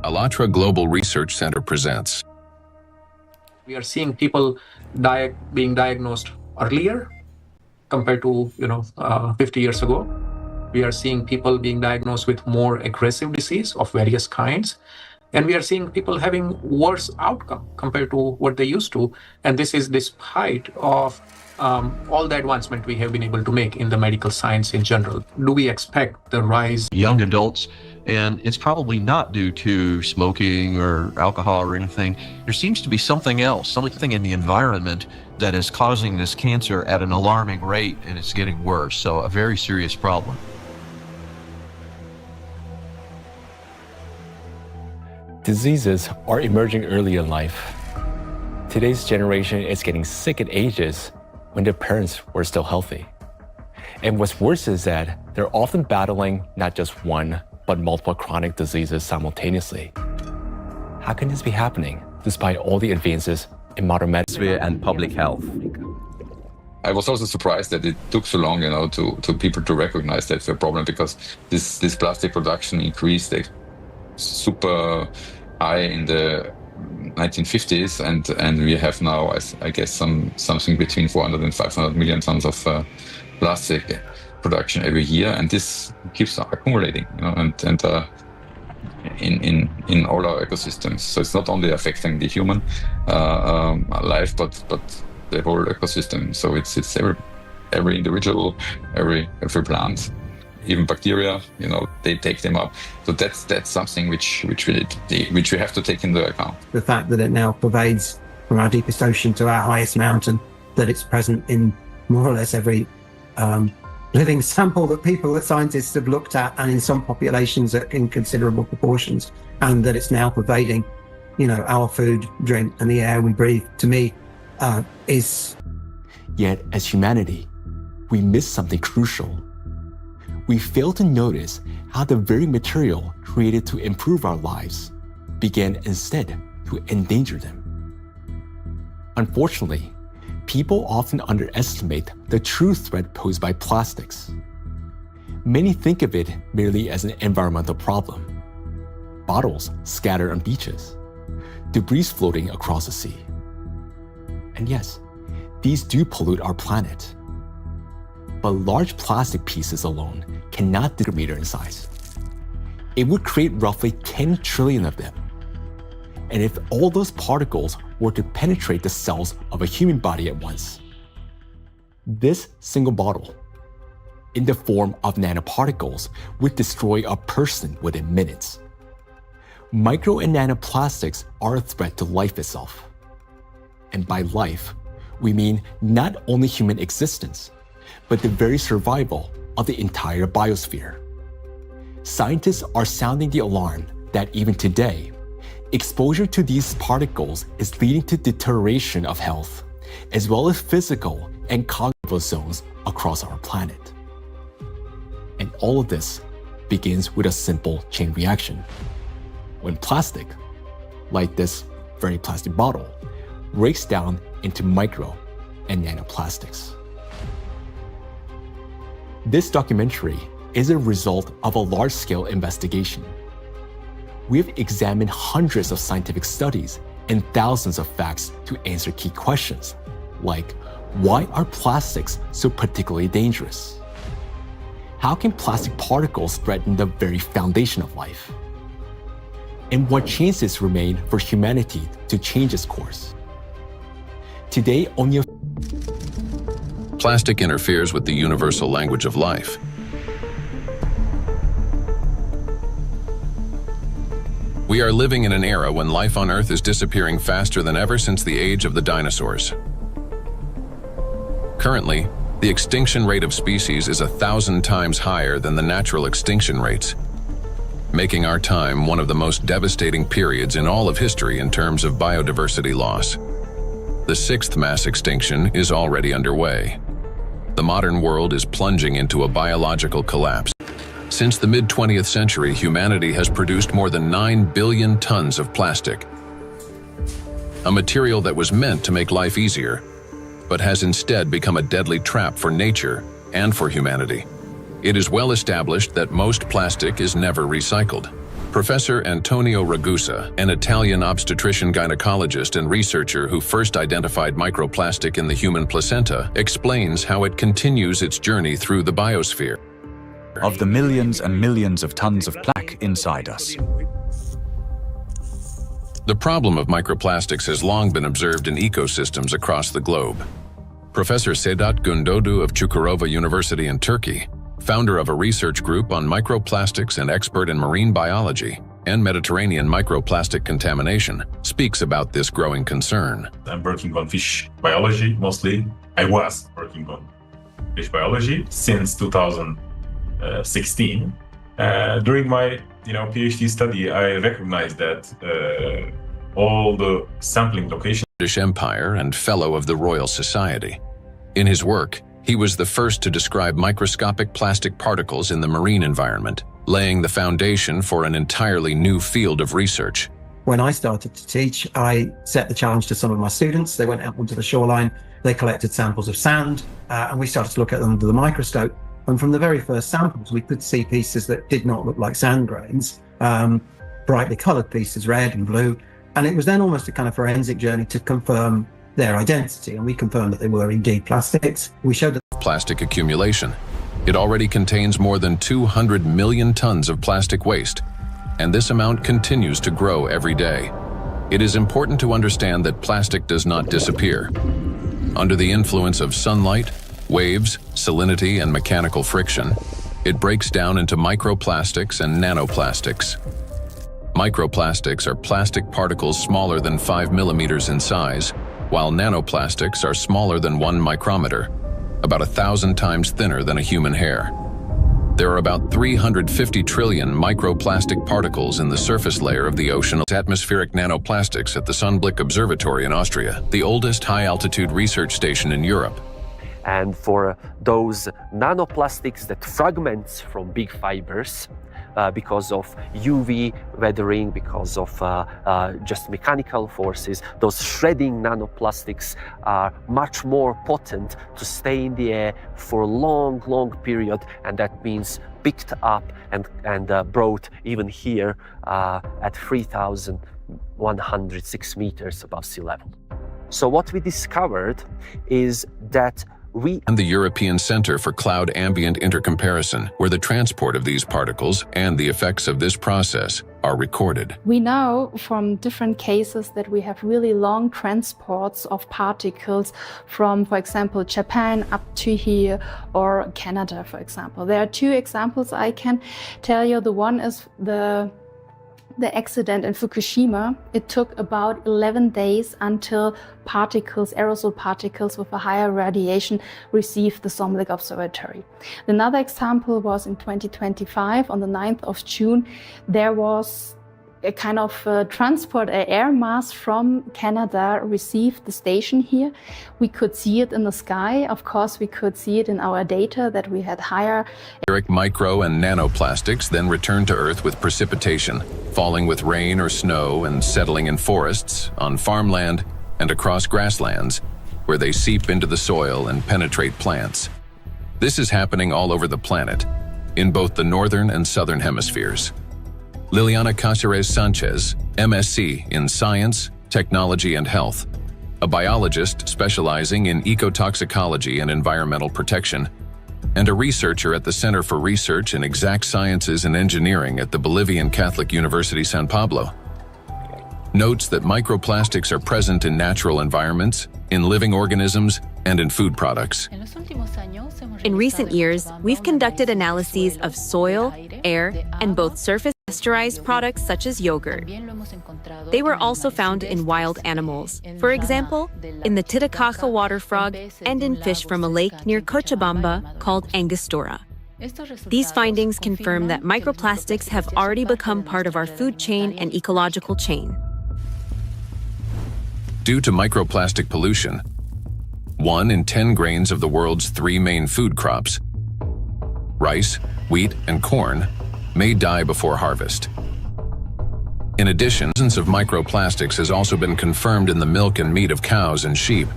ALLATRA Global Research Center presents. We are seeing people being diagnosed earlier compared to 50 years ago. We are seeing people being diagnosed with more aggressive disease of various kinds. And we are seeing people having worse outcome compared to what they used to. And this is despite of all the advancement we have been able to make in the medical science in general. Do we expect the rise? Young adults, and it's probably not due to smoking or alcohol or anything. There seems to be something else, something in the environment that is causing this cancer at an alarming rate, and it's getting worse. So a very serious problem. Diseases are emerging early in life. Today's generation is getting sick at ages when their parents were still healthy. And what's worse is that they're often battling not just one, but multiple chronic diseases simultaneously. How can this be happening despite all the advances in modern medicine and public health? I was also surprised that it took so long, to people to recognize that's a problem, because this plastic production increased super high in the 1950s, and we have now, I guess, something between 400 and 500 million tons of plastic production every year, and this keeps accumulating, and in all our ecosystems. So it's not only affecting the human life, but the whole ecosystem. So it's every individual, every plant. Even bacteria, they take them up. So that's something which we have to take into account. The fact that it now pervades from our deepest ocean to our highest mountain, that it's present in more or less every living sample that scientists have looked at, and in some populations in considerable proportions, and that it's now pervading, our food, drink, and the air we breathe, to me, is... Yet, as humanity, we miss something crucial. We fail to notice how the very material created to improve our lives began instead to endanger them. Unfortunately, people often underestimate the true threat posed by plastics. Many think of it merely as an environmental problem. Bottles scattered on beaches, debris floating across the sea. And yes, these do pollute our planet. But large plastic pieces alone cannot meter in size. It would create roughly 10 trillion of them. And if all those particles were to penetrate the cells of a human body at once, this single bottle, in the form of nanoparticles, would destroy a person within minutes. Micro and nanoplastics are a threat to life itself. And by life, we mean not only human existence, but the very survival of the entire biosphere. Scientists are sounding the alarm that even today, exposure to these particles is leading to deterioration of health, as well as physical and cognitive zones across our planet. And all of this begins with a simple chain reaction. When plastic, like this very plastic bottle, breaks down into micro and nanoplastics. This documentary is a result of a large-scale investigation. We have examined hundreds of scientific studies and thousands of facts to answer key questions, like why are plastics so particularly dangerous? How can plastic particles threaten the very foundation of life? And what chances remain for humanity to change its course? Today, only Plastic interferes with the universal language of life. We are living in an era when life on Earth is disappearing faster than ever since the age of the dinosaurs. Currently, the extinction rate of species is 1,000 times higher than the natural extinction rates, making our time one of the most devastating periods in all of history in terms of biodiversity loss. The sixth mass extinction is already underway. The modern world is plunging into a biological collapse. Since the mid-20th century, humanity has produced more than 9 billion tons of plastic, a material that was meant to make life easier, but has instead become a deadly trap for nature and for humanity. It is well established that most plastic is never recycled. Professor Antonio Ragusa, an Italian obstetrician gynecologist and researcher who first identified microplastic in the human placenta, explains how it continues its journey through the biosphere. Of the millions and millions of tons of plaque inside us. The problem of microplastics has long been observed in ecosystems across the globe. Professor Sedat Gündoğdu of Çukurova University in Turkey, founder of a research group on microplastics and expert in marine biology and Mediterranean microplastic contamination, speaks about this growing concern. I'm working on fish biology mostly. I was working on fish biology since 2016. During my PhD study, I recognized that all the sampling locations. British Empire and Fellow of the Royal Society. In his work, he was the first to describe microscopic plastic particles in the marine environment, laying the foundation for an entirely new field of research. When I started to teach, I set the challenge to some of my students. They went out onto the shoreline, they collected samples of sand, and we started to look at them under the microscope. And from the very first samples, we could see pieces that did not look like sand grains, brightly colored pieces, red and blue. And it was then almost a kind of forensic journey to confirm their identity. And we confirmed that they were indeed plastics. We showed that plastic accumulation. It already contains more than 200 million tons of plastic waste, and this amount continues to grow every day. It is important to understand that plastic does not disappear. Under the influence of sunlight, waves, salinity, and mechanical friction, it breaks down into microplastics and nanoplastics. Microplastics are plastic particles smaller than 5 millimeters in size, while nanoplastics are smaller than 1 micrometer, about 1,000 times thinner than a human hair. There are about 350 trillion microplastic particles in the surface layer of the ocean. Atmospheric nanoplastics at the Sonnenblick Observatory in Austria, the oldest high-altitude research station in Europe. And for those nanoplastics that fragments from big fibers, because of UV weathering, because of just mechanical forces, those shredding nanoplastics are much more potent to stay in the air for a long, long period, and that means picked up and brought even here at 3,106 meters above sea level. So what we discovered is that and the European Center for Cloud Ambient Intercomparison, where the transport of these particles and the effects of this process are recorded. We know from different cases that we have really long transports of particles from, for example, Japan up to here, or Canada, for example. There are two examples I can tell you. The one is the accident in Fukushima. It took about 11 days until particles, aerosol particles with a higher radiation, received the Sonnenblick Observatory. Another example was in 2025, on the 9th of June, there was a kind of transport, an air mass from Canada received the station here. We could see it in the sky. Of course, we could see it in our data that we had higher. Micro and nanoplastics then return to Earth with precipitation, falling with rain or snow and settling in forests, on farmland, and across grasslands, where they seep into the soil and penetrate plants. This is happening all over the planet, in both the northern and southern hemispheres. Liliana Cáceres Sanchez, MSc in Science, Technology and Health, a biologist specializing in ecotoxicology and environmental protection, and a researcher at the Center for Research in Exact Sciences and Engineering at the Bolivian Catholic University San Pablo, notes that microplastics are present in natural environments, in living organisms, and in food products. In recent years, we've conducted analyses of soil, air, and both surface pasteurized products such as yogurt. They were also found in wild animals, for example, in the Titicaca water frog and in fish from a lake near Cochabamba called Angostura. These findings confirm that microplastics have already become part of our food chain and ecological chain. Due to microplastic pollution, 1 in 10 grains of the world's 3 main food crops, rice, wheat, and corn, may die before harvest. In addition, the presence of microplastics has also been confirmed in the milk and meat of cows and sheep,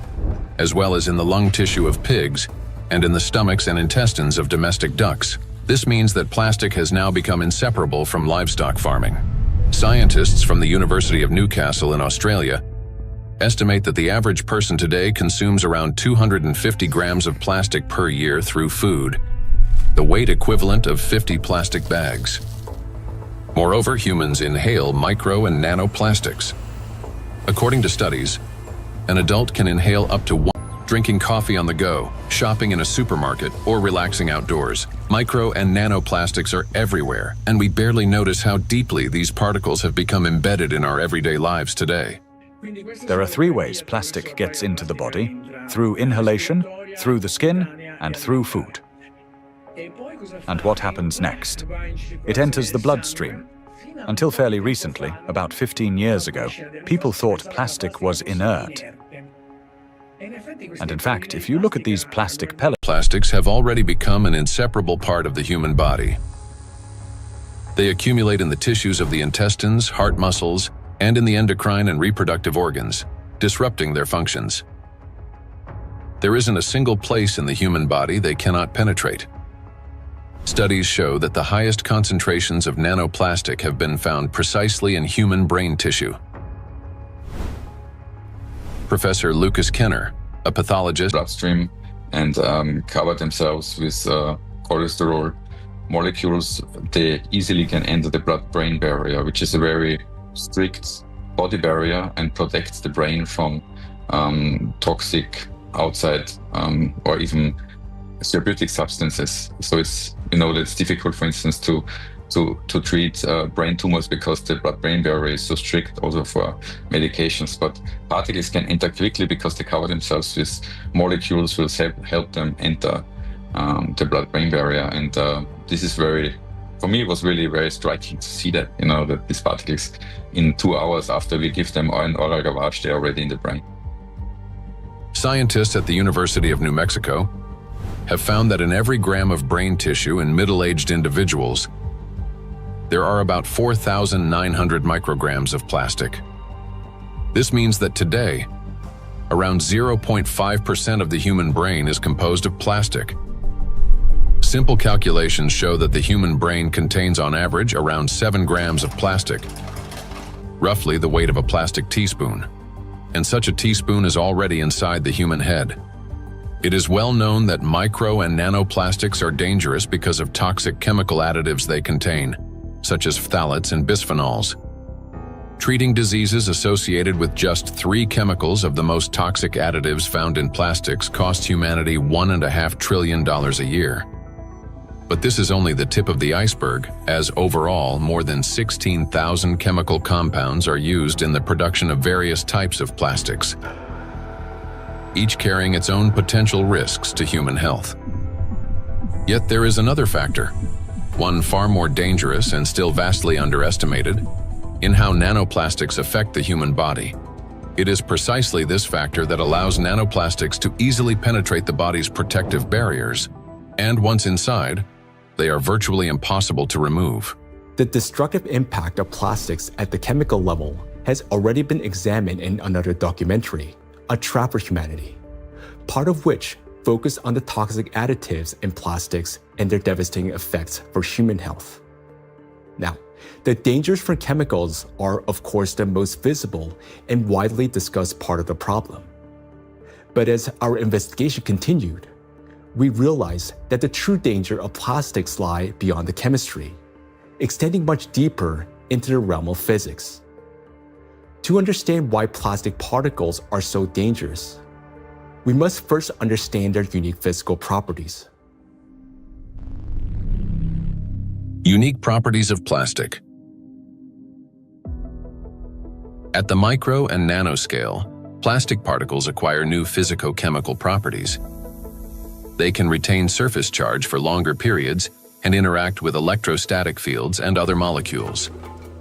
as well as in the lung tissue of pigs and in the stomachs and intestines of domestic ducks. This means that plastic has now become inseparable from livestock farming. Scientists from the University of Newcastle in Australia estimate that the average person today consumes around 250 grams of plastic per year through food, the weight equivalent of 50 plastic bags. Moreover, humans inhale micro and nanoplastics. According to studies, an adult can inhale up to 1 drinking coffee on the go, shopping in a supermarket, or relaxing outdoors. Micro and nanoplastics are everywhere, and we barely notice how deeply these particles have become embedded in our everyday lives today. There are 3 ways plastic gets into the body: through inhalation, through the skin, and through food. And what happens next? It enters the bloodstream. Until fairly recently, about 15 years ago, people thought plastic was inert. And in fact, if you look at these plastic pellets, Plastics have already become an inseparable part of the human body. They accumulate in the tissues of the intestines, heart muscles, and in the endocrine and reproductive organs, disrupting their functions. There isn't a single place in the human body they cannot penetrate. Studies show that the highest concentrations of nanoplastic have been found precisely in human brain tissue. Professor Lucas Kenner, a pathologist, bloodstream and cover themselves with cholesterol molecules. They easily can enter the blood-brain barrier, which is a very strict body barrier and protects the brain from toxic outside or even therapeutic substances. So it's, that's difficult, for instance, to treat brain tumors because the blood-brain barrier is so strict also for medications. But particles can enter quickly because they cover themselves with molecules will help them enter the blood-brain barrier. And this is for me, it was really very striking to see that, that these particles in 2 hours after we give them an oral gavage, they're already in the brain. Scientists at the University of New Mexico have found that in every gram of brain tissue in middle-aged individuals, there are about 4,900 micrograms of plastic. This means that today, around 0.5% of the human brain is composed of plastic. Simple calculations show that the human brain contains on average around 7 grams of plastic, roughly the weight of a plastic teaspoon. And such a teaspoon is already inside the human head. It is well known that micro and nanoplastics are dangerous because of toxic chemical additives they contain, such as phthalates and bisphenols. Treating diseases associated with just 3 chemicals of the most toxic additives found in plastics costs humanity $1.5 trillion a year. But this is only the tip of the iceberg, as overall more than 16,000 chemical compounds are used in the production of various types of plastics, each carrying its own potential risks to human health. Yet there is another factor, one far more dangerous and still vastly underestimated, in how nanoplastics affect the human body. It is precisely this factor that allows nanoplastics to easily penetrate the body's protective barriers, and once inside, they are virtually impossible to remove. The destructive impact of plastics at the chemical level has already been examined in another documentary, A Trap for Humanity, part of which focused on the toxic additives in plastics and their devastating effects for human health. Now, the dangers from chemicals are, of course, the most visible and widely discussed part of the problem. But as our investigation continued, we realized that the true danger of plastics lie beyond the chemistry, extending much deeper into the realm of physics. To understand why plastic particles are so dangerous, we must first understand their unique physical properties. Unique properties of plastic. At the micro and nanoscale, plastic particles acquire new physicochemical properties. They can retain surface charge for longer periods and interact with electrostatic fields and other molecules.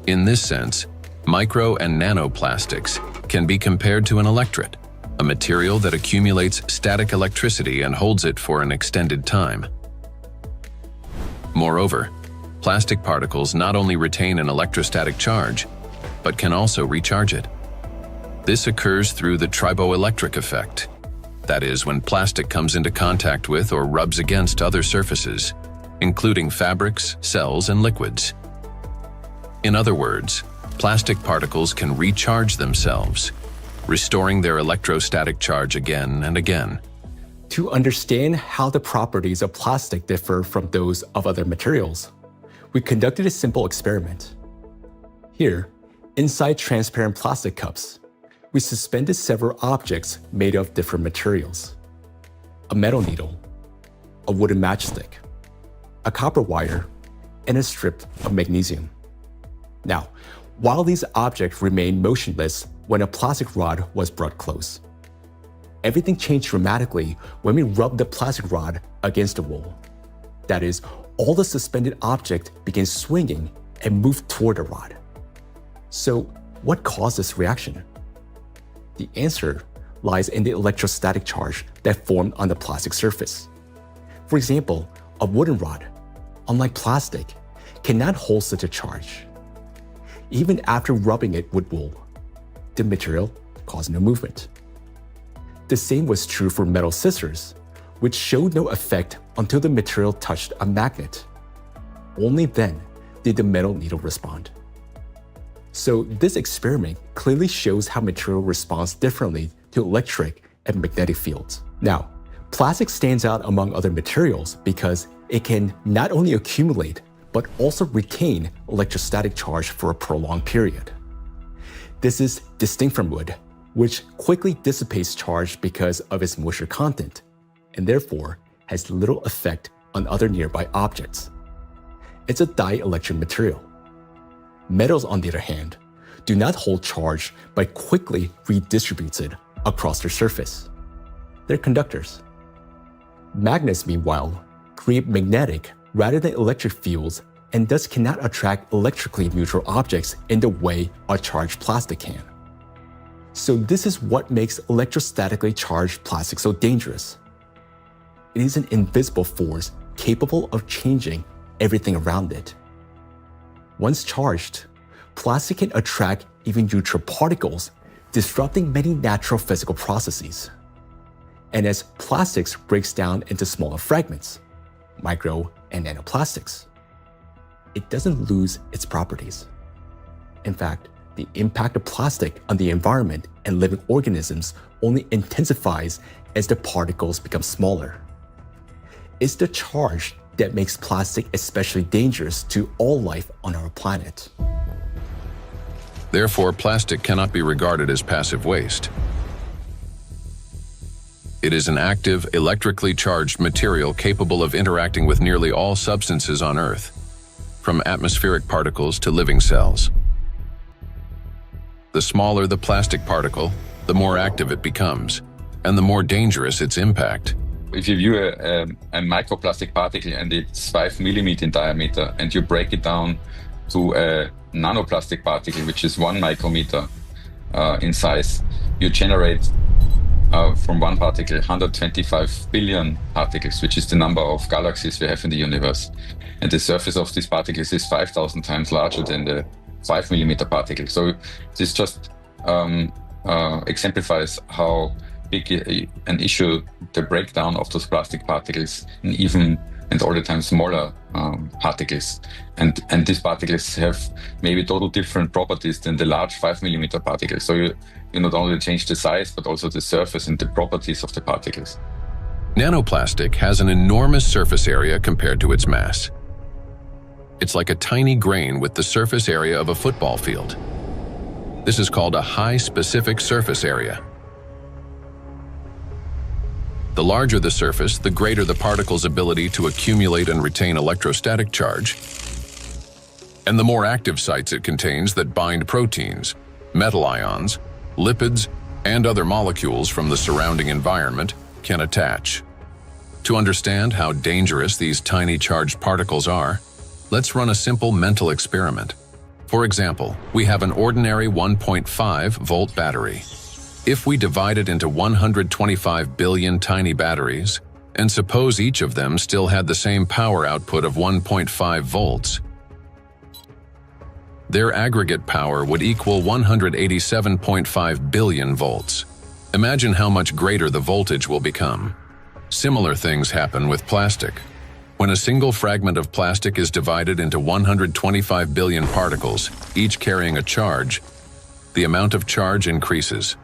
In this sense, micro and nanoplastics can be compared to an electret, a material that accumulates static electricity and holds it for an extended time. Moreover, plastic particles not only retain an electrostatic charge, but can also recharge it. This occurs through the triboelectric effect. That is, when plastic comes into contact with or rubs against other surfaces, including fabrics, cells, and liquids. In other words, plastic particles can recharge themselves, restoring their electrostatic charge again and again. To understand how the properties of plastic differ from those of other materials, we conducted a simple experiment. Here, inside transparent plastic cups, we suspended several objects made of different materials. A metal needle, a wooden matchstick, a copper wire, and a strip of magnesium. Now, while these objects remained motionless when a plastic rod was brought close, everything changed dramatically when we rubbed the plastic rod against the wall. That is, all the suspended object began swinging and moved toward the rod. So, what caused this reaction? The answer lies in the electrostatic charge that formed on the plastic surface. For example, a wooden rod, unlike plastic, cannot hold such a charge. Even after rubbing it with wool, the material caused no movement. The same was true for metal scissors, which showed no effect until the material touched a magnet. Only then did the metal needle respond. So this experiment clearly shows how material responds differently to electric and magnetic fields. Now, plastic stands out among other materials because it can not only accumulate, but also retain electrostatic charge for a prolonged period. This is distinct from wood, which quickly dissipates charge because of its moisture content, and therefore has little effect on other nearby objects. It's a dielectric material. Metals, on the other hand, do not hold charge but quickly redistributes it across their surface. They're conductors. Magnets, meanwhile, create magnetic rather than electric fields and thus cannot attract electrically neutral objects in the way a charged plastic can. So this is what makes electrostatically charged plastic so dangerous. It is an invisible force capable of changing everything around it. Once charged, plastic can attract even neutral particles, disrupting many natural physical processes. And as plastics breaks down into smaller fragments, micro and nanoplastics, it doesn't lose its properties. In fact, the impact of plastic on the environment and living organisms only intensifies as the particles become smaller. It's the charge that makes plastic especially dangerous to all life on our planet. Therefore, plastic cannot be regarded as passive waste. It is an active, electrically charged material capable of interacting with nearly all substances on Earth, from atmospheric particles to living cells. The smaller the plastic particle, the more active it becomes, and the more dangerous its impact. If you view a microplastic particle and it's 5 millimeters in diameter, and you break it down to a nanoplastic particle, which is 1 micrometer in size, you generate from one particle 125 billion particles, which is the number of galaxies we have in the universe. And the surface of these particles is 5,000 times larger than the 5 millimeter particle. So this just exemplifies how big an issue the breakdown of those plastic particles in even and all the time smaller particles. And these particles have maybe total different properties than the large 5 millimeter particles. So you not only change the size, but also the surface and the properties of the particles. Nanoplastic has an enormous surface area compared to its mass. It's like a tiny grain with the surface area of a football field. This is called a high specific surface area. The larger the surface, the greater the particle's ability to accumulate and retain electrostatic charge, and the more active sites it contains that bind proteins, metal ions, lipids, and other molecules from the surrounding environment can attach. To understand how dangerous these tiny charged particles are, let's run a simple mental experiment. For example, we have an ordinary 1.5 volt battery. If we divide it into 125 billion tiny batteries, and suppose each of them still had the same power output of 1.5 volts, their aggregate power would equal 187.5 billion volts. Imagine how much greater the voltage will become. Similar things happen with plastic. When a single fragment of plastic is divided into 125 billion particles, each carrying a charge, the amount of charge increases.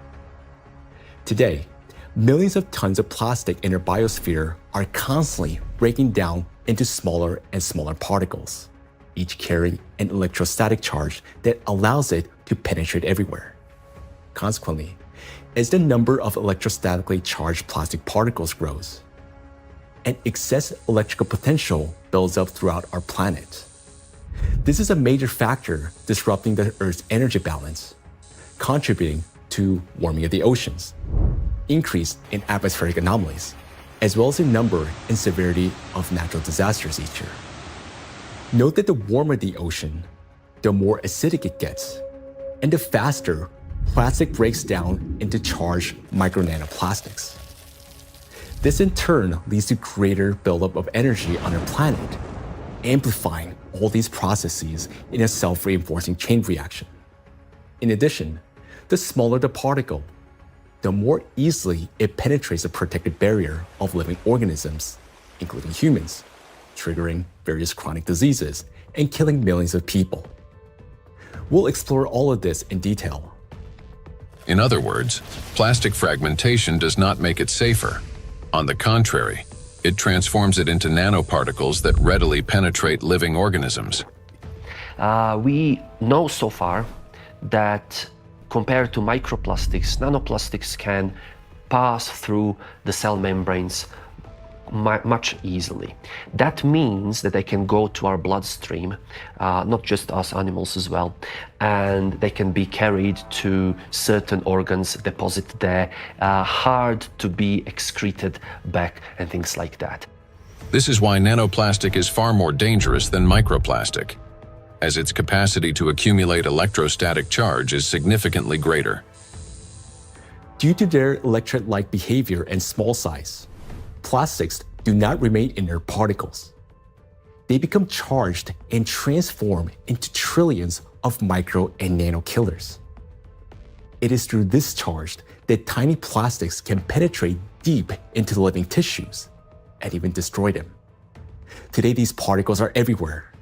Today, millions of tons of plastic in our biosphere are constantly breaking down into smaller and smaller particles, each carrying an electrostatic charge that allows it to penetrate everywhere. Consequently, as the number of electrostatically charged plastic particles grows, an excess electrical potential builds up throughout our planet. This is a major factor disrupting the Earth's energy balance, contributing to warming of the oceans, increase in atmospheric anomalies, as well as the number and severity of natural disasters each year. Note that the warmer the ocean, the more acidic it gets, and the faster plastic breaks down into charged micro-nanoplastics. This in turn leads to greater buildup of energy on our planet, amplifying all these processes in a self-reinforcing chain reaction. In addition, the smaller the particle, the more easily it penetrates the protective barrier of living organisms, including humans, triggering various chronic diseases and killing millions of people. We'll explore all of this in detail. In other words, plastic fragmentation does not make it safer. On the contrary, it transforms it into nanoparticles that readily penetrate living organisms. We know so far that compared to microplastics, nanoplastics can pass through the cell membranes much easily. That means that they can go to our bloodstream, not just us animals as well, and they can be carried to certain organs, deposited there, hard to be excreted back and things like that. This is why nanoplastic is far more dangerous than microplastic, as its capacity to accumulate electrostatic charge is significantly greater. Due to their electrolyte behavior and small size, plastics do not remain inert particles. They become charged and transform into trillions of micro and nano killers. It is through this charge that tiny plastics can penetrate deep into living tissues and even destroy them. Today, these particles are everywhere,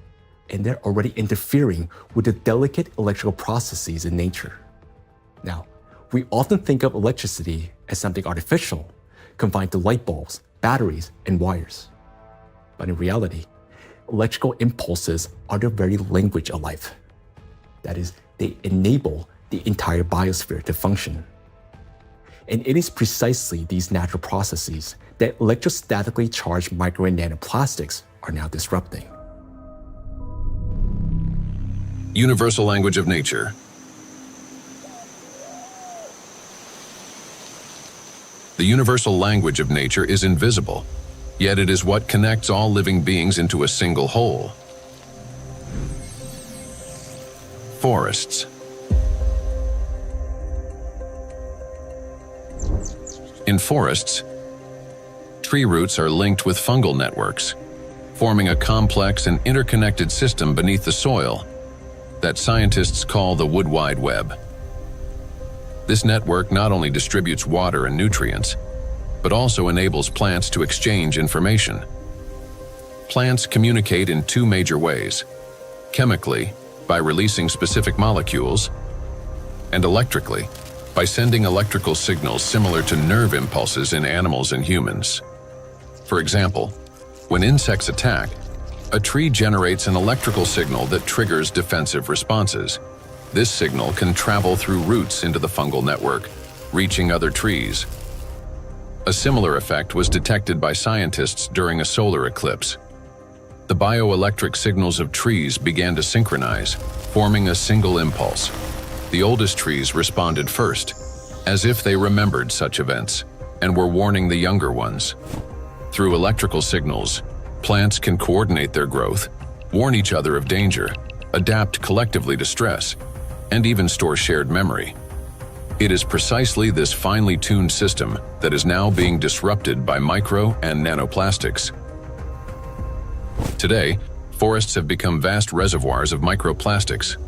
and they're already interfering with the delicate electrical processes in nature. Now, we often think of electricity as something artificial, confined to light bulbs, batteries, and wires. But in reality, electrical impulses are the very language of life. That is, they enable the entire biosphere to function. And it is precisely these natural processes that electrostatically charged micro and nanoplastics are now disrupting. Universal language of nature. The universal language of nature is invisible, yet it is what connects all living beings into a single whole. Forests. In forests, tree roots are linked with fungal networks, forming a complex and interconnected system beneath the soil that scientists call the wood wide web. This network not only distributes water and nutrients, but also enables plants to exchange information. Plants communicate in two major ways: chemically, by releasing specific molecules, and electrically, by sending electrical signals similar to nerve impulses in animals and humans. For example, when insects attack, a tree generates an electrical signal that triggers defensive responses. This signal can travel through roots into the fungal network, reaching other trees. A similar effect was detected by scientists during a solar eclipse. The bioelectric signals of trees began to synchronize, forming a single impulse. The oldest trees responded first, as if they remembered such events, and were warning the younger ones. Through electrical signals, plants can coordinate their growth, warn each other of danger, adapt collectively to stress, and even store shared memory. It is precisely this finely tuned system that is now being disrupted by micro and nanoplastics. Today, forests have become vast reservoirs of microplastics.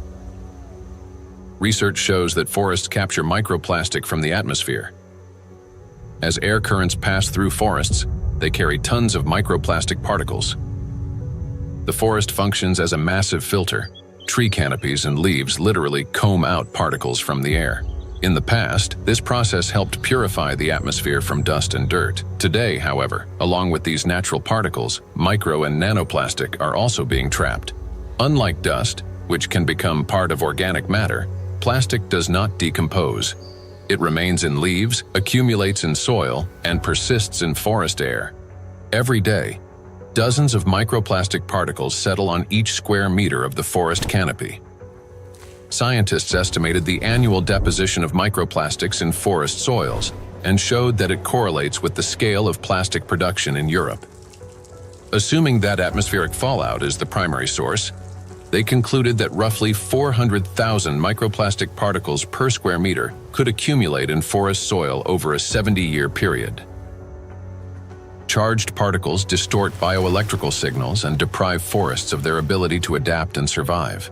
Research shows that forests capture microplastic from the atmosphere. As air currents pass through forests, they carry tons of microplastic particles. The forest functions as a massive filter. Tree canopies and leaves literally comb out particles from the air. In the past, this process helped purify the atmosphere from dust and dirt. Today, however, along with these natural particles, micro and nanoplastic are also being trapped. Unlike dust, which can become part of organic matter, plastic does not decompose. It remains in leaves, accumulates in soil, and persists in forest air. Every day, dozens of microplastic particles settle on each square meter of the forest canopy. Scientists estimated the annual deposition of microplastics in forest soils and showed that it correlates with the scale of plastic production in Europe. Assuming that atmospheric fallout is the primary source, they concluded that roughly 400,000 microplastic particles per square meter could accumulate in forest soil over a 70-year period. Charged particles distort bioelectrical signals and deprive forests of their ability to adapt and survive.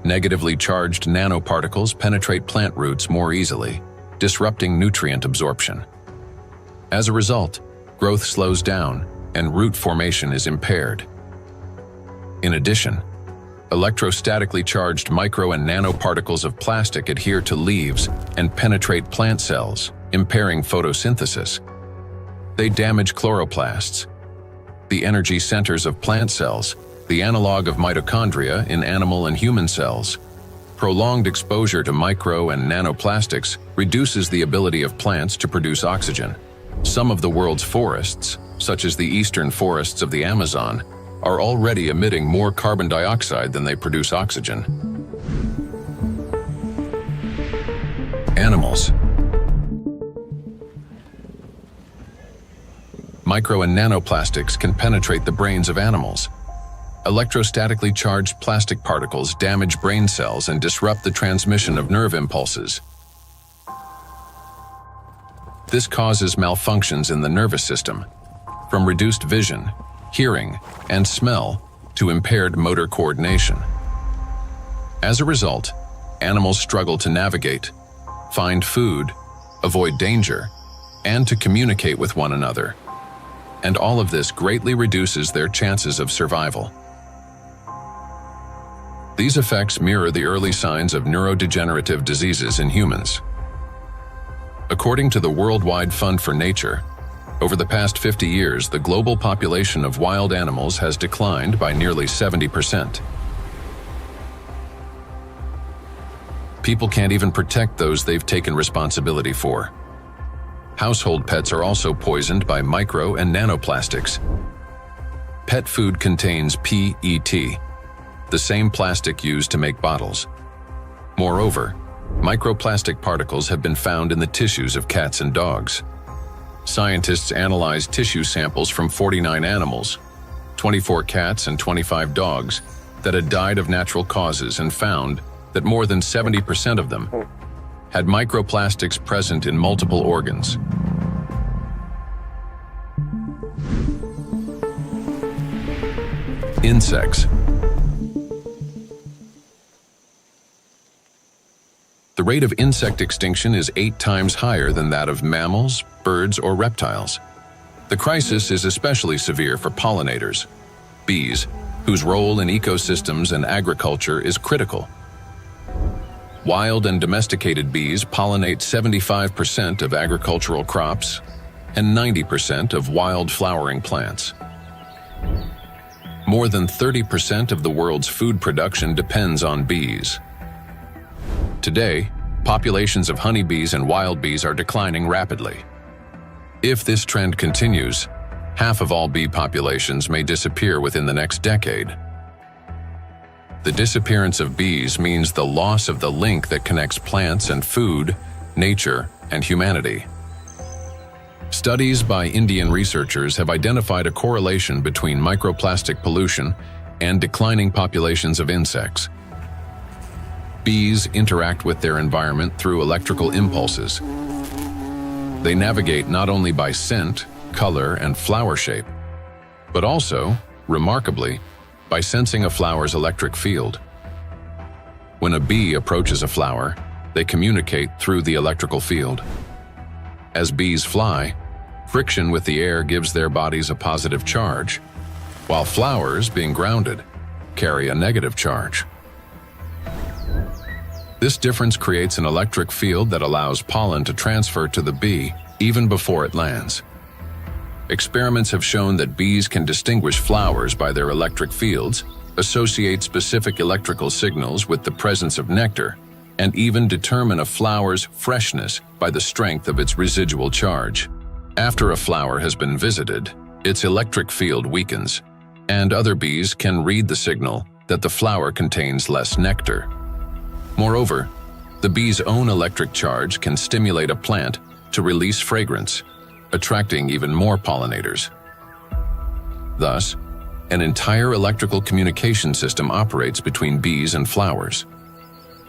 Negatively charged nanoparticles penetrate plant roots more easily, disrupting nutrient absorption. As a result, growth slows down and root formation is impaired. In addition, electrostatically charged micro and nanoparticles of plastic adhere to leaves and penetrate plant cells, impairing photosynthesis. They damage chloroplasts, the energy centers of plant cells, the analog of mitochondria in animal and human cells. Prolonged exposure to micro and nanoplastics reduces the ability of plants to produce oxygen. Some of the world's forests, such as the eastern forests of the Amazon, are already emitting more carbon dioxide than they produce oxygen. Animals. Micro and nanoplastics can penetrate the brains of animals. Electrostatically charged plastic particles damage brain cells and disrupt the transmission of nerve impulses. This causes malfunctions in the nervous system, from reduced vision, hearing, and smell to impaired motor coordination. As a result, animals struggle to navigate, find food, avoid danger, and to communicate with one another. And all of this greatly reduces their chances of survival. These effects mirror the early signs of neurodegenerative diseases in humans. According to the Worldwide Fund for Nature, over the past 50 years, the global population of wild animals has declined by nearly 70%. People can't even protect those they've taken responsibility for. Household pets are also poisoned by micro and nanoplastics. Pet food contains PET, the same plastic used to make bottles. Moreover, microplastic particles have been found in the tissues of cats and dogs. Scientists analyzed tissue samples from 49 animals, 24 cats and 25 dogs, that had died of natural causes and found that more than 70% of them had microplastics present in multiple organs. Insects. The rate of insect extinction is 8 times higher than that of mammals, birds, or reptiles. The crisis is especially severe for pollinators, bees, whose role in ecosystems and agriculture is critical. Wild and domesticated bees pollinate 75% of agricultural crops and 90% of wild flowering plants. More than 30% of the world's food production depends on bees. Today, populations of honeybees and wild bees are declining rapidly. If this trend continues, half of all bee populations may disappear within the next decade. The disappearance of bees means the loss of the link that connects plants and food, nature, and humanity. Studies by Indian researchers have identified a correlation between microplastic pollution and declining populations of insects. Bees interact with their environment through electrical impulses. They navigate not only by scent, color, and flower shape, but also, remarkably, by sensing a flower's electric field. When a bee approaches a flower, they communicate through the electrical field. As bees fly, friction with the air gives their bodies a positive charge. while flowers, being grounded, carry a negative charge. This difference creates an electric field that allows pollen to transfer to the bee even before it lands. Experiments have shown that bees can distinguish flowers by their electric fields, associate specific electrical signals with the presence of nectar, and even determine a flower's freshness by the strength of its residual charge. After a flower has been visited, its electric field weakens, and other bees can read the signal that the flower contains less nectar. Moreover, the bee's own electric charge can stimulate a plant to release fragrance, attracting even more pollinators. Thus, an entire electrical communication system operates between bees and flowers.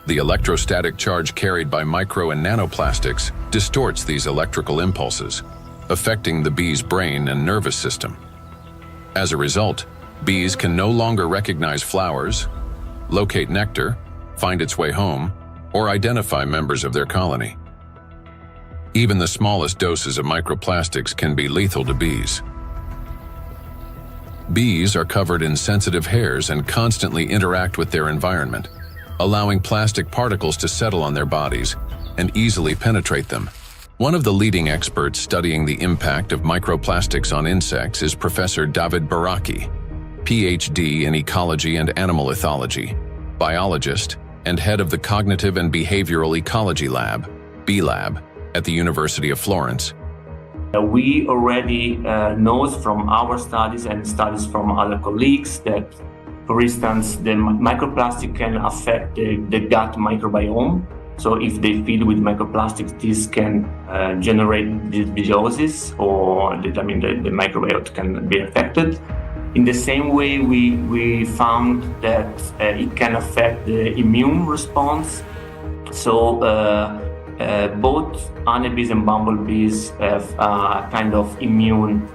The electrostatic charge carried by micro and nanoplastics distorts these electrical impulses, affecting the bee's brain and nervous system. As a result, bees can no longer recognize flowers, locate nectar, find its way home, or identify members of their colony. Even the smallest doses of microplastics can be lethal to bees. Bees are covered in sensitive hairs and constantly interact with their environment, allowing plastic particles to settle on their bodies and easily penetrate them. One of the leading experts studying the impact of microplastics on insects is Professor David Baraki, PhD in ecology and animal ethology, biologist, and head of the Cognitive and Behavioral Ecology Lab, B-Lab, at the University of Florence. We already know from our studies and studies from other colleagues that, for instance, the microplastic can affect the gut microbiome. So if they feed with microplastics, this can generate dysbiosis, or the microbiota can be affected. In the same way, we found that it can affect the immune response. So both honeybees and bumblebees have a kind of immune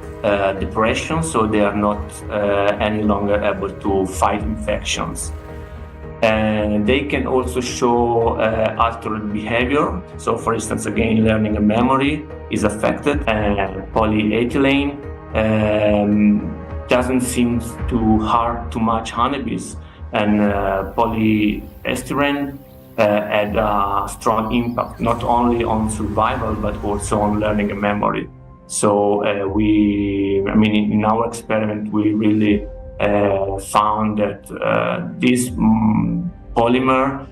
depression, so they are not any longer able to fight infections. And they can also show altered behavior. So, for instance, again, learning and memory is affected. Polyethylene doesn't seem to hurt too much honeybees, and polyestyrene had a strong impact not only on survival but also on learning and memory. So in our experiment, we really found that this polymer,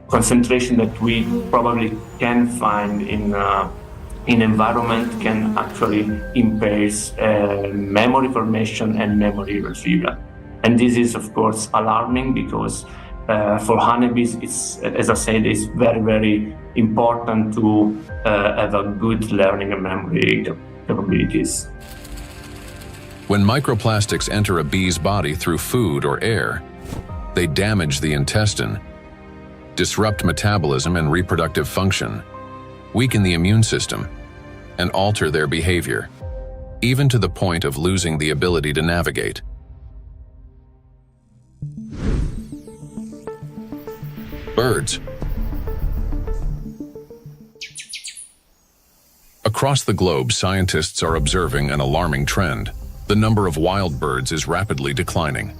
concentration that we probably can find in environment can actually impair memory formation and memory retrieval. And this is, of course, alarming because for honeybees, as I said, it's very, very important to have a good learning and memory capabilities. When microplastics enter a bee's body through food or air, they damage the intestine, disrupt metabolism and reproductive function, weaken the immune system, and alter their behavior, even to the point of losing the ability to navigate. Birds. Across the globe, scientists are observing an alarming trend. The number of wild birds is rapidly declining.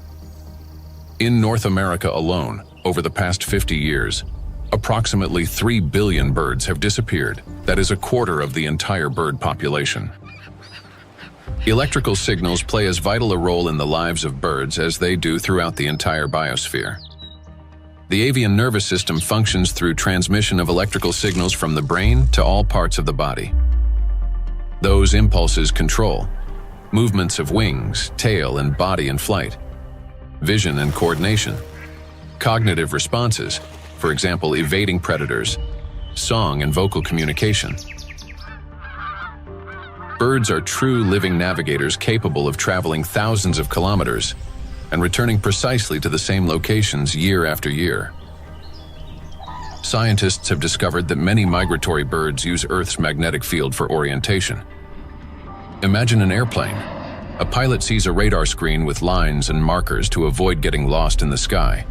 In North America alone, over the past 50 years, approximately 3 billion birds have disappeared. That is a quarter of the entire bird population. Electrical signals play as vital a role in the lives of birds as they do throughout the entire biosphere. The avian nervous system functions through transmission of electrical signals from the brain to all parts of the body. Those impulses control movements of wings, tail, and body in flight, vision and coordination, cognitive responses, for example, evading predators, song and vocal communication. Birds are true living navigators capable of traveling thousands of kilometers and returning precisely to the same locations year after year. Scientists have discovered that many migratory birds use Earth's magnetic field for orientation. Imagine an airplane. A pilot sees a radar screen with lines and markers to avoid getting lost in the sky.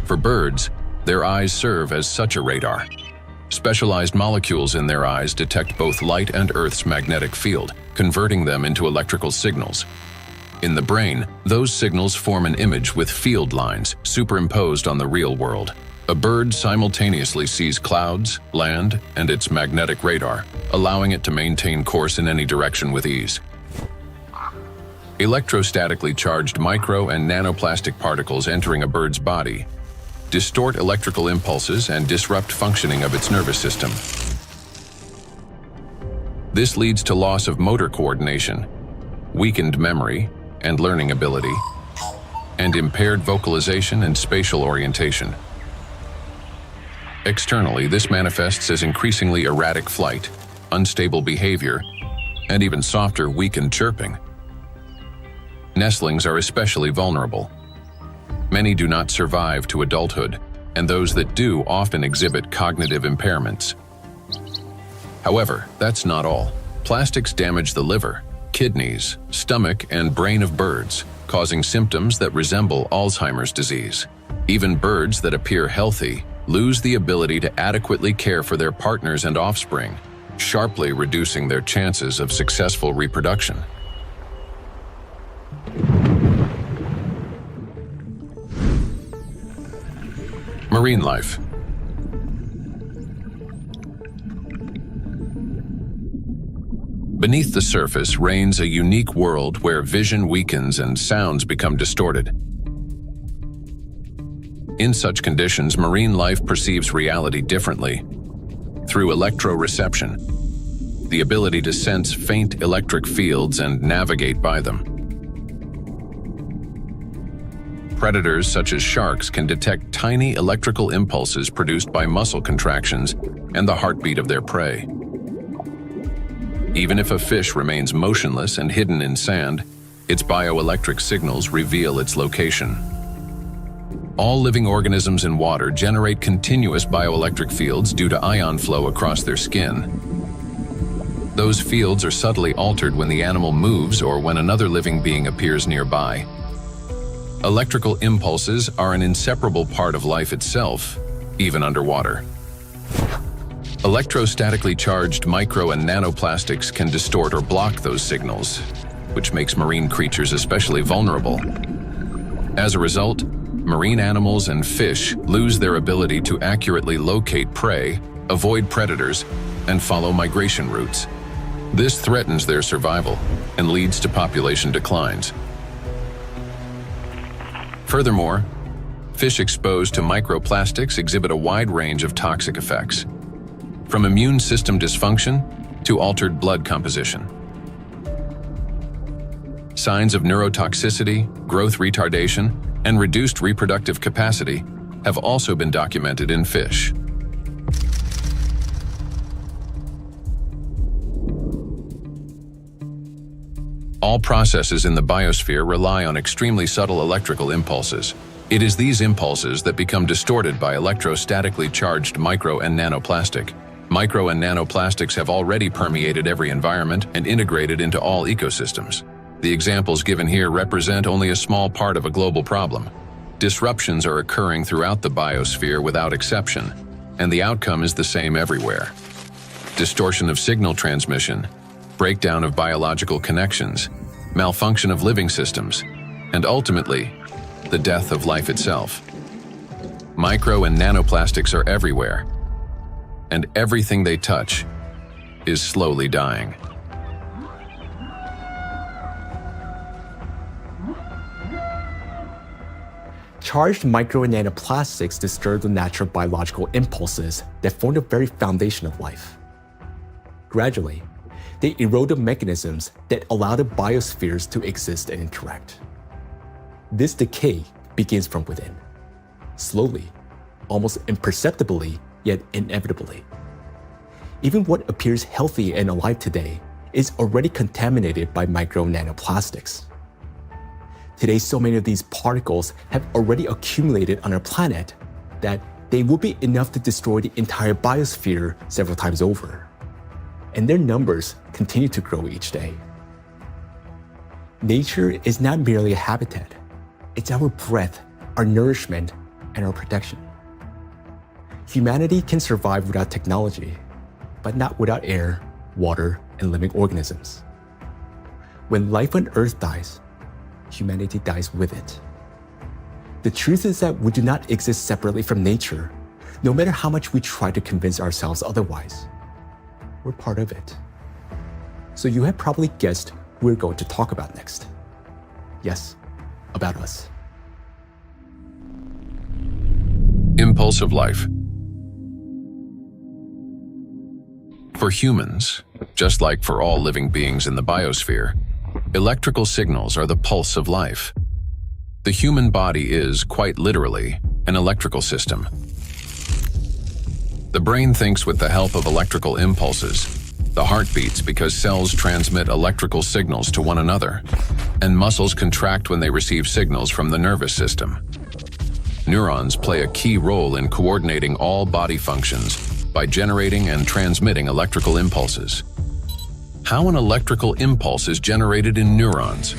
For birds, their eyes serve as such a radar. Specialized molecules in their eyes detect both light and Earth's magnetic field, converting them into electrical signals. In the brain, those signals form an image with field lines superimposed on the real world. A bird simultaneously sees clouds, land, and its magnetic radar, allowing it to maintain course in any direction with ease. Electrostatically charged micro and nanoplastic particles entering a bird's body distort electrical impulses and disrupt functioning of its nervous system. This leads to loss of motor coordination, weakened memory and learning ability, and impaired vocalization and spatial orientation. Externally, this manifests as increasingly erratic flight, unstable behavior, and even softer, weakened chirping. Nestlings are especially vulnerable. Many do not survive to adulthood, and those that do often exhibit cognitive impairments. However, that's not all. Plastics damage the liver, kidneys, stomach, and brain of birds, causing symptoms that resemble Alzheimer's disease. Even birds that appear healthy lose the ability to adequately care for their partners and offspring, sharply reducing their chances of successful reproduction. Marine life. Beneath the surface reigns a unique world where vision weakens and sounds become distorted. In such conditions, marine life perceives reality differently. Through electroreception, the ability to sense faint electric fields and navigate by them. Predators such as sharks can detect tiny electrical impulses produced by muscle contractions and the heartbeat of their prey. Even if a fish remains motionless and hidden in sand, its bioelectric signals reveal its location. All living organisms in water generate continuous bioelectric fields due to ion flow across their skin. Those fields are subtly altered when the animal moves or when another living being appears nearby. Electrical impulses are an inseparable part of life itself, even underwater. Electrostatically charged micro and nanoplastics can distort or block those signals, which makes marine creatures especially vulnerable. As a result, marine animals and fish lose their ability to accurately locate prey, avoid predators, and follow migration routes. This threatens their survival and leads to population declines. Furthermore, fish exposed to microplastics exhibit a wide range of toxic effects, from immune system dysfunction to altered blood composition. Signs of neurotoxicity, growth retardation, and reduced reproductive capacity have also been documented in fish. All processes in the biosphere rely on extremely subtle electrical impulses. It is these impulses that become distorted by electrostatically charged micro and nanoplastic. Micro and nanoplastics have already permeated every environment and integrated into all ecosystems. The examples given here represent only a small part of a global problem. Disruptions are occurring throughout the biosphere without exception, and the outcome is the same everywhere. Distortion of signal transmission, breakdown of biological connections, malfunction of living systems, and ultimately, the death of life itself. Micro and nanoplastics are everywhere, and everything they touch is slowly dying. Charged micro and nanoplastics disturb the natural biological impulses that form the very foundation of life. Gradually, they erode the mechanisms that allow the biospheres to exist and interact. This decay begins from within, slowly, almost imperceptibly, yet inevitably. Even what appears healthy and alive today is already contaminated by micro and nanoplastics. Today, so many of these particles have already accumulated on our planet that they will be enough to destroy the entire biosphere several times over. And their numbers continue to grow each day. Nature is not merely a habitat. It's our breath, our nourishment, and our protection. Humanity can survive without technology, but not without air, water, and living organisms. When life on Earth dies, humanity dies with it. The truth is that we do not exist separately from nature, no matter how much we try to convince ourselves otherwise. We're part of it. So you have probably guessed who we're going to talk about next. Yes, about us. Impulse of life. For humans, just like for all living beings in the biosphere, electrical signals are the pulse of life. The human body is, quite literally, an electrical system. The brain thinks with the help of electrical impulses. The heart beats because cells transmit electrical signals to one another, and muscles contract when they receive signals from the nervous system. Neurons play a key role in coordinating all body functions by generating and transmitting electrical impulses. How an electrical impulse is generated in neurons?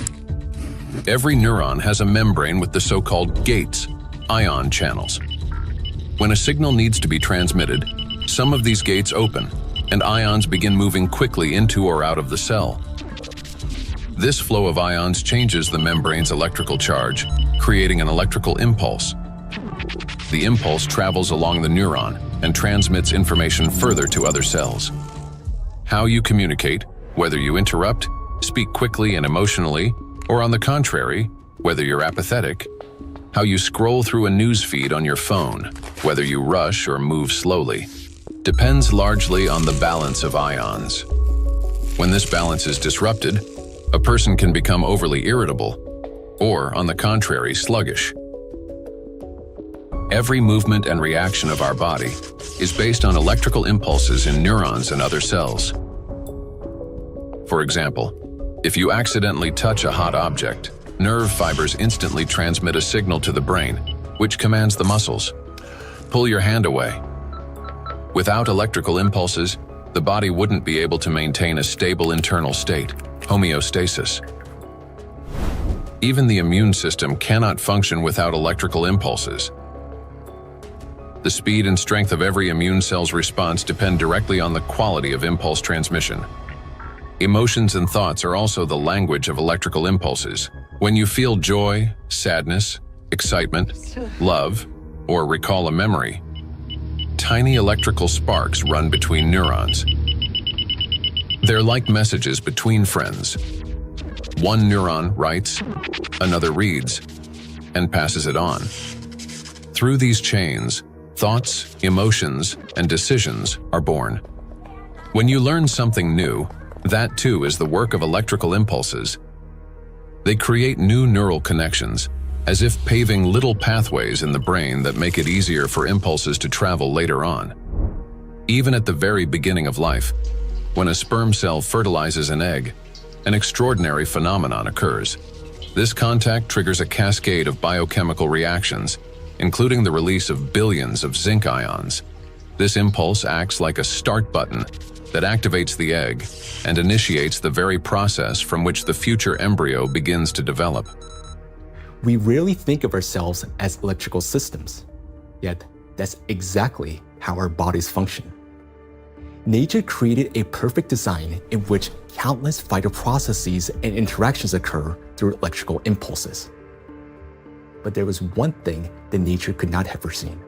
Every neuron has a membrane with the so-called gates, ion channels. When a signal needs to be transmitted, some of these gates open, and ions begin moving quickly into or out of the cell. This flow of ions changes the membrane's electrical charge, creating an electrical impulse. The impulse travels along the neuron and transmits information further to other cells. How you communicate, whether you interrupt, speak quickly and emotionally, or on the contrary, whether you're apathetic, how you scroll through a news feed on your phone, whether you rush or move slowly, depends largely on the balance of ions. When this balance is disrupted, a person can become overly irritable, or, on the contrary, sluggish. Every movement and reaction of our body is based on electrical impulses in neurons and other cells. For example, if you accidentally touch a hot object, nerve fibers instantly transmit a signal to the brain, which commands the muscles. Pull your hand away. Without electrical impulses, the body wouldn't be able to maintain a stable internal state, homeostasis. Even the immune system cannot function without electrical impulses. The speed and strength of every immune cell's response depend directly on the quality of impulse transmission. Emotions and thoughts are also the language of electrical impulses. When you feel joy, sadness, excitement, love, or recall a memory, tiny electrical sparks run between neurons. They're like messages between friends. One neuron writes, another reads, and passes it on. Through these chains, thoughts, emotions, and decisions are born. When you learn something new, that too is the work of electrical impulses. They create new neural connections, as if paving little pathways in the brain that make it easier for impulses to travel later on. Even at the very beginning of life, when a sperm cell fertilizes an egg, an extraordinary phenomenon occurs. This contact triggers a cascade of biochemical reactions, including the release of billions of zinc ions. This impulse acts like a start button that activates the egg and initiates the very process from which the future embryo begins to develop. We rarely think of ourselves as electrical systems, yet that's exactly how our bodies function. Nature created a perfect design in which countless vital processes and interactions occur through electrical impulses. But there was one thing that nature could not have foreseen: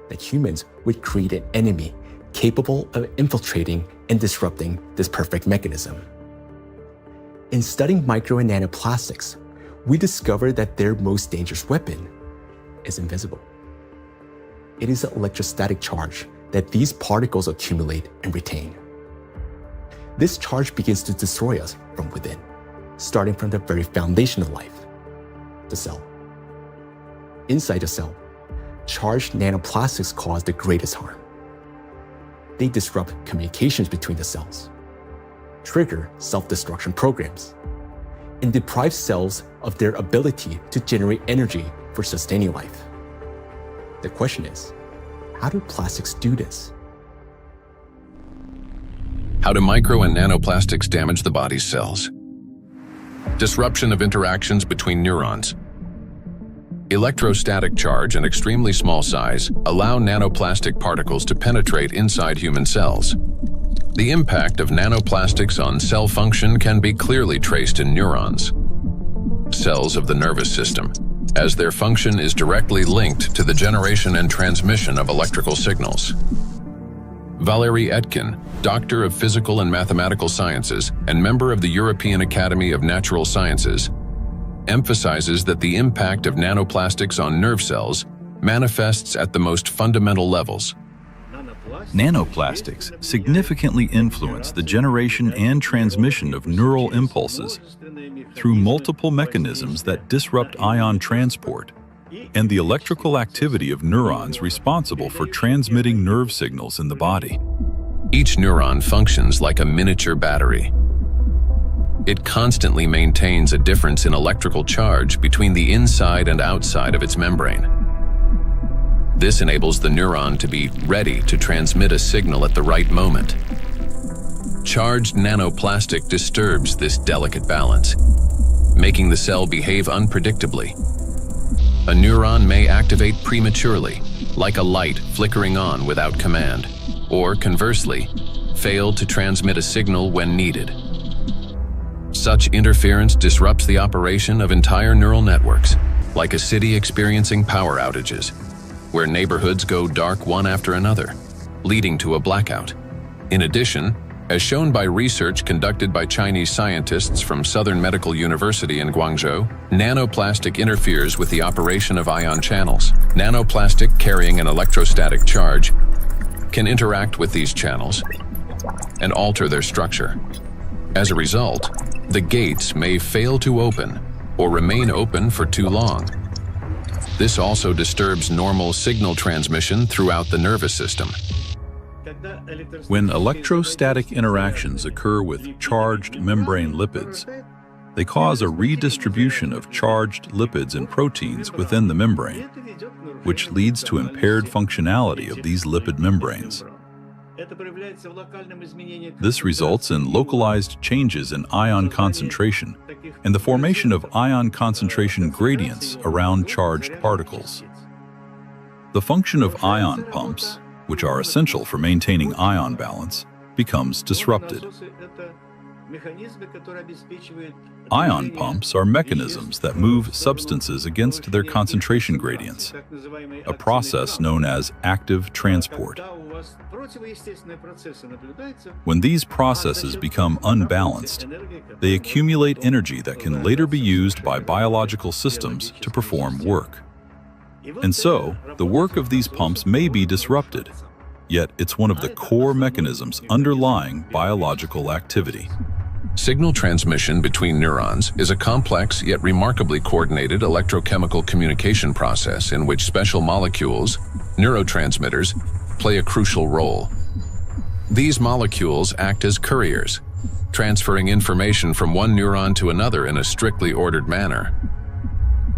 that humans would create an enemy capable of infiltrating and disrupting this perfect mechanism. In studying micro and nanoplastics, we discovered that their most dangerous weapon is invisible. It is the electrostatic charge that these particles accumulate and retain. This charge begins to destroy us from within, starting from the very foundation of life, the cell. Inside the cell, charged nanoplastics cause the greatest harm. They disrupt communications between the cells, trigger self-destruction programs, and deprive cells of their ability to generate energy for sustaining life. The question is, how do plastics do this? How do micro and nanoplastics damage the body's cells? Disruption of interactions between neurons. Electrostatic charge and extremely small size allow nanoplastic particles to penetrate inside human cells. The impact of nanoplastics on cell function can be clearly traced in neurons. cells of the nervous system, as their function is directly linked to the generation and transmission of electrical signals. Valérie Etkin, Doctor of Physical and Mathematical Sciences and member of the European Academy of Natural Sciences, emphasizes that the impact of nanoplastics on nerve cells manifests at the most fundamental levels. Nanoplastics significantly influence the generation and transmission of neural impulses through multiple mechanisms that disrupt ion transport and the electrical activity of neurons responsible for transmitting nerve signals in the body. Each neuron functions like a miniature battery. It constantly maintains a difference in electrical charge between the inside and outside of its membrane. This enables the neuron to be ready to transmit a signal at the right moment. Charged nanoplastic disturbs this delicate balance, making the cell behave unpredictably. A neuron may activate prematurely, like a light flickering on without command, or conversely, fail to transmit a signal when needed. Such interference disrupts the operation of entire neural networks, like a city experiencing power outages, where neighborhoods go dark one after another, leading to a blackout. In addition, as shown by research conducted by Chinese scientists from Southern Medical University in Guangzhou, nanoplastic interferes with the operation of ion channels. Nanoplastic carrying an electrostatic charge can interact with these channels and alter their structure. As a result, the gates may fail to open or remain open for too long. This also disturbs normal signal transmission throughout the nervous system. When electrostatic interactions occur with charged membrane lipids, they cause a redistribution of charged lipids and proteins within the membrane, which leads to impaired functionality of these lipid membranes. This results in localized changes in ion concentration and the formation of ion concentration gradients around charged particles. The function of ion pumps, which are essential for maintaining ion balance, becomes disrupted. Ion pumps are mechanisms that move substances against their concentration gradients, a process known as active transport. When these processes become unbalanced, they accumulate energy that can later be used by biological systems to perform work. And so, the work of these pumps may be disrupted, yet it's one of the core mechanisms underlying biological activity. Signal transmission between neurons is a complex yet remarkably coordinated electrochemical communication process in which special molecules, neurotransmitters, play a crucial role. These molecules act as couriers, transferring information from one neuron to another in a strictly ordered manner.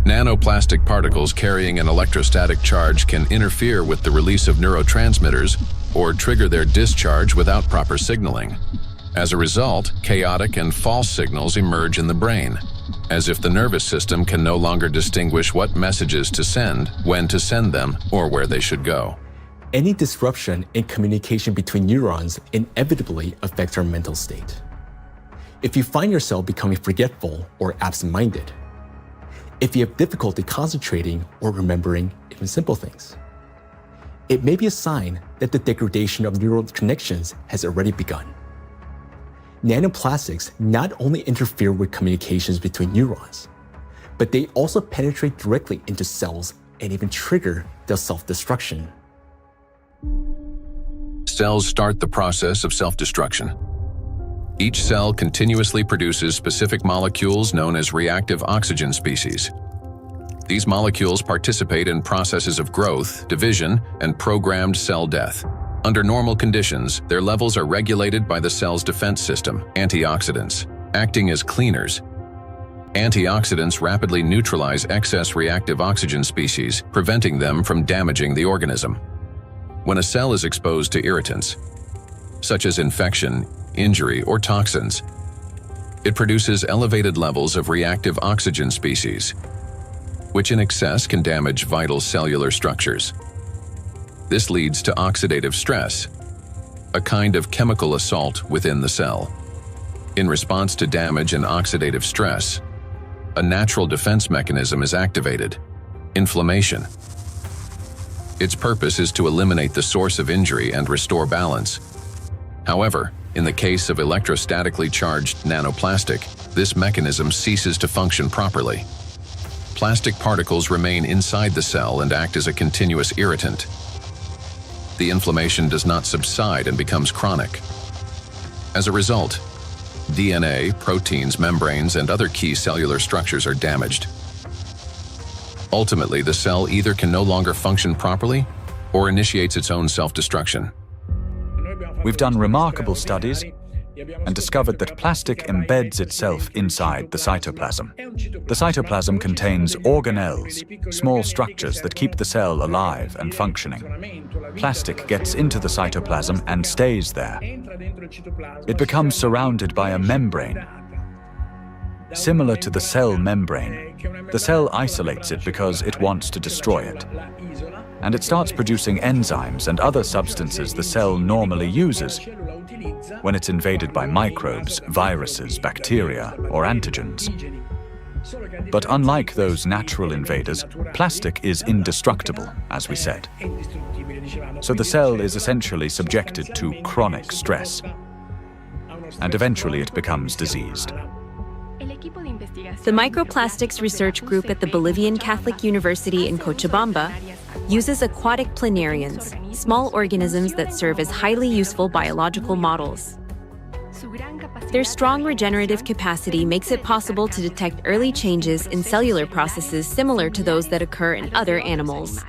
Nanoplastic particles carrying an electrostatic charge can interfere with the release of neurotransmitters or trigger their discharge without proper signaling. As a result, chaotic and false signals emerge in the brain, as if the nervous system can no longer distinguish what messages to send, when to send them, or where they should go. Any disruption in communication between neurons inevitably affects our mental state. If you find yourself becoming forgetful or absent-minded, if you have difficulty concentrating or remembering even simple things, it may be a sign that the degradation of neural connections has already begun. Nanoplastics not only interfere with communications between neurons, but they also penetrate directly into cells and even trigger their self-destruction. Cells start the process of self-destruction. Each cell continuously produces specific molecules known as reactive oxygen species. These molecules participate in processes of growth, division, and programmed cell death. Under normal conditions, their levels are regulated by the cell's defense system, antioxidants, acting as cleaners. Antioxidants rapidly neutralize excess reactive oxygen species, preventing them from damaging the organism. When a cell is exposed to irritants, such as infection, injury, or toxins, it produces elevated levels of reactive oxygen species, which in excess can damage vital cellular structures. This leads to oxidative stress, a kind of chemical assault within the cell. In response to damage and oxidative stress, a natural defense mechanism is activated: inflammation. Its purpose is to eliminate the source of injury and restore balance. However, in the case of electrostatically charged nanoplastic, this mechanism ceases to function properly. Plastic particles remain inside the cell and act as a continuous irritant. The inflammation does not subside and becomes chronic. As a result, DNA, proteins, membranes, and other key cellular structures are damaged. Ultimately, the cell either can no longer function properly or initiates its own self-destruction. We've done remarkable studies and discovered that plastic embeds itself inside the cytoplasm. The cytoplasm contains organelles, small structures that keep the cell alive and functioning. Plastic gets into the cytoplasm and stays there. It becomes surrounded by a membrane. Similar to the cell membrane, the cell isolates it because it wants to destroy it. And it starts producing enzymes and other substances the cell normally uses when it's invaded by microbes, viruses, bacteria, or antigens. But unlike those natural invaders, plastic is indestructible, as we said. So the cell is essentially subjected to chronic stress, and eventually it becomes diseased. The Microplastics Research Group at the Bolivian Catholic University in Cochabamba uses aquatic planarians, small organisms that serve as highly useful biological models. Their strong regenerative capacity makes it possible to detect early changes in cellular processes similar to those that occur in other animals.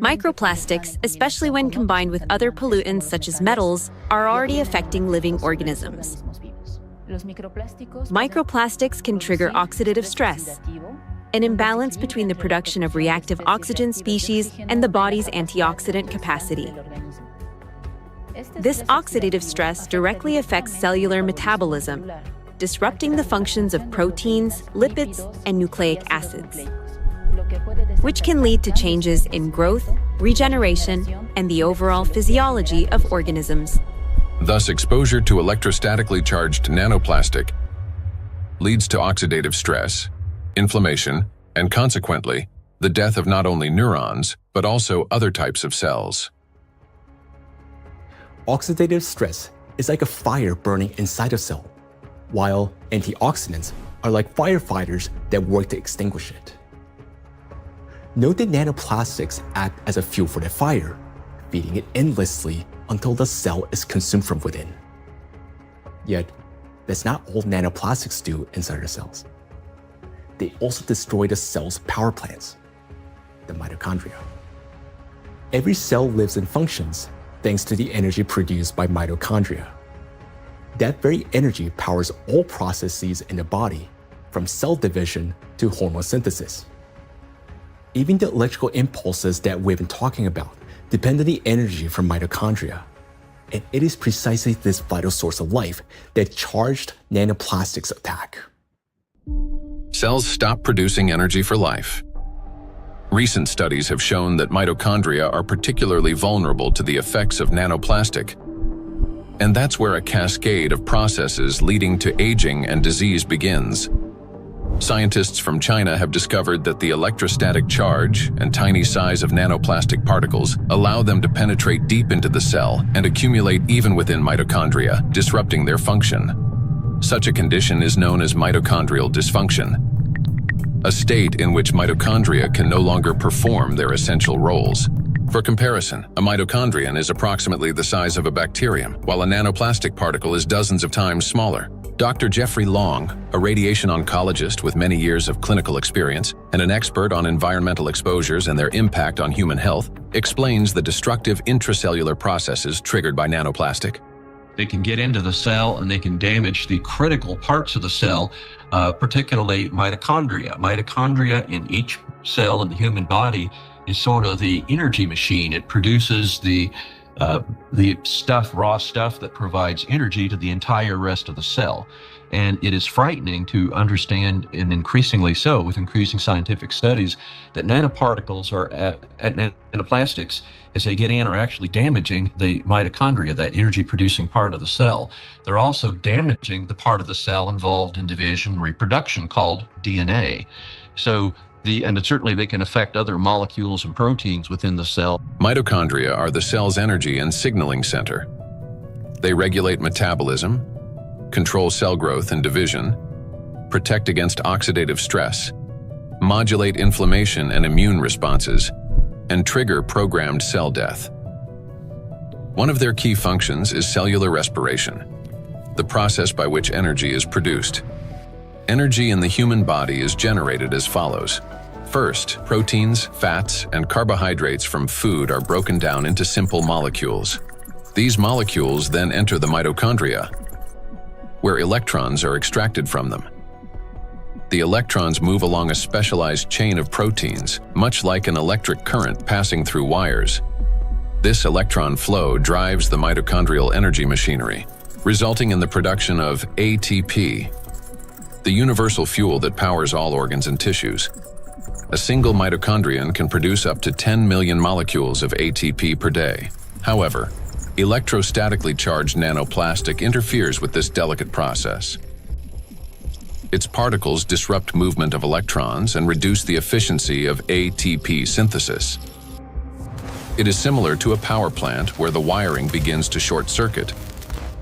Microplastics, especially when combined with other pollutants such as metals, are already affecting living organisms. Microplastics can trigger oxidative stress, an imbalance between the production of reactive oxygen species and the body's antioxidant capacity. This oxidative stress directly affects cellular metabolism, disrupting the functions of proteins, lipids, and nucleic acids, which can lead to changes in growth, regeneration, and the overall physiology of organisms. Thus, exposure to electrostatically charged nanoplastic leads to oxidative stress, inflammation, and consequently, the death of not only neurons, but also other types of cells. Oxidative stress is like a fire burning inside a cell, while antioxidants are like firefighters that work to extinguish it. Note that nanoplastics act as a fuel for the fire, feeding it endlessly until the cell is consumed from within. Yet, that's not all nanoplastics do inside our cells. They also destroy the cell's power plants, the mitochondria. Every cell lives and functions thanks to the energy produced by mitochondria. That very energy powers all processes in the body, from cell division to hormone synthesis. Even the electrical impulses that we've been talking about depend on the energy from mitochondria. And it is precisely this vital source of life that charged nanoplastics attack. Cells stop producing energy for life. Recent studies have shown that mitochondria are particularly vulnerable to the effects of nanoplastic. And that's where a cascade of processes leading to aging and disease begins. Scientists from China have discovered that the electrostatic charge and tiny size of nanoplastic particles allow them to penetrate deep into the cell and accumulate even within mitochondria, disrupting their function. Such a condition is known as mitochondrial dysfunction, a state in which mitochondria can no longer perform their essential roles. For comparison, a mitochondrion is approximately the size of a bacterium, while a nanoplastic particle is dozens of times smaller. Dr. Jeffrey Long, a radiation oncologist with many years of clinical experience and an expert on environmental exposures and their impact on human health, explains the destructive intracellular processes triggered by nanoplastic. They can get into the cell and they can damage the critical parts of the cell, particularly mitochondria. Mitochondria in each cell in the human body is sort of the energy machine. It produces the raw stuff that provides energy to the entire rest of the cell. And it is frightening to understand, and increasingly so with increasing scientific studies, that nanoparticles nanoplastics, as they get in, are actually damaging the mitochondria, that energy-producing part of the cell. They're also damaging the part of the cell involved in division and reproduction called DNA. And certainly they can affect other molecules and proteins within the cell. Mitochondria are the cell's energy and signaling center. They regulate metabolism, control cell growth and division, protect against oxidative stress, modulate inflammation and immune responses, and trigger programmed cell death. One of their key functions is cellular respiration, the process by which energy is produced. Energy in the human body is generated as follows. First, proteins, fats, and carbohydrates from food are broken down into simple molecules. These molecules then enter the mitochondria, where electrons are extracted from them. The electrons move along a specialized chain of proteins, much like an electric current passing through wires. This electron flow drives the mitochondrial energy machinery, resulting in the production of ATP, the universal fuel that powers all organs and tissues. A single mitochondrion can produce up to 10 million molecules of ATP per day. However, electrostatically charged nanoplastic interferes with this delicate process. Its particles disrupt movement of electrons and reduce the efficiency of ATP synthesis. It is similar to a power plant where the wiring begins to short circuit.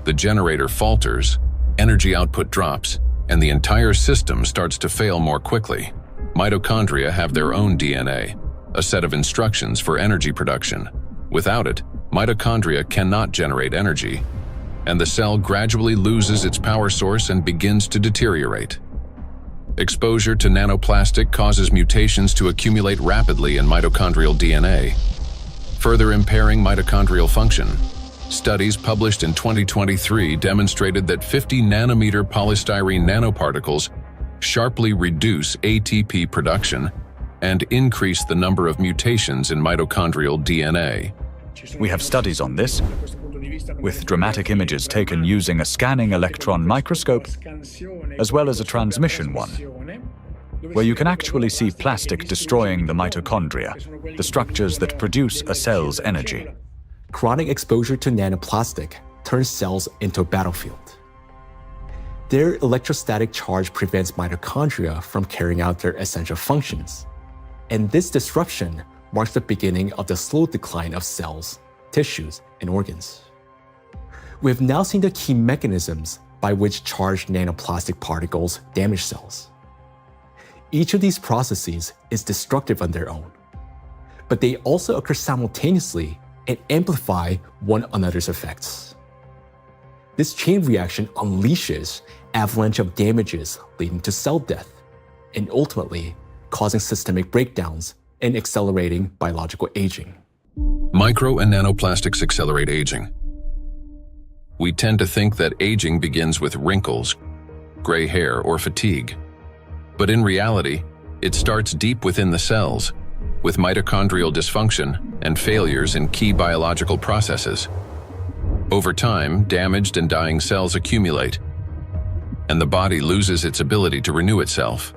The generator falters, energy output drops, and the entire system starts to fail more quickly. Mitochondria have their own DNA, a set of instructions for energy production. Without it, mitochondria cannot generate energy, and the cell gradually loses its power source and begins to deteriorate. Exposure to nanoplastic causes mutations to accumulate rapidly in mitochondrial DNA, further impairing mitochondrial function. Studies published in 2023 demonstrated that 50 nanometer polystyrene nanoparticles sharply reduce ATP production and increase the number of mutations in mitochondrial DNA. We have studies on this, with dramatic images taken using a scanning electron microscope, as well as a transmission one, where you can actually see plastic destroying the mitochondria, the structures that produce a cell's energy. Chronic exposure to nanoplastic turns cells into a battlefield. Their electrostatic charge prevents mitochondria from carrying out their essential functions, and this disruption marks the beginning of the slow decline of cells, tissues, and organs. We have now seen the key mechanisms by which charged nanoplastic particles damage cells. Each of these processes is destructive on their own, but they also occur simultaneously and amplify one another's effects. This chain reaction unleashes avalanche of damages leading to cell death, and ultimately causing systemic breakdowns and accelerating biological aging. Micro and nanoplastics accelerate aging. We tend to think that aging begins with wrinkles, gray hair, or fatigue. But in reality, it starts deep within the cells, with mitochondrial dysfunction and failures in key biological processes. Over time, damaged and dying cells accumulate, and the body loses its ability to renew itself.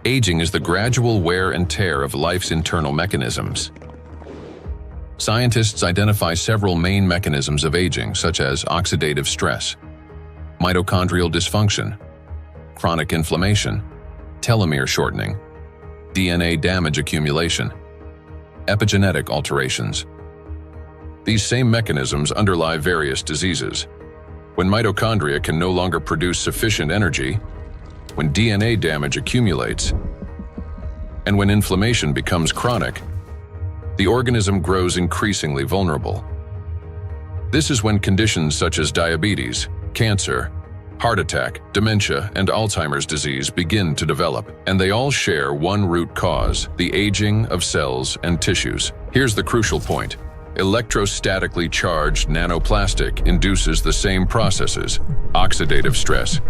Aging is the gradual wear and tear of life's internal mechanisms. Scientists identify several main mechanisms of aging, such as oxidative stress, mitochondrial dysfunction, chronic inflammation, telomere shortening, DNA damage accumulation, epigenetic alterations. These same mechanisms underlie various diseases. When mitochondria can no longer produce sufficient energy, when DNA damage accumulates, and when inflammation becomes chronic, the organism grows increasingly vulnerable. This is when conditions such as diabetes, cancer, heart attack, dementia, and Alzheimer's disease begin to develop, and they all share one root cause: the aging of cells and tissues. Here's the crucial point. Electrostatically charged nanoplastic induces the same processes: oxidative stress,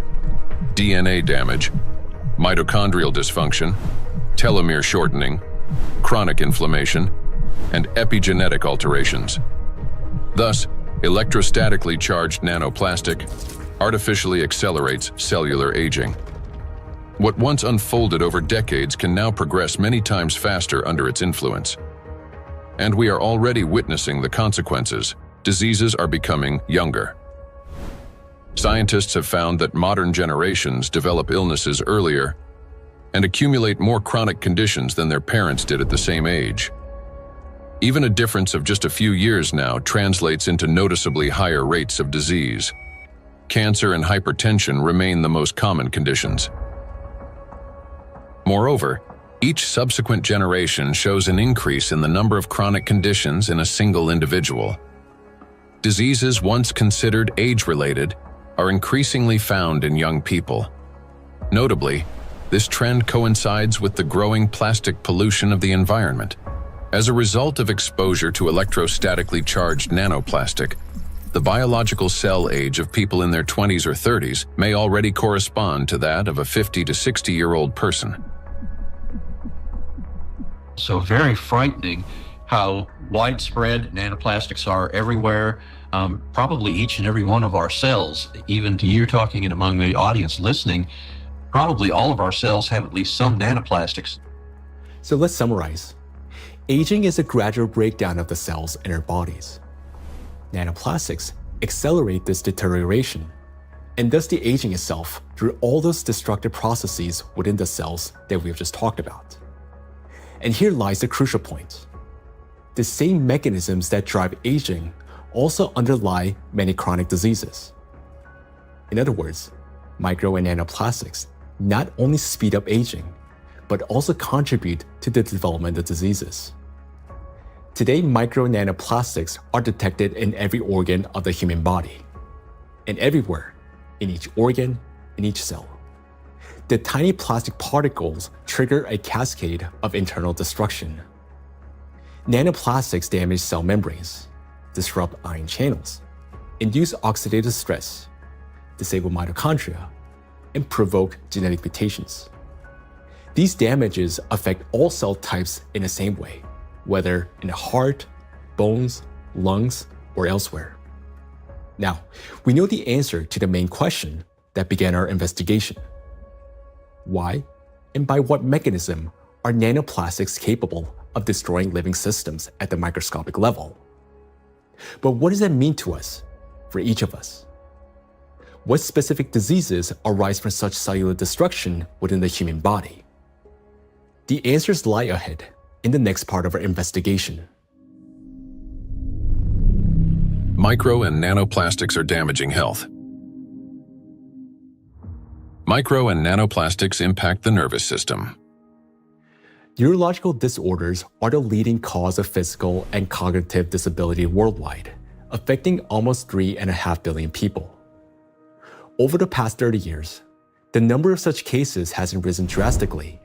DNA damage, mitochondrial dysfunction, telomere shortening, chronic inflammation, and epigenetic alterations. Thus, electrostatically charged nanoplastic artificially accelerates cellular aging. What once unfolded over decades can now progress many times faster under its influence. And we are already witnessing the consequences. Diseases are becoming younger. Scientists have found that modern generations develop illnesses earlier and accumulate more chronic conditions than their parents did at the same age. Even a difference of just a few years now translates into noticeably higher rates of disease. Cancer and hypertension remain the most common conditions. Moreover, each subsequent generation shows an increase in the number of chronic conditions in a single individual. Diseases once considered age-related are increasingly found in young people. Notably, this trend coincides with the growing plastic pollution of the environment. As a result of exposure to electrostatically charged nanoplastic, the biological cell age of people in their 20s or 30s may already correspond to that of a 50 to 60-year-old person. So very frightening how widespread nanoplastics are everywhere, probably each and every one of our cells. Even to you talking and among the audience listening, probably all of our cells have at least some nanoplastics. So let's summarize. Aging is a gradual breakdown of the cells in our bodies. Nanoplastics accelerate this deterioration, and thus the aging itself through all those destructive processes within the cells that we've just talked about. And here lies the crucial point. The same mechanisms that drive aging also underlie many chronic diseases. In other words, micro and nanoplastics not only speed up aging, but also contribute to the development of diseases. Today, micro and nanoplastics are detected in every organ of the human body, and everywhere, in each organ, in each cell. The tiny plastic particles trigger a cascade of internal destruction. Nanoplastics damage cell membranes, disrupt ion channels, induce oxidative stress, disable mitochondria, and provoke genetic mutations. These damages affect all cell types in the same way, whether in the heart, bones, lungs, or elsewhere. Now, we know the answer to the main question that began our investigation. Why and by what mechanism are nanoplastics capable of destroying living systems at the microscopic level? But what does that mean to us, for each of us? What specific diseases arise from such cellular destruction within the human body? The answers lie ahead in the next part of our investigation. Micro and nanoplastics are damaging health. Micro and nanoplastics impact the nervous system. Neurological disorders are the leading cause of physical and cognitive disability worldwide, affecting almost 3.5 billion people. Over the past 30 years, the number of such cases has risen drastically,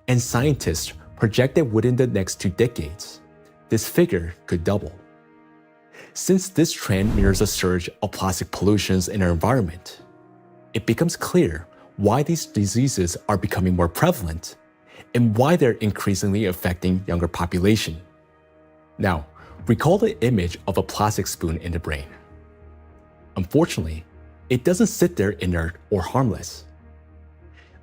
and scientists project that within the next 2 decades, this figure could double. Since this trend mirrors a surge of plastic pollutions in our environment, it becomes clear why these diseases are becoming more prevalent and why they're increasingly affecting younger population. Now, recall the image of a plastic spoon in the brain. Unfortunately, it doesn't sit there inert or harmless.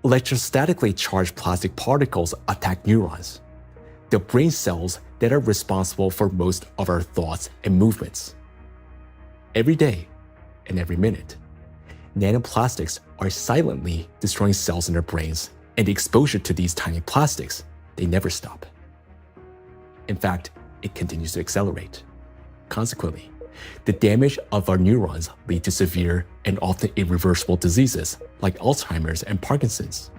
Electrostatically charged plastic particles attack neurons, the brain cells that are responsible for most of our thoughts and movements. Every day and every minute, nanoplastics are silently destroying cells in our brains, and the exposure to these tiny plastics, they never stop. In fact, it continues to accelerate. Consequently, the damage of our neurons lead to severe and often irreversible diseases like Alzheimer's and Parkinson's,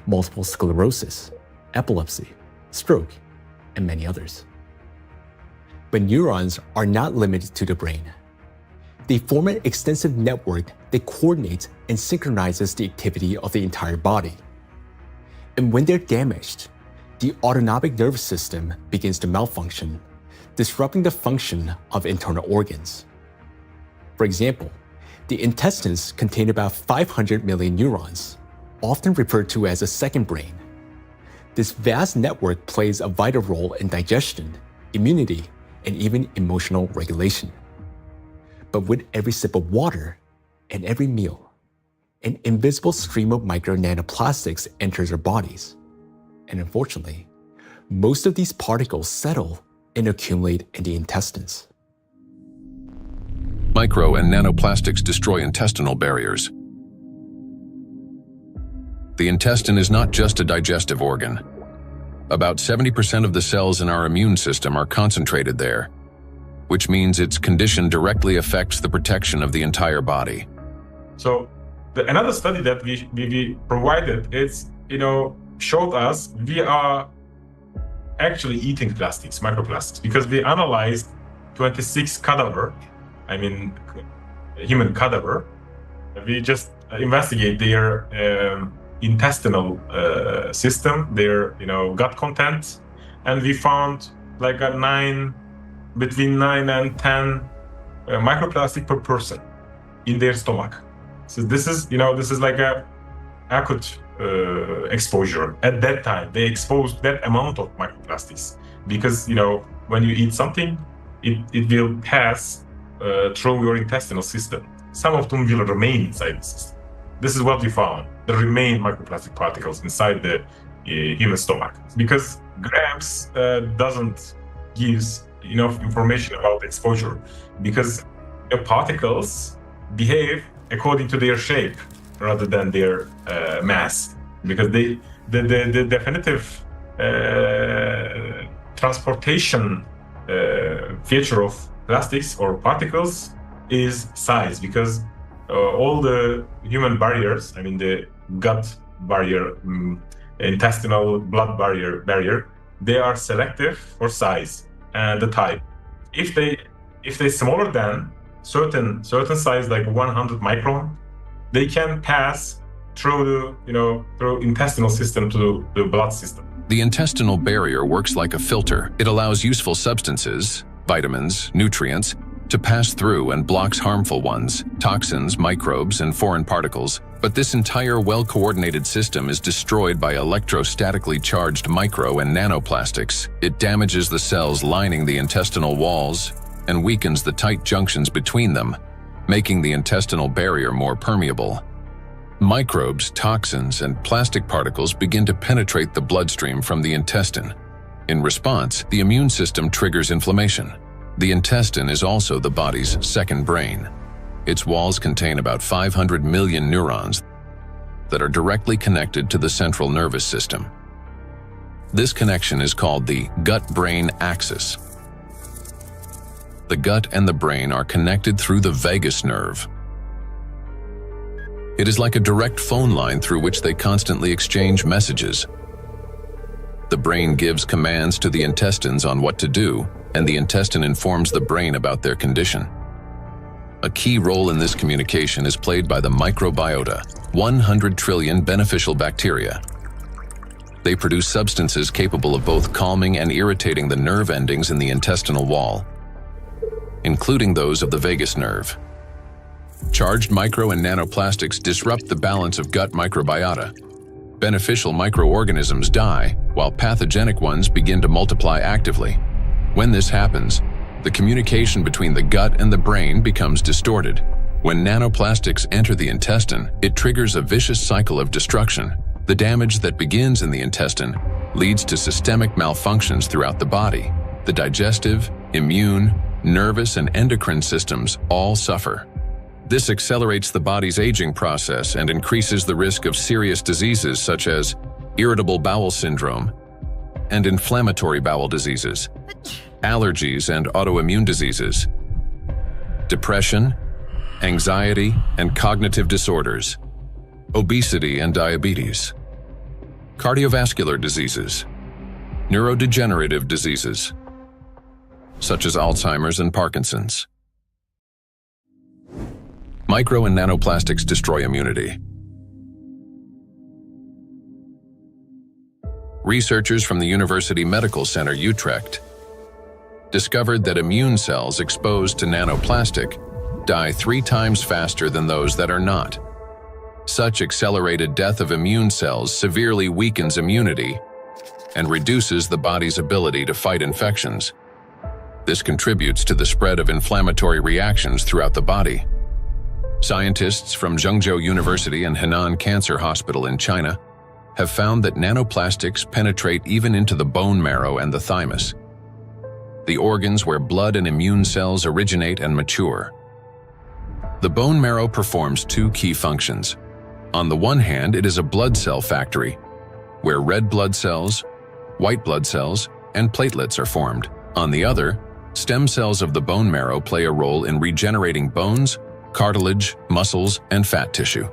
multiple sclerosis, epilepsy, stroke, and many others. But neurons are not limited to the brain. They form an extensive network that coordinates and synchronizes the activity of the entire body. And when they're damaged, the autonomic nervous system begins to malfunction, disrupting the function of internal organs. For example, the intestines contain about 500 million neurons, often referred to as a second brain. This vast network plays a vital role in digestion, immunity, and even emotional regulation. But with every sip of water and every meal, an invisible stream of micro nanoplastics enters our bodies. And unfortunately, most of these particles settle and accumulate in the intestines. Micro and nanoplastics destroy intestinal barriers. The intestine is not just a digestive organ. About 70% of the cells in our immune system are concentrated there, which means its condition directly affects the protection of the entire body. So another study that we provided, showed us we are actually eating plastics, microplastics, because we analyzed 26 human cadaver. We just investigate their intestinal system, their gut content, and we found like between 9 and 10 microplastic per person in their stomach. So this is like a acute exposure. At that time, they exposed that amount of microplastics because when you eat something, it will pass through your intestinal system. Some of them will remain inside the system. This is what we found. There remain microplastic particles inside the human stomach because grams doesn't give enough information about exposure because the particles behave according to their shape rather than their mass, because the definitive transportation feature of plastics or particles is size, because all the human barriers, the gut barrier, intestinal blood barrier, they are selective for size and the type. If they smaller than certain size, like 100 micron, they can pass through through intestinal system to the blood system. The intestinal barrier works like a filter. It allows useful substances, vitamins, nutrients, to pass through and blocks harmful ones, toxins, microbes, and foreign particles. But this entire well-coordinated system is destroyed by electrostatically charged micro and nanoplastics. It damages the cells lining the intestinal walls and weakens the tight junctions between them, making the intestinal barrier more permeable. Microbes, toxins, and plastic particles begin to penetrate the bloodstream from the intestine. In response, the immune system triggers inflammation. The intestine is also the body's second brain. Its walls contain about 500 million neurons that are directly connected to the central nervous system. This connection is called the gut-brain axis. The gut and the brain are connected through the vagus nerve. It is like a direct phone line through which they constantly exchange messages. The brain gives commands to the intestines on what to do, and the intestine informs the brain about their condition. A key role in this communication is played by the microbiota, 100 trillion beneficial bacteria. They produce substances capable of both calming and irritating the nerve endings in the intestinal wall, including those of the vagus nerve. Charged micro and nanoplastics disrupt the balance of gut microbiota. Beneficial microorganisms die, while pathogenic ones begin to multiply actively. When this happens, the communication between the gut and the brain becomes distorted. When nanoplastics enter the intestine, it triggers a vicious cycle of destruction. The damage that begins in the intestine leads to systemic malfunctions throughout the body. The digestive, immune, nervous, and endocrine systems all suffer. This accelerates the body's aging process and increases the risk of serious diseases such as irritable bowel syndrome and inflammatory bowel diseases, allergies and autoimmune diseases, depression, anxiety and cognitive disorders, obesity and diabetes, cardiovascular diseases, neurodegenerative diseases, such as Alzheimer's and Parkinson's. Micro and nanoplastics destroy immunity. Researchers from the University Medical Center Utrecht discovered that immune cells exposed to nanoplastic die 3 times faster than those that are not. Such accelerated death of immune cells severely weakens immunity and reduces the body's ability to fight infections. This contributes to the spread of inflammatory reactions throughout the body. Scientists from Zhengzhou University and Henan Cancer Hospital in China have found that nanoplastics penetrate even into the bone marrow and the thymus, the organs where blood and immune cells originate and mature. The bone marrow performs two key functions. On the one hand, it is a blood cell factory, where red blood cells, white blood cells, and platelets are formed. On the other, stem cells of the bone marrow play a role in regenerating bones, cartilage, muscles, and fat tissue.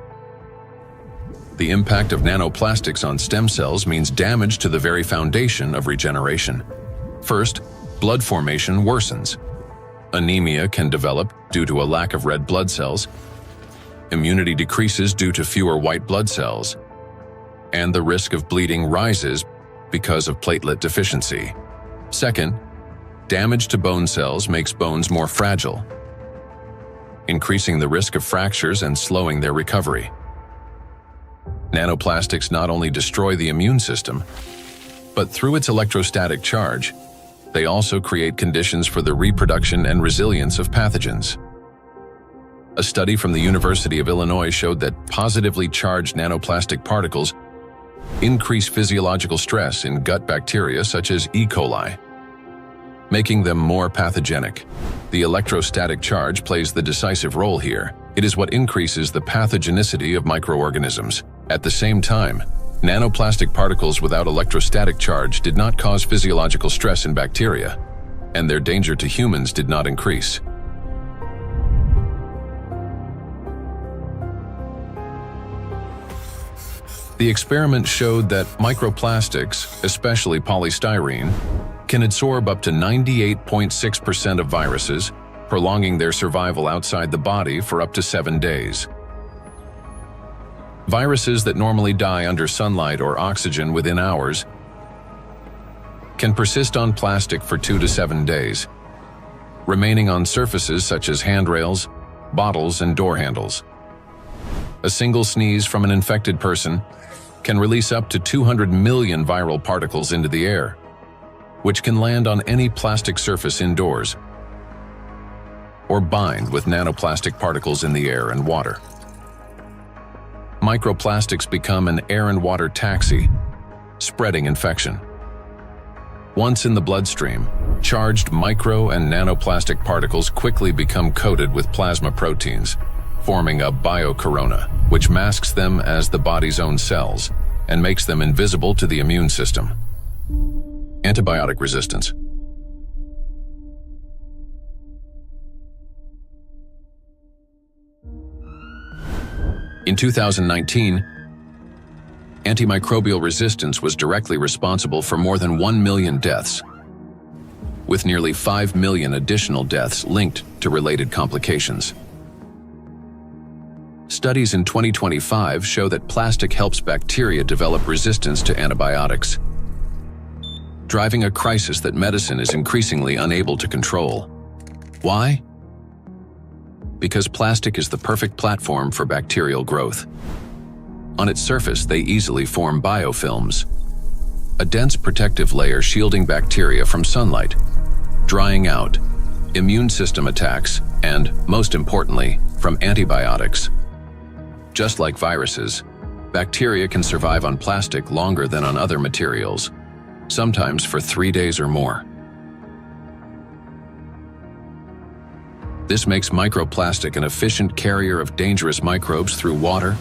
The impact of nanoplastics on stem cells means damage to the very foundation of regeneration. First, blood formation worsens. Anemia can develop due to a lack of red blood cells. Immunity decreases due to fewer white blood cells. And the risk of bleeding rises because of platelet deficiency. Second, damage to bone cells makes bones more fragile, increasing the risk of fractures and slowing their recovery. Nanoplastics not only destroy the immune system, but through its electrostatic charge, they also create conditions for the reproduction and resilience of pathogens. A study from the University of Illinois showed that positively charged nanoplastic particles increase physiological stress in gut bacteria such as E. coli, making them more pathogenic. The electrostatic charge plays the decisive role here. It is what increases the pathogenicity of microorganisms. At the same time, nanoplastic particles without electrostatic charge did not cause physiological stress in bacteria, and their danger to humans did not increase. The experiment showed that microplastics, especially polystyrene, can absorb up to 98.6% of viruses, prolonging their survival outside the body for up to 7 days. Viruses that normally die under sunlight or oxygen within hours can persist on plastic for 2 to 7 days, remaining on surfaces such as handrails, bottles, and door handles. A single sneeze from an infected person can release up to 200 million viral particles into the air, which can land on any plastic surface indoors or bind with nanoplastic particles in the air and water. Microplastics become an air and water taxi, spreading infection. Once in the bloodstream, charged micro and nanoplastic particles quickly become coated with plasma proteins, forming a biocorona, which masks them as the body's own cells and makes them invisible to the immune system. Antibiotic resistance. In 2019, antimicrobial resistance was directly responsible for more than 1 million deaths, with nearly 5 million additional deaths linked to related complications. Studies in 2025 show that plastic helps bacteria develop resistance to antibiotics, driving a crisis that medicine is increasingly unable to control. Why? Because plastic is the perfect platform for bacterial growth. On its surface, they easily form biofilms, a dense protective layer shielding bacteria from sunlight, drying out, immune system attacks, and, most importantly, from antibiotics. Just like viruses, bacteria can survive on plastic longer than on other materials, sometimes for 3 days or more. This makes microplastic an efficient carrier of dangerous microbes through water,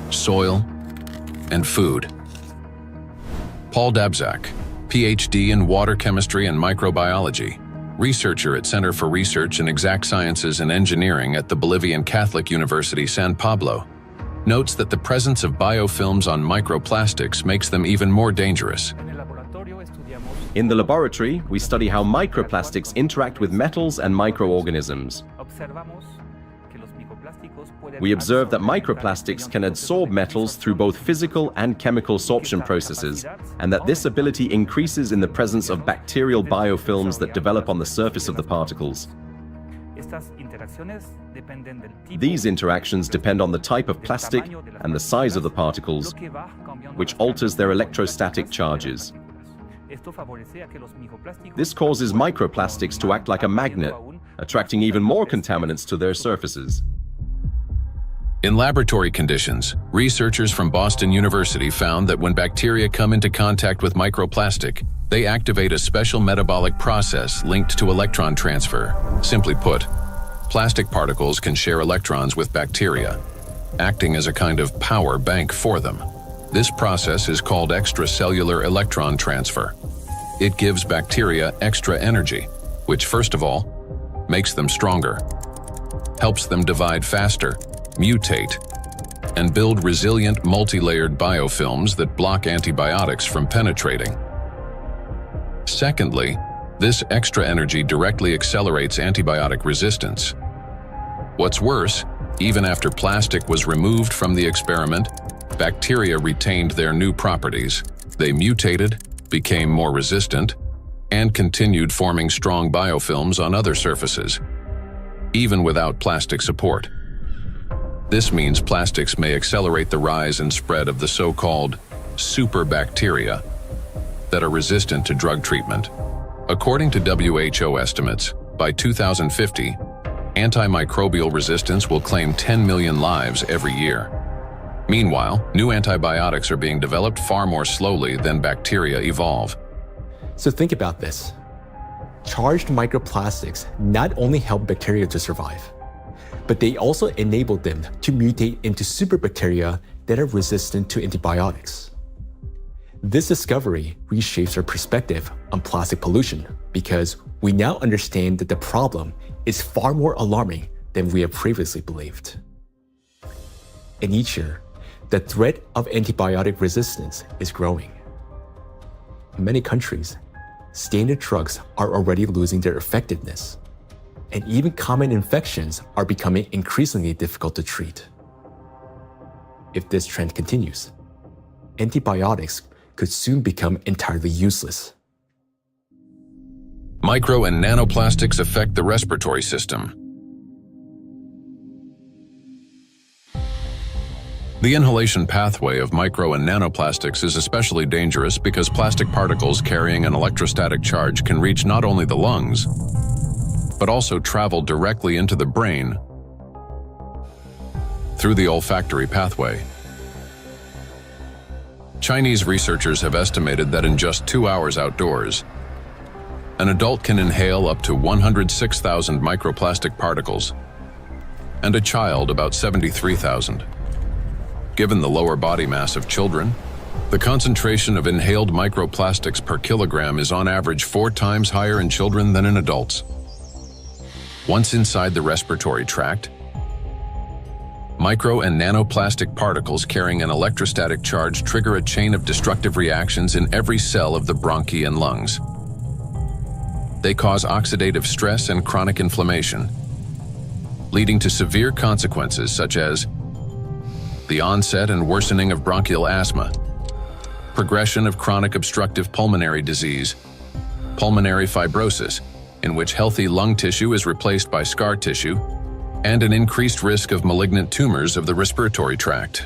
soil, and food. Paul Dabzak, PhD in water chemistry and microbiology, researcher at Center for Research in Exact Sciences and Engineering at the Bolivian Catholic University San Pablo, notes that the presence of biofilms on microplastics makes them even more dangerous. In the laboratory, we study how microplastics interact with metals and microorganisms. We observe that microplastics can adsorb metals through both physical and chemical sorption processes, and that this ability increases in the presence of bacterial biofilms that develop on the surface of the particles. These interactions depend on the type of plastic and the size of the particles, which alters their electrostatic charges. This causes microplastics to act like a magnet, attracting even more contaminants to their surfaces. In laboratory conditions, researchers from Boston University found that when bacteria come into contact with microplastic, they activate a special metabolic process linked to electron transfer. Simply put, plastic particles can share electrons with bacteria, acting as a kind of power bank for them. This process is called extracellular electron transfer. It gives bacteria extra energy, which first of all, makes them stronger, helps them divide faster, mutate, and build resilient multi-layered biofilms that block antibiotics from penetrating. Secondly, this extra energy directly accelerates antibiotic resistance. What's worse, even after plastic was removed from the experiment, bacteria retained their new properties. They mutated, became more resistant, and continued forming strong biofilms on other surfaces, even without plastic support. This means plastics may accelerate the rise and spread of the so-called superbacteria that are resistant to drug treatment. According to WHO estimates, by 2050, antimicrobial resistance will claim 10 million lives every year. Meanwhile, new antibiotics are being developed far more slowly than bacteria evolve. So think about this. Charged microplastics not only help bacteria to survive, but they also enable them to mutate into superbacteria that are resistant to antibiotics. This discovery reshapes our perspective on plastic pollution because we now understand that the problem is far more alarming than we have previously believed. And each year, the threat of antibiotic resistance is growing. In many countries, standard drugs are already losing their effectiveness, and even common infections are becoming increasingly difficult to treat. If this trend continues, antibiotics could soon become entirely useless. Micro and nanoplastics affect the respiratory system. The inhalation pathway of micro and nanoplastics is especially dangerous because plastic particles carrying an electrostatic charge can reach not only the lungs, but also travel directly into the brain through the olfactory pathway. Chinese researchers have estimated that in just 2 hours outdoors, an adult can inhale up to 106,000 microplastic particles, and a child about 73,000. Given the lower body mass of children, the concentration of inhaled microplastics per kilogram is on average 4 times higher in children than in adults. Once inside the respiratory tract, micro and nanoplastic particles carrying an electrostatic charge trigger a chain of destructive reactions in every cell of the bronchi and lungs. They cause oxidative stress and chronic inflammation, leading to severe consequences such as the onset and worsening of bronchial asthma, progression of chronic obstructive pulmonary disease, pulmonary fibrosis, in which healthy lung tissue is replaced by scar tissue, and an increased risk of malignant tumors of the respiratory tract.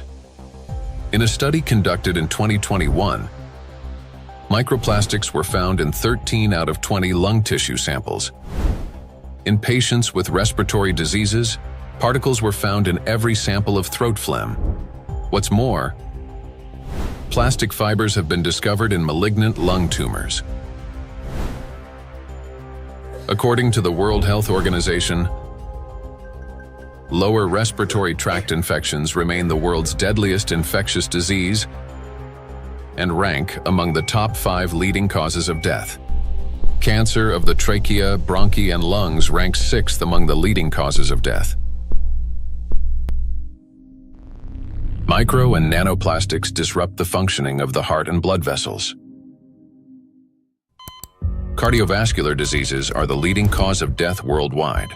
In a study conducted in 2021, microplastics were found in 13 out of 20 lung tissue samples. In patients with respiratory diseases, particles were found in every sample of throat phlegm. What's more, plastic fibers have been discovered in malignant lung tumors. According to the World Health Organization, lower respiratory tract infections remain the world's deadliest infectious disease and rank among the top 5 leading causes of death. Cancer of the trachea, bronchi, and lungs ranks 6th among the leading causes of death. Micro and nanoplastics disrupt the functioning of the heart and blood vessels. Cardiovascular diseases are the leading cause of death worldwide.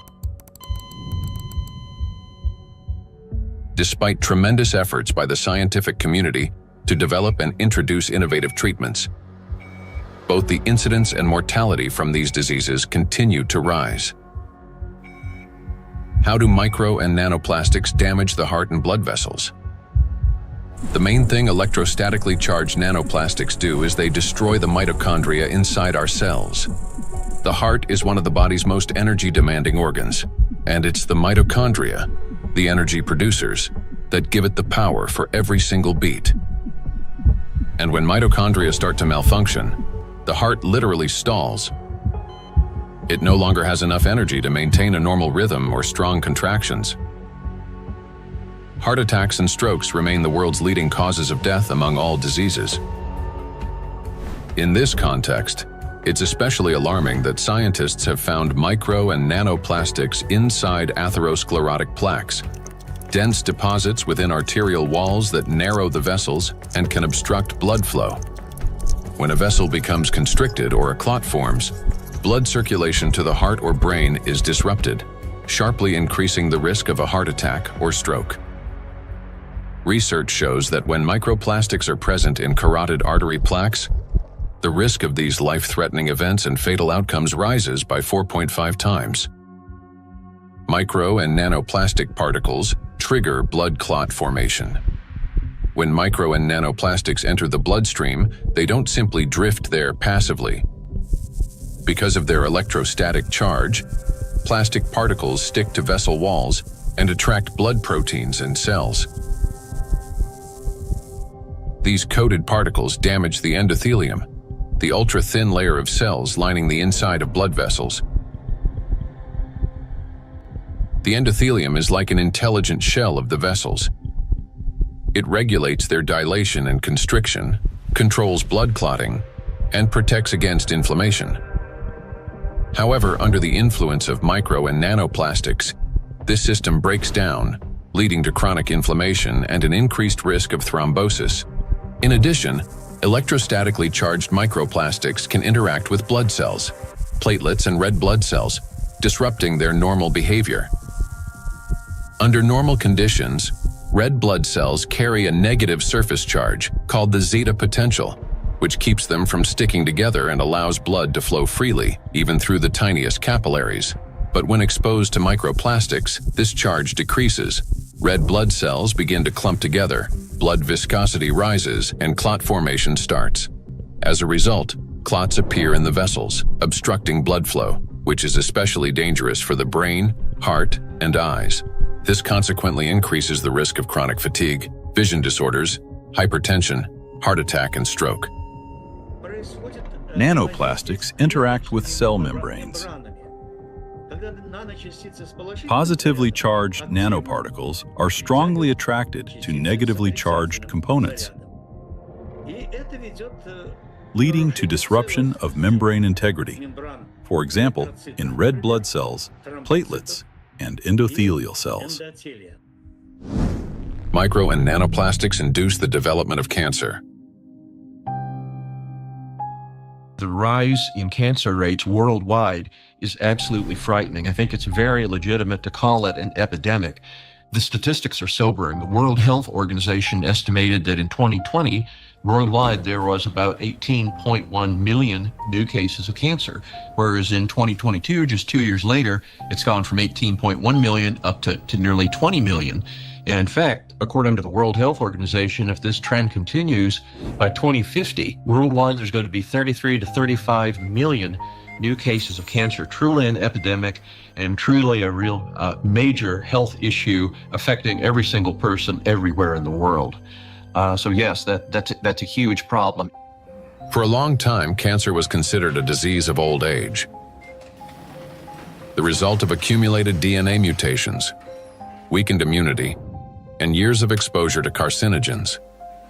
Despite tremendous efforts by the scientific community to develop and introduce innovative treatments, both the incidence and mortality from these diseases continue to rise. How do micro and nanoplastics damage the heart and blood vessels? The main thing electrostatically charged nanoplastics do is they destroy the mitochondria inside our cells. The heart is one of the body's most energy-demanding organs, and it's the mitochondria, the energy producers, that give it the power for every single beat. And when mitochondria start to malfunction, the heart literally stalls. It no longer has enough energy to maintain a normal rhythm or strong contractions. Heart attacks and strokes remain the world's leading causes of death among all diseases. In this context, it's especially alarming that scientists have found micro and nanoplastics inside atherosclerotic plaques, dense deposits within arterial walls that narrow the vessels and can obstruct blood flow. When a vessel becomes constricted or a clot forms, blood circulation to the heart or brain is disrupted, sharply increasing the risk of a heart attack or stroke. Research shows that when microplastics are present in carotid artery plaques, the risk of these life-threatening events and fatal outcomes rises by 4.5 times. Micro and nanoplastic particles trigger blood clot formation. When micro and nanoplastics enter the bloodstream, they don't simply drift there passively. Because of their electrostatic charge, plastic particles stick to vessel walls and attract blood proteins and cells. These coated particles damage the endothelium, the ultra-thin layer of cells lining the inside of blood vessels. The endothelium is like an intelligent shell of the vessels. It regulates their dilation and constriction, controls blood clotting, and protects against inflammation. However, under the influence of micro and nanoplastics, this system breaks down, leading to chronic inflammation and an increased risk of thrombosis. In addition, electrostatically charged microplastics can interact with blood cells, platelets and red blood cells, disrupting their normal behavior. Under normal conditions, red blood cells carry a negative surface charge called the zeta potential, which keeps them from sticking together and allows blood to flow freely, even through the tiniest capillaries. But when exposed to microplastics, this charge decreases. Red blood cells begin to clump together, blood viscosity rises, and clot formation starts. As a result, clots appear in the vessels, obstructing blood flow, which is especially dangerous for the brain, heart, and eyes. This consequently increases the risk of chronic fatigue, vision disorders, hypertension, heart attack, and stroke. Nanoplastics interact with cell membranes. Positively charged nanoparticles are strongly attracted to negatively charged components, leading to disruption of membrane integrity, for example, in red blood cells, platelets, and endothelial cells. Micro and nanoplastics induce the development of cancer. The rise in cancer rates worldwide is absolutely frightening. I think it's very legitimate to call it an epidemic. The statistics are sobering. The World Health Organization estimated that in 2020, worldwide there was about 18.1 million new cases of cancer, whereas in 2022, just 2 years later, it's gone from 18.1 million up to nearly 20 million. And in fact, according to the World Health Organization, if this trend continues, by 2050, worldwide there's going to be 33 to 35 million new cases of cancer, truly an epidemic and truly a real major health issue affecting every single person everywhere in the world. So yes, that's a huge problem. For a long time, cancer was considered a disease of old age, the result of accumulated DNA mutations, weakened immunity, and years of exposure to carcinogens.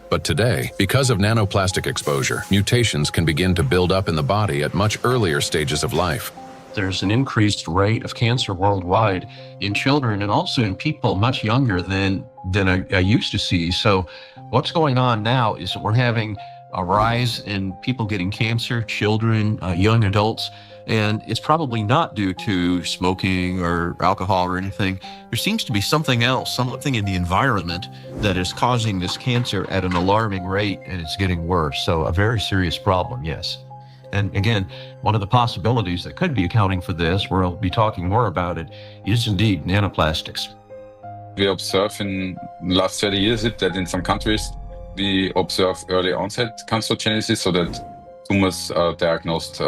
But today, because of nanoplastic exposure, mutations can begin to build up in the body at much earlier stages of life. There's an increased rate of cancer worldwide in children and also in people much younger than I used to see. So what's going on now is that we're having a rise in people getting cancer, children, young adults, and it's probably not due to smoking or alcohol or anything. There seems to be something else, something in the environment that is causing this cancer at an alarming rate, and it's getting worse. So a very serious problem, yes. And again, one of the possibilities that could be accounting for this, we'll be talking more about it, is indeed nanoplastics. We observe in the last 30 years that in some countries we observe early onset cancerogenesis, so that tumors are diagnosed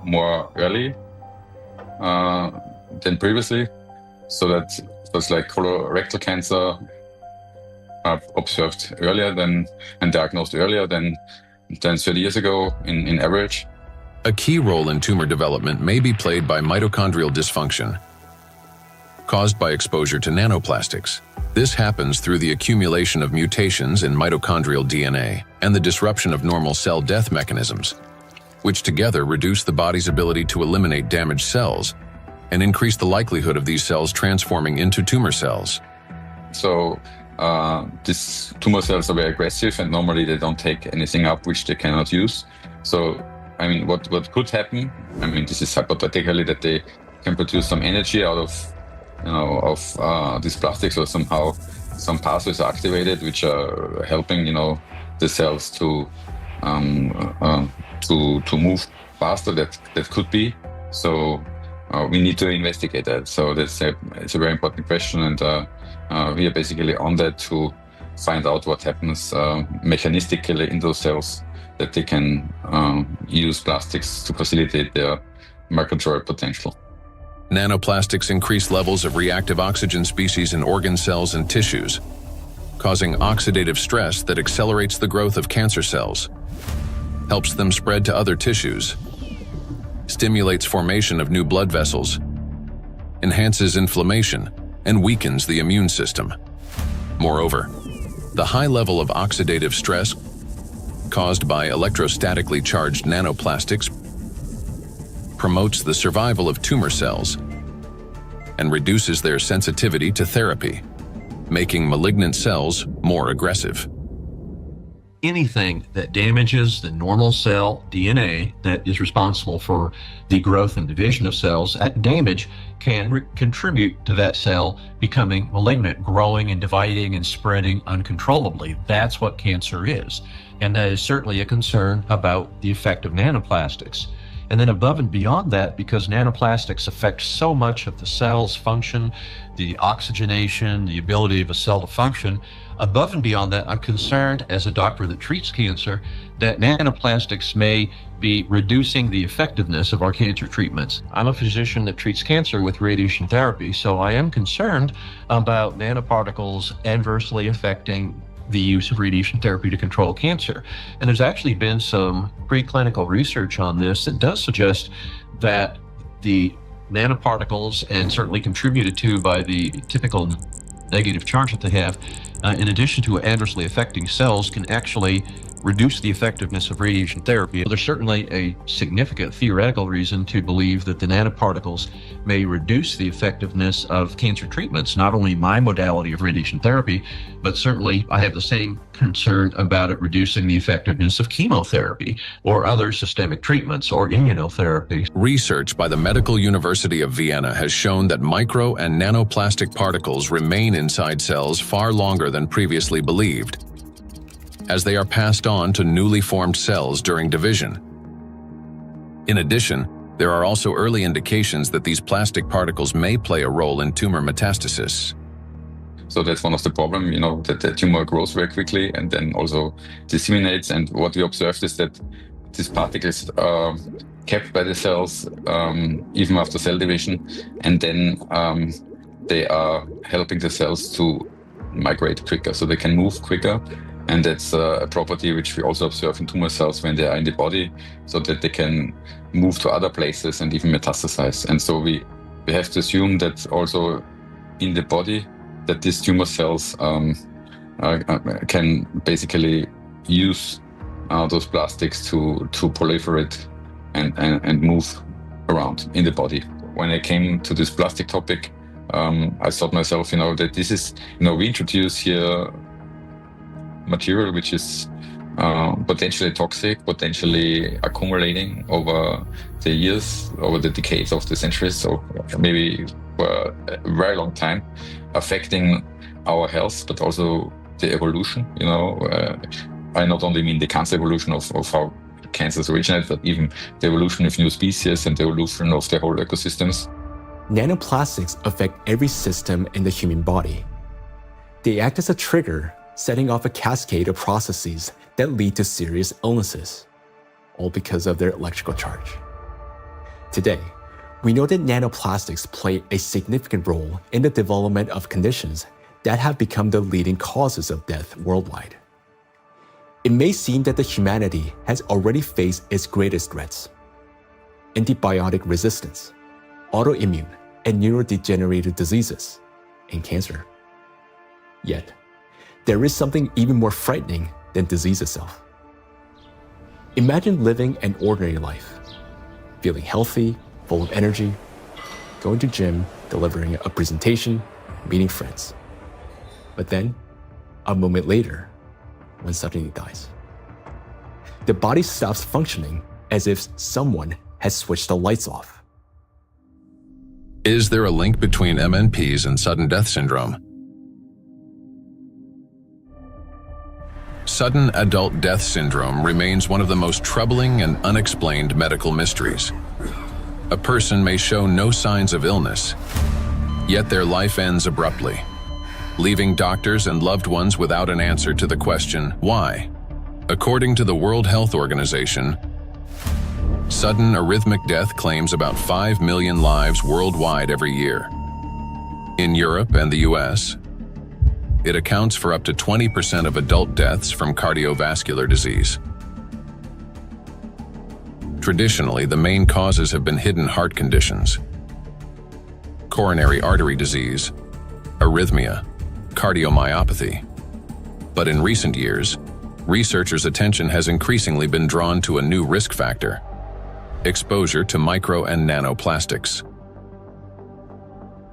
more early than previously. So that was like colorectal cancer observed earlier and diagnosed earlier than 30 years ago in average. A key role in tumor development may be played by mitochondrial dysfunction, caused by exposure to nanoplastics. This happens through the accumulation of mutations in mitochondrial DNA and the disruption of normal cell death mechanisms, which together reduce the body's ability to eliminate damaged cells and increase the likelihood of these cells transforming into tumor cells. So these tumor cells are very aggressive, and normally they don't take anything up which they cannot use. So, I mean, what could happen? I mean, this is hypothetically that they can produce some energy out of these plastics, or somehow some pathways are activated which are helping the cells to move faster. That could be. So we need to investigate that. So it's a very important question, and we are basically on that to find out what happens mechanistically in those cells, that they can use plastics to facilitate their microjoule potential. Nanoplastics increase levels of reactive oxygen species in organ cells and tissues, causing oxidative stress that accelerates the growth of cancer cells, helps them spread to other tissues, stimulates formation of new blood vessels, enhances inflammation, and weakens the immune system. Moreover, the high level of oxidative stress caused by electrostatically charged nanoplastics promotes the survival of tumor cells and reduces their sensitivity to therapy, making malignant cells more aggressive. Anything that damages the normal cell DNA that is responsible for the growth and division of cells, that damage can contribute to that cell becoming malignant, growing and dividing and spreading uncontrollably. That's what cancer is. And that is certainly a concern about the effect of nanoplastics. And then above and beyond that, because nanoplastics affect so much of the cell's function, the oxygenation, the ability of a cell to function, above and beyond that, I'm concerned as a doctor that treats cancer that nanoplastics may be reducing the effectiveness of our cancer treatments. I'm a physician that treats cancer with radiation therapy, so I am concerned about nanoparticles adversely affecting the use of radiation therapy to control cancer. And there's actually been some preclinical research on this that does suggest that the nanoparticles, and certainly contributed to by the typical negative charge that they have, in addition to adversely affecting cells, can actually reduce the effectiveness of radiation therapy. There's certainly a significant theoretical reason to believe that the nanoparticles may reduce the effectiveness of cancer treatments, not only my modality of radiation therapy, but certainly I have the same concern about it reducing the effectiveness of chemotherapy or other systemic treatments or immunotherapy. Research by the Medical University of Vienna has shown that micro and nanoplastic particles remain inside cells far longer than previously believed, as they are passed on to newly formed cells during division. In addition, there are also early indications that these plastic particles may play a role in tumor metastasis. So that's one of the problems, that the tumor grows very quickly and then also disseminates. And what we observed is that these particles are kept by the cells even after cell division, and then they are helping the cells to migrate quicker, so they can move quicker. And that's a property which we also observe in tumor cells when they are in the body, so that they can move to other places and even metastasize. And so we have to assume that also in the body, that these tumor cells can basically use those plastics to proliferate and move around in the body. When I came to this plastic topic, I thought myself, that this is, we introduce here material which is potentially toxic, potentially accumulating over the years, over the decades of the centuries, so maybe for a very long time, affecting our health, but also the evolution. I not only mean the cancer evolution of how cancers originate, but even the evolution of new species and the evolution of the whole ecosystems. Nanoplastics affect every system in the human body. They act as a trigger, setting off a cascade of processes that lead to serious illnesses, all because of their electrical charge. Today, we know that nanoplastics play a significant role in the development of conditions that have become the leading causes of death worldwide. It may seem that the humanity has already faced its greatest threats: antibiotic resistance, autoimmune and neurodegenerative diseases, and cancer. Yet, there is something even more frightening than disease itself. Imagine living an ordinary life, feeling healthy, full of energy, going to gym, delivering a presentation, meeting friends. But then, a moment later, one suddenly dies. The body stops functioning as if someone has switched the lights off. Is there a link between MNPs and sudden death syndrome? Sudden adult death syndrome remains one of the most troubling and unexplained medical mysteries. A person may show no signs of illness, yet their life ends abruptly, leaving doctors and loved ones without an answer to the question, why? According to the World Health Organization, sudden arrhythmic death claims about 5 million lives worldwide every year. In Europe and the US, it accounts for up to 20% of adult deaths from cardiovascular disease. Traditionally, the main causes have been hidden heart conditions: coronary artery disease, arrhythmia, cardiomyopathy. But in recent years, researchers' attention has increasingly been drawn to a new risk factor: exposure to micro and nanoplastics.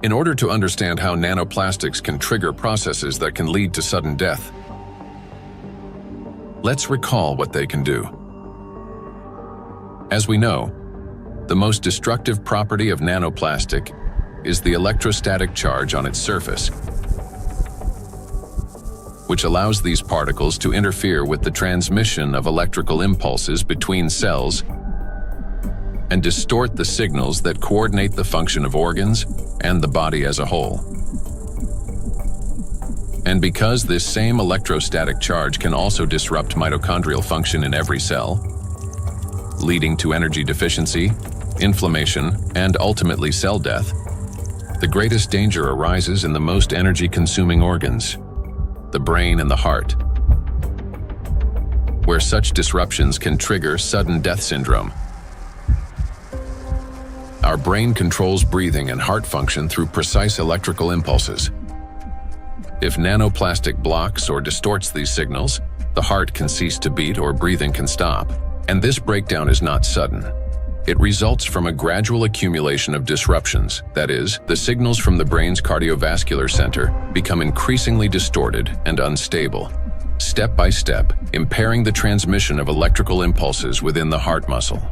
In order to understand how nanoplastics can trigger processes that can lead to sudden death, let's recall what they can do. As we know, the most destructive property of nanoplastic is the electrostatic charge on its surface, which allows these particles to interfere with the transmission of electrical impulses between cells and distort the signals that coordinate the function of organs and the body as a whole. And because this same electrostatic charge can also disrupt mitochondrial function in every cell, leading to energy deficiency, inflammation, and ultimately cell death, the greatest danger arises in the most energy-consuming organs, the brain and the heart, where such disruptions can trigger sudden death syndrome. Our brain controls breathing and heart function through precise electrical impulses. If nanoplastic blocks or distorts these signals, the heart can cease to beat or breathing can stop. And this breakdown is not sudden. It results from a gradual accumulation of disruptions. That is, the signals from the brain's cardiovascular center become increasingly distorted and unstable, step by step, impairing the transmission of electrical impulses within the heart muscle.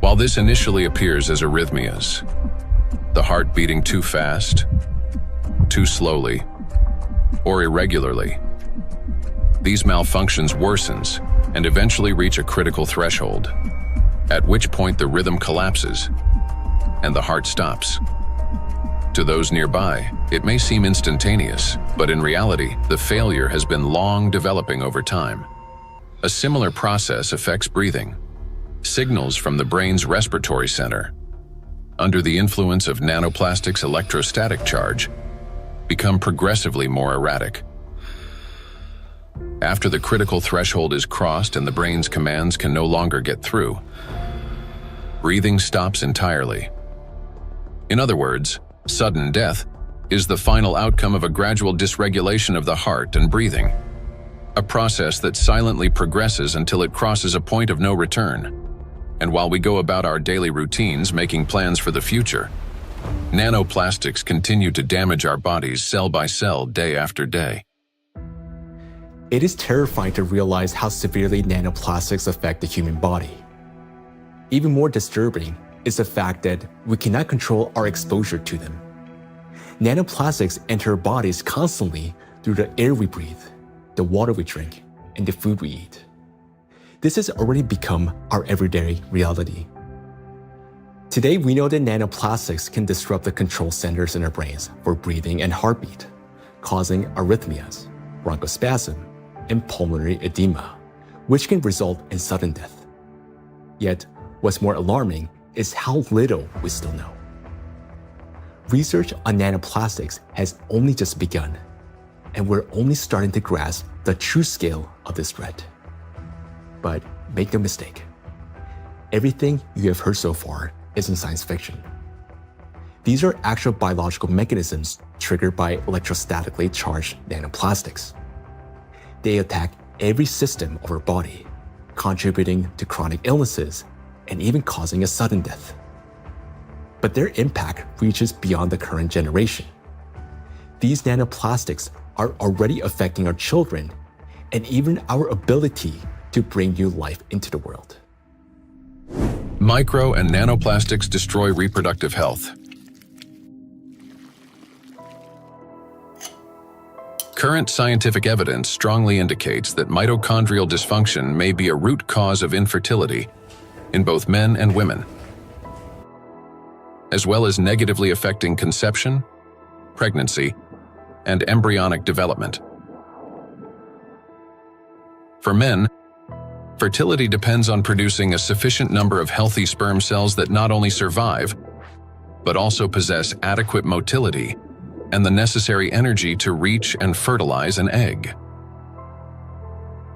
While this initially appears as arrhythmias, the heart beating too fast, too slowly, or irregularly, these malfunctions worsens and eventually reach a critical threshold, at which point the rhythm collapses and the heart stops. To those nearby, it may seem instantaneous, but in reality, the failure has been long developing over time. A similar process affects breathing. Signals from the brain's respiratory center, under the influence of nanoplastics' electrostatic charge, become progressively more erratic. After the critical threshold is crossed and the brain's commands can no longer get through, breathing stops entirely. In other words, sudden death is the final outcome of a gradual dysregulation of the heart and breathing, a process that silently progresses until it crosses a point of no return. And while we go about our daily routines making plans for the future, nanoplastics continue to damage our bodies cell by cell, day after day. It is terrifying to realize how severely nanoplastics affect the human body. Even more disturbing is the fact that we cannot control our exposure to them. Nanoplastics enter our bodies constantly through the air we breathe, the water we drink, and the food we eat. This has already become our everyday reality. Today, we know that nanoplastics can disrupt the control centers in our brains for breathing and heartbeat, causing arrhythmias, bronchospasm, and pulmonary edema, which can result in sudden death. Yet, what's more alarming is how little we still know. Research on nanoplastics has only just begun, and we're only starting to grasp the true scale of this threat. But make no mistake, everything you have heard so far isn't science fiction. These are actual biological mechanisms triggered by electrostatically charged nanoplastics. They attack every system of our body, contributing to chronic illnesses and even causing a sudden death. But their impact reaches beyond the current generation. These nanoplastics are already affecting our children and even our ability to bring new life into the world. Micro and nanoplastics destroy reproductive health. Current scientific evidence strongly indicates that mitochondrial dysfunction may be a root cause of infertility in both men and women, as well as negatively affecting conception, pregnancy, and embryonic development. For men, fertility depends on producing a sufficient number of healthy sperm cells that not only survive, but also possess adequate motility and the necessary energy to reach and fertilize an egg.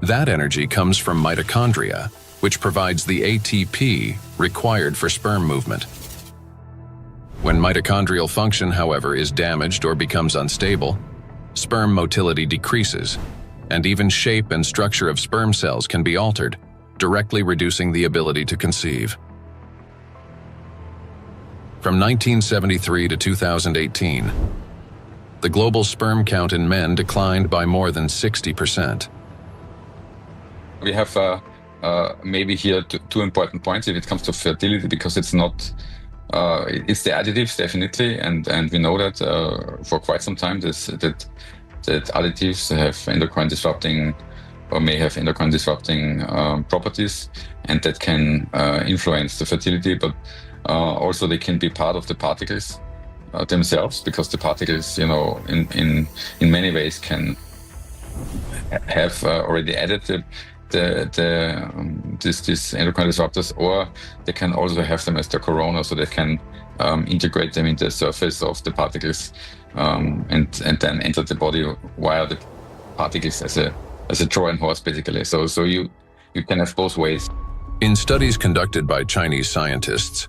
That energy comes from mitochondria, which provides the ATP required for sperm movement. When mitochondrial function, however, is damaged or becomes unstable, sperm motility decreases, and even shape and structure of sperm cells can be altered, directly reducing the ability to conceive. From 1973 to 2018, the global sperm count in men declined by more than 60%. We have maybe here two important points if it comes to fertility, because it's not, it's the additives definitely, and we know that for quite some time that additives have endocrine disrupting or may have endocrine disrupting properties, and that can influence the fertility, but also they can be part of the particles themselves, because the particles, you know, in many ways can have already added these endocrine disruptors, or they can also have them as the corona, so they can integrate them into the surface of the particles and then enter the body via the particles as a Trojan horse, basically. So you can have both ways. In studies conducted by Chinese scientists,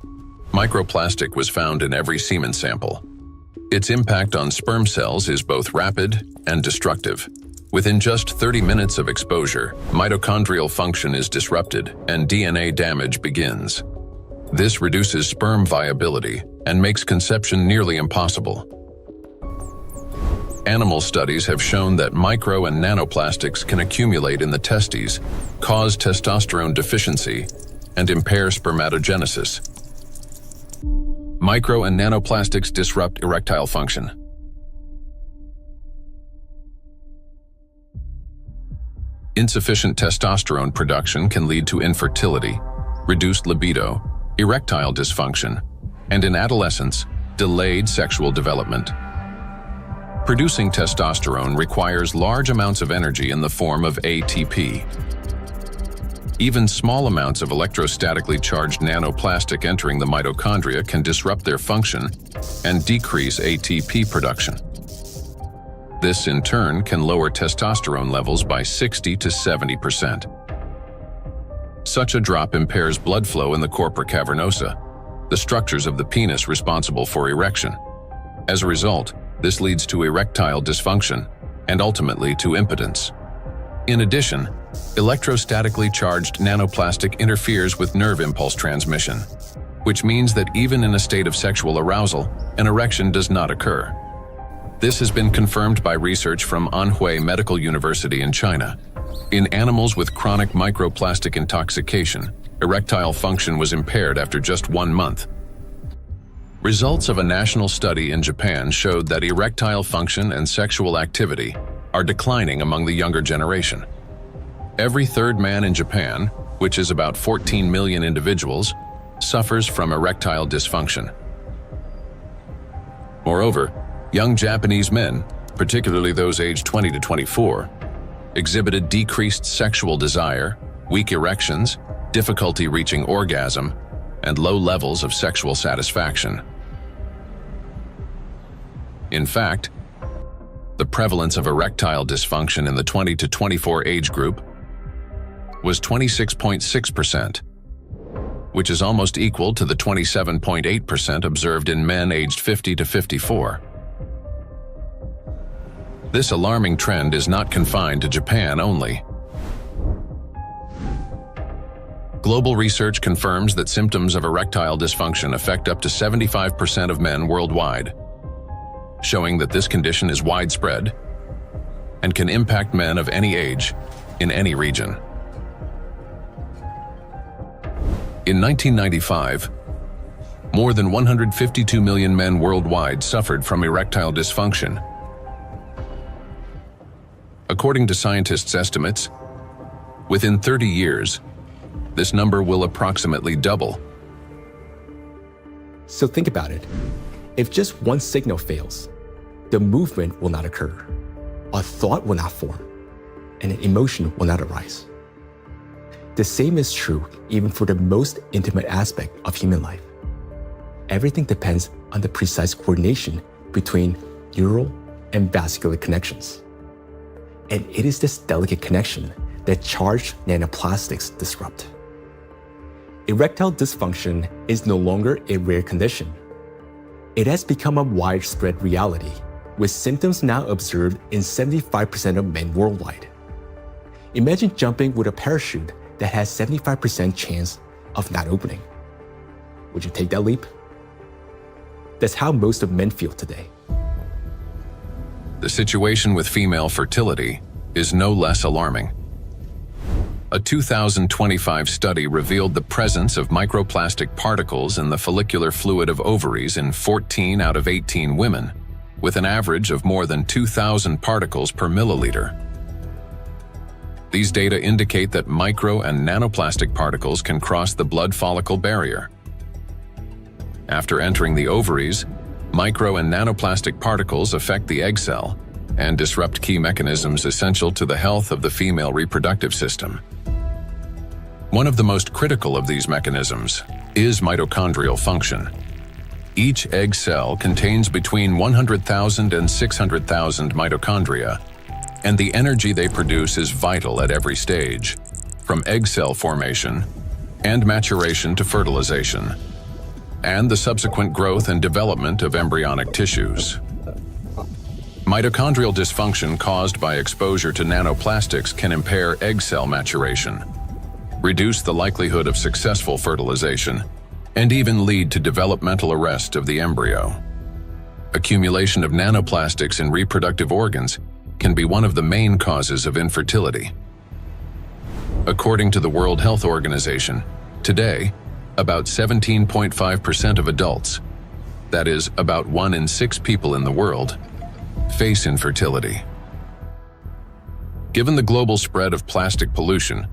microplastic was found in every semen sample. Its impact on sperm cells is both rapid and destructive. Within just 30 minutes of exposure, mitochondrial function is disrupted and DNA damage begins. This reduces sperm viability and makes conception nearly impossible. Animal studies have shown that micro and nanoplastics can accumulate in the testes, cause testosterone deficiency, and impair spermatogenesis. Micro and nanoplastics disrupt erectile function. Insufficient testosterone production can lead to infertility, reduced libido, erectile dysfunction, and in adolescence, delayed sexual development. Producing testosterone requires large amounts of energy in the form of ATP. Even small amounts of electrostatically charged nanoplastic entering the mitochondria can disrupt their function and decrease ATP production. This, in turn, can lower testosterone levels by 60 to 70%. Such a drop impairs blood flow in the corpora cavernosa, the structures of the penis responsible for erection. As a result, this leads to erectile dysfunction and ultimately to impotence. In addition, electrostatically charged nanoplastic interferes with nerve impulse transmission, which means that even in a state of sexual arousal, an erection does not occur. This has been confirmed by research from Anhui Medical University in China. In animals with chronic microplastic intoxication, erectile function was impaired after just 1 month. Results of a national study in Japan showed that erectile function and sexual activity are declining among the younger generation. Every third man in Japan, which is about 14 million individuals, suffers from erectile dysfunction. Moreover, young Japanese men, particularly those aged 20 to 24, exhibited decreased sexual desire, weak erections, difficulty reaching orgasm, and low levels of sexual satisfaction. In fact, the prevalence of erectile dysfunction in the 20 to 24 age group was 26.6%, which is almost equal to the 27.8% observed in men aged 50 to 54. This alarming trend is not confined to Japan only. Global research confirms that symptoms of erectile dysfunction affect up to 75% of men worldwide, showing that this condition is widespread and can impact men of any age in any region. In 1995, more than 152 million men worldwide suffered from erectile dysfunction. According to scientists' estimates, within 30 years, this number will approximately double. So think about it. If just one signal fails, the movement will not occur, a thought will not form, and an emotion will not arise. The same is true even for the most intimate aspect of human life. Everything depends on the precise coordination between neural and vascular connections. And it is this delicate connection that charged nanoplastics disrupt. Erectile dysfunction is no longer a rare condition. It has become a widespread reality, with symptoms now observed in 75% of men worldwide. Imagine jumping with a parachute that has 75% chance of not opening. Would you take that leap? That's how most of men feel today. The situation with female fertility is no less alarming. A 2025 study revealed the presence of microplastic particles in the follicular fluid of ovaries in 14 out of 18 women, with an average of more than 2,000 particles per milliliter. These data indicate that micro and nanoplastic particles can cross the blood follicle barrier. After entering the ovaries, micro and nanoplastic particles affect the egg cell and disrupt key mechanisms essential to the health of the female reproductive system. One of the most critical of these mechanisms is mitochondrial function. Each egg cell contains between 100,000 and 600,000 mitochondria, and the energy they produce is vital at every stage, from egg cell formation and maturation to fertilization, and the subsequent growth and development of embryonic tissues. Mitochondrial dysfunction caused by exposure to nanoplastics can impair egg cell maturation, reduce the likelihood of successful fertilization, and even lead to developmental arrest of the embryo. Accumulation of nanoplastics in reproductive organs can be one of the main causes of infertility. According to the World Health Organization, today, about 17.5% of adults, that is, about 1 in 6 people in the world, face infertility. Given the global spread of plastic pollution,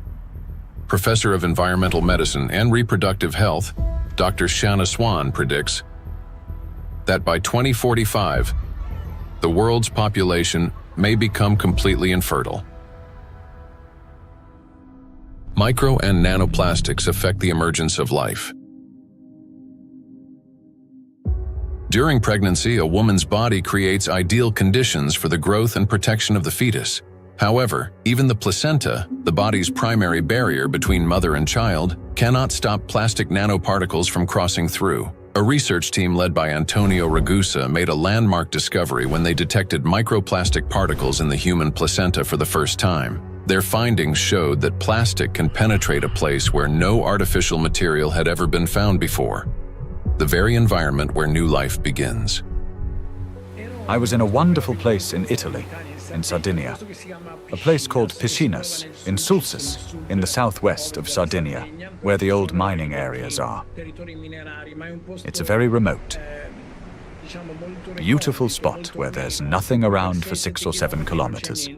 Professor of Environmental Medicine and Reproductive Health, Dr. Shanna Swan predicts that by 2045, the world's population may become completely infertile. Micro and nanoplastics affect the emergence of life. During pregnancy, a woman's body creates ideal conditions for the growth and protection of the fetus. However, even the placenta, the body's primary barrier between mother and child, cannot stop plastic nanoparticles from crossing through. A research team led by Antonio Ragusa made a landmark discovery when they detected microplastic particles in the human placenta for the first time. Their findings showed that plastic can penetrate a place where no artificial material had ever been found before, the very environment where new life begins. I was in a wonderful place in Italy, in Sardinia, a place called Piscinas, in Sulcis, in the southwest of Sardinia, where the old mining areas are. It's a very remote, beautiful spot where there's nothing around for 6 or 7 kilometers.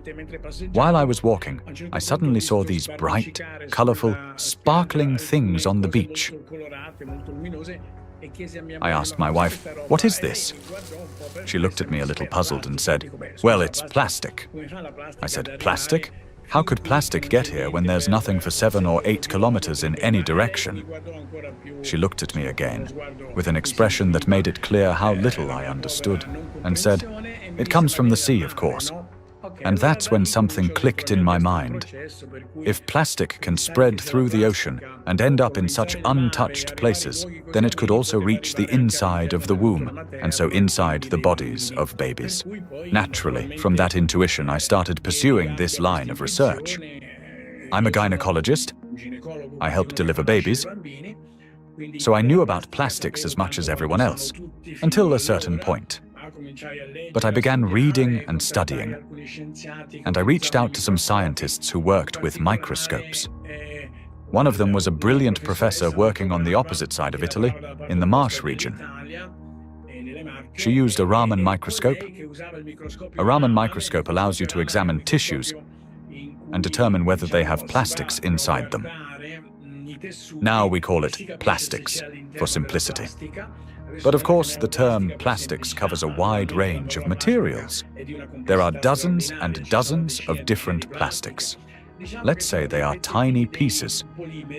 While I was walking, I suddenly saw these bright, colorful, sparkling things on the beach. I asked my wife, "What is this?" She looked at me a little puzzled and said, "Well, it's plastic." I said, "Plastic? How could plastic get here when there's nothing for 7 or 8 kilometers in any direction? She looked at me again, with an expression that made it clear how little I understood, and said, "It comes from the sea, of course." And that's when something clicked in my mind. If plastic can spread through the ocean and end up in such untouched places, then it could also reach the inside of the womb, and so inside the bodies of babies. Naturally, from that intuition, I started pursuing this line of research. I'm a gynecologist. I help deliver babies. So I knew about plastics as much as everyone else, until a certain point. But I began reading and studying, and I reached out to some scientists who worked with microscopes. One of them was a brilliant professor working on the opposite side of Italy, in the Marsh region. She used a Raman microscope. A Raman microscope allows you to examine tissues and determine whether they have plastics inside them. Now we call it plastics, for simplicity. But of course, the term plastics covers a wide range of materials. There are dozens and dozens of different plastics. Let's say they are tiny pieces,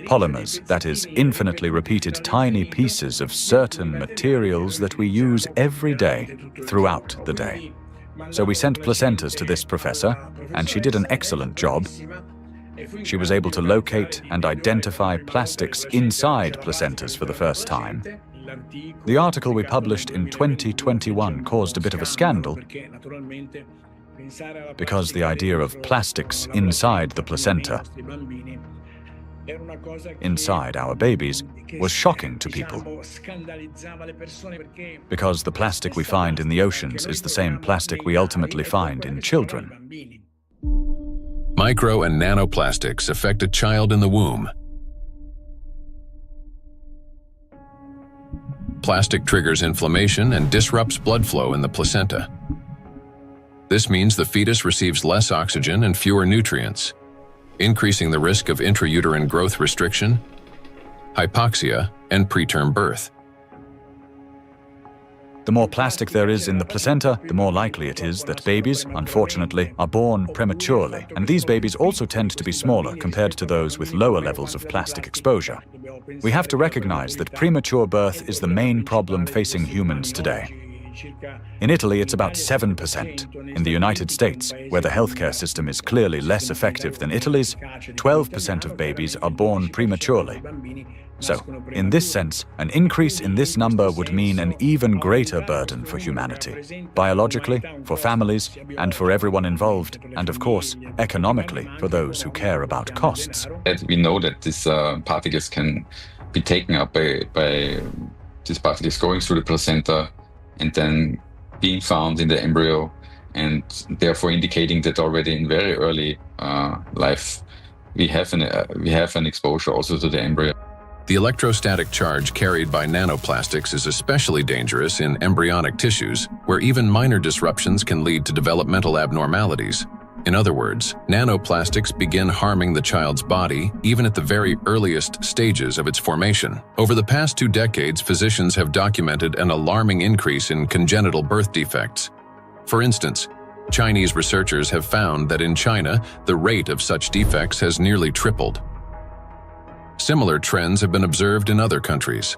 polymers, that is, infinitely repeated tiny pieces of certain materials that we use every day, throughout the day. So we sent placentas to this professor, and she did an excellent job. She was able to locate and identify plastics inside placentas for the first time. The article we published in 2021 caused a bit of a scandal because the idea of plastics inside the placenta, inside our babies, was shocking to people. Because the plastic we find in the oceans is the same plastic we ultimately find in children. Micro and nanoplastics affect a child in the womb. Plastic triggers inflammation and disrupts blood flow in the placenta. This means the fetus receives less oxygen and fewer nutrients, increasing the risk of intrauterine growth restriction, hypoxia, and preterm birth. The more plastic there is in the placenta, the more likely it is that babies, unfortunately, are born prematurely. And these babies also tend to be smaller compared to those with lower levels of plastic exposure. We have to recognize that premature birth is the main problem facing humans today. In Italy, it's about 7%. In the United States, where the healthcare system is clearly less effective than Italy's, 12% of babies are born prematurely. So, in this sense, an increase in this number would mean an even greater burden for humanity, biologically, for families, and for everyone involved, and of course, economically, for those who care about costs. We know that these particles can be taken up by these particles going through the placenta and then being found in the embryo, and therefore indicating that already in very early life we have an exposure also to the embryo. The electrostatic charge carried by nanoplastics is especially dangerous in embryonic tissues, where even minor disruptions can lead to developmental abnormalities. In other words, nanoplastics begin harming the child's body even at the very earliest stages of its formation. Over the past 2 decades, physicians have documented an alarming increase in congenital birth defects. For instance, Chinese researchers have found that in China, the rate of such defects has nearly tripled. Similar trends have been observed in other countries.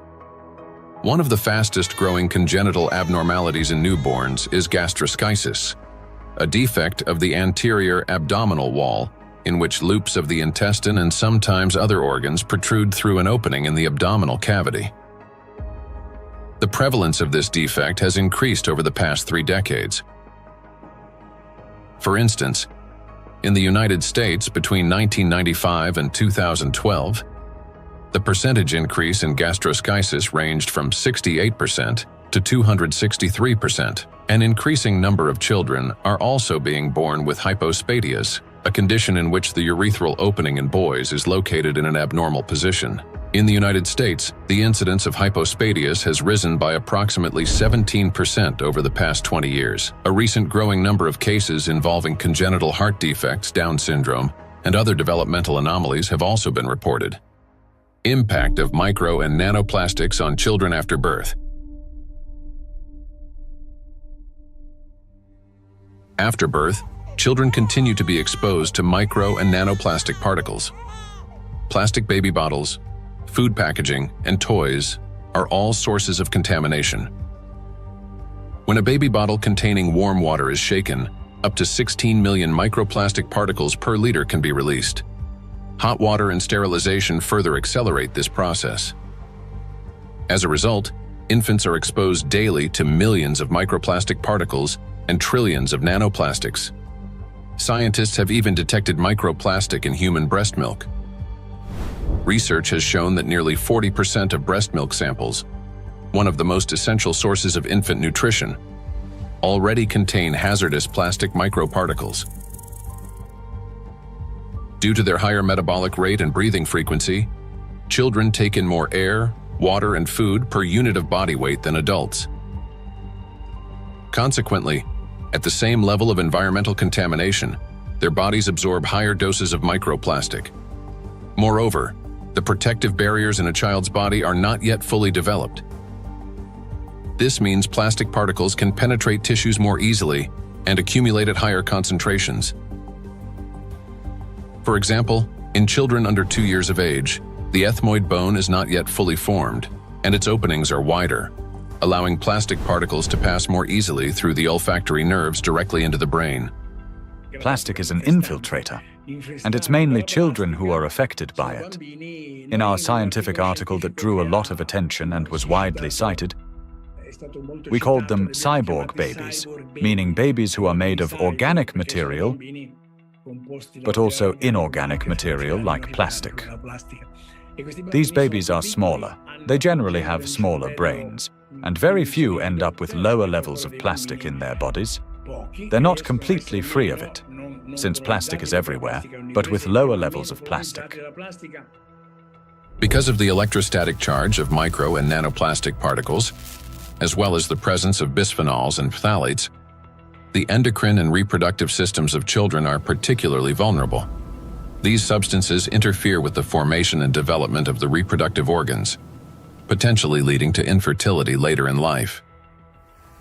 One of the fastest-growing congenital abnormalities in newborns is gastroschisis, a defect of the anterior abdominal wall in which loops of the intestine and sometimes other organs protrude through an opening in the abdominal cavity. The prevalence of this defect has increased over the past 3 decades. For instance, in the United States between 1995 and 2012, the percentage increase in gastroschisis ranged from 68% to 263%. An increasing number of children are also being born with hypospadias, a condition in which the urethral opening in boys is located in an abnormal position. In the United States, the incidence of hypospadias has risen by approximately 17% over the past 20 years. A recent growing number of cases involving congenital heart defects, Down syndrome, and other developmental anomalies have also been reported. Impact of micro and nanoplastics on children after birth. After birth, children continue to be exposed to micro and nanoplastic particles. Plastic baby bottles, food packaging, and toys are all sources of contamination. When a baby bottle containing warm water is shaken, up to 16 million microplastic particles per liter can be released. Hot water and sterilization further accelerate this process. As a result, infants are exposed daily to millions of microplastic particles and trillions of nanoplastics. Scientists have even detected microplastic in human breast milk. Research has shown that nearly 40% of breast milk samples, one of the most essential sources of infant nutrition, already contain hazardous plastic microparticles. Due to their higher metabolic rate and breathing frequency, children take in more air, water, and food per unit of body weight than adults. Consequently, at the same level of environmental contamination, their bodies absorb higher doses of microplastic. Moreover, the protective barriers in a child's body are not yet fully developed. This means plastic particles can penetrate tissues more easily and accumulate at higher concentrations. For example, in children under 2 years of age, the ethmoid bone is not yet fully formed, and its openings are wider, allowing plastic particles to pass more easily through the olfactory nerves directly into the brain. Plastic is an infiltrator, and it's mainly children who are affected by it. In our scientific article that drew a lot of attention and was widely cited, we called them cyborg babies, meaning babies who are made of organic material, but also inorganic material like plastic. These babies are smaller. They generally have smaller brains, and very few end up with lower levels of plastic in their bodies. They're not completely free of it, since plastic is everywhere, but with lower levels of plastic. Because of the electrostatic charge of micro and nanoplastic particles, as well as the presence of bisphenols and phthalates, the endocrine and reproductive systems of children are particularly vulnerable. These substances interfere with the formation and development of the reproductive organs, potentially leading to infertility later in life.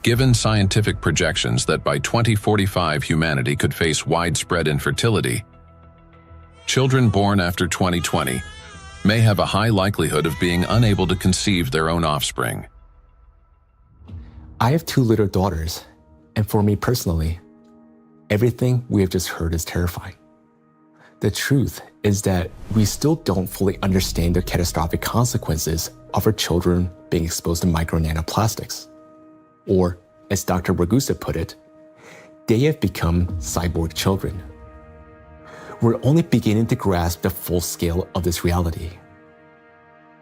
Given scientific projections that by 2045 humanity could face widespread infertility, children born after 2020 may have a high likelihood of being unable to conceive their own offspring. I have 2 little daughters, and for me personally, everything we have just heard is terrifying. The truth is that we still don't fully understand the catastrophic consequences of our children being exposed to micro nanoplastics. Or, as Dr. Ragusa put it, they have become cyborg children. We're only beginning to grasp the full scale of this reality.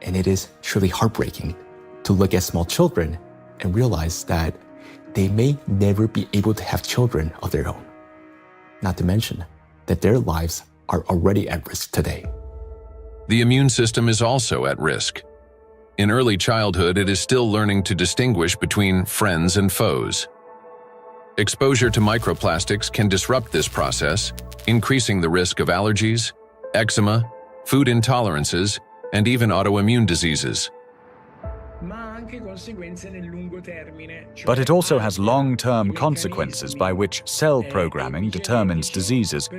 And it is truly heartbreaking to look at small children and realize that they may never be able to have children of their own. Not to mention that their lives are already at risk today. The immune system is also at risk. In early childhood, it is still learning to distinguish between friends and foes. Exposure to microplastics can disrupt this process, increasing the risk of allergies, eczema, food intolerances, and even autoimmune diseases. But it also has long-term consequences by which cell programming determines diseases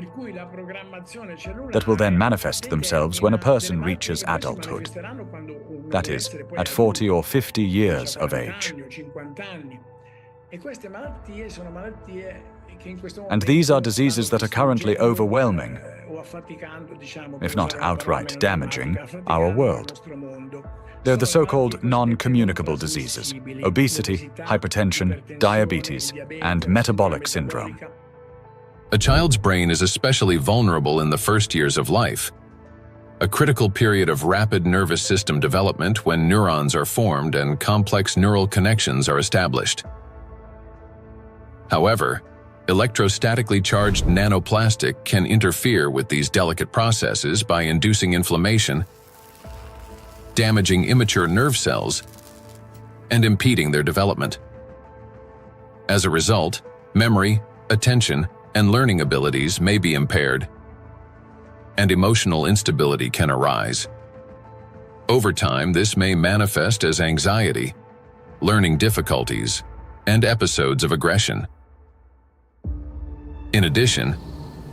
that will then manifest themselves when a person reaches adulthood. That is, at 40 or 50 years of age. And these are diseases that are currently overwhelming, if not outright damaging, our world. They're the so-called non-communicable diseases: obesity, hypertension, diabetes, and metabolic syndrome. A child's brain is especially vulnerable in the first years of life, a critical period of rapid nervous system development when neurons are formed and complex neural connections are established. However, electrostatically charged nanoplastic can interfere with these delicate processes by inducing inflammation, damaging immature nerve cells, and impeding their development. As a result, memory, attention, and learning abilities may be impaired, and emotional instability can arise. Over time, this may manifest as anxiety, learning difficulties, and episodes of aggression. In addition,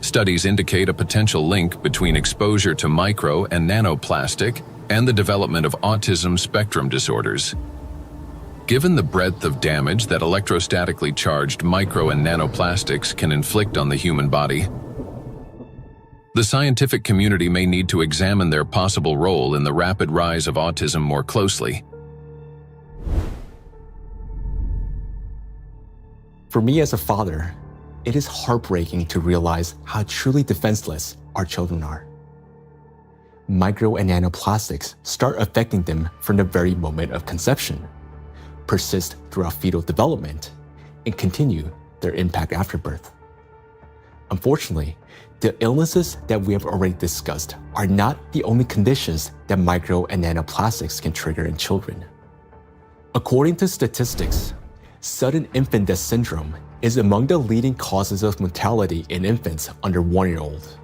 studies indicate a potential link between exposure to micro and nanoplastic and the development of autism spectrum disorders. Given the breadth of damage that electrostatically charged micro and nanoplastics can inflict on the human body, the scientific community may need to examine their possible role in the rapid rise of autism more closely. For me as a father, it is heartbreaking to realize how truly defenseless our children are. Micro and nanoplastics start affecting them from the very moment of conception, persist throughout fetal development, and continue their impact after birth. Unfortunately, the illnesses that we have already discussed are not the only conditions that micro and nanoplastics can trigger in children. According to statistics, sudden infant death syndrome is among the leading causes of mortality in infants under 1 year old.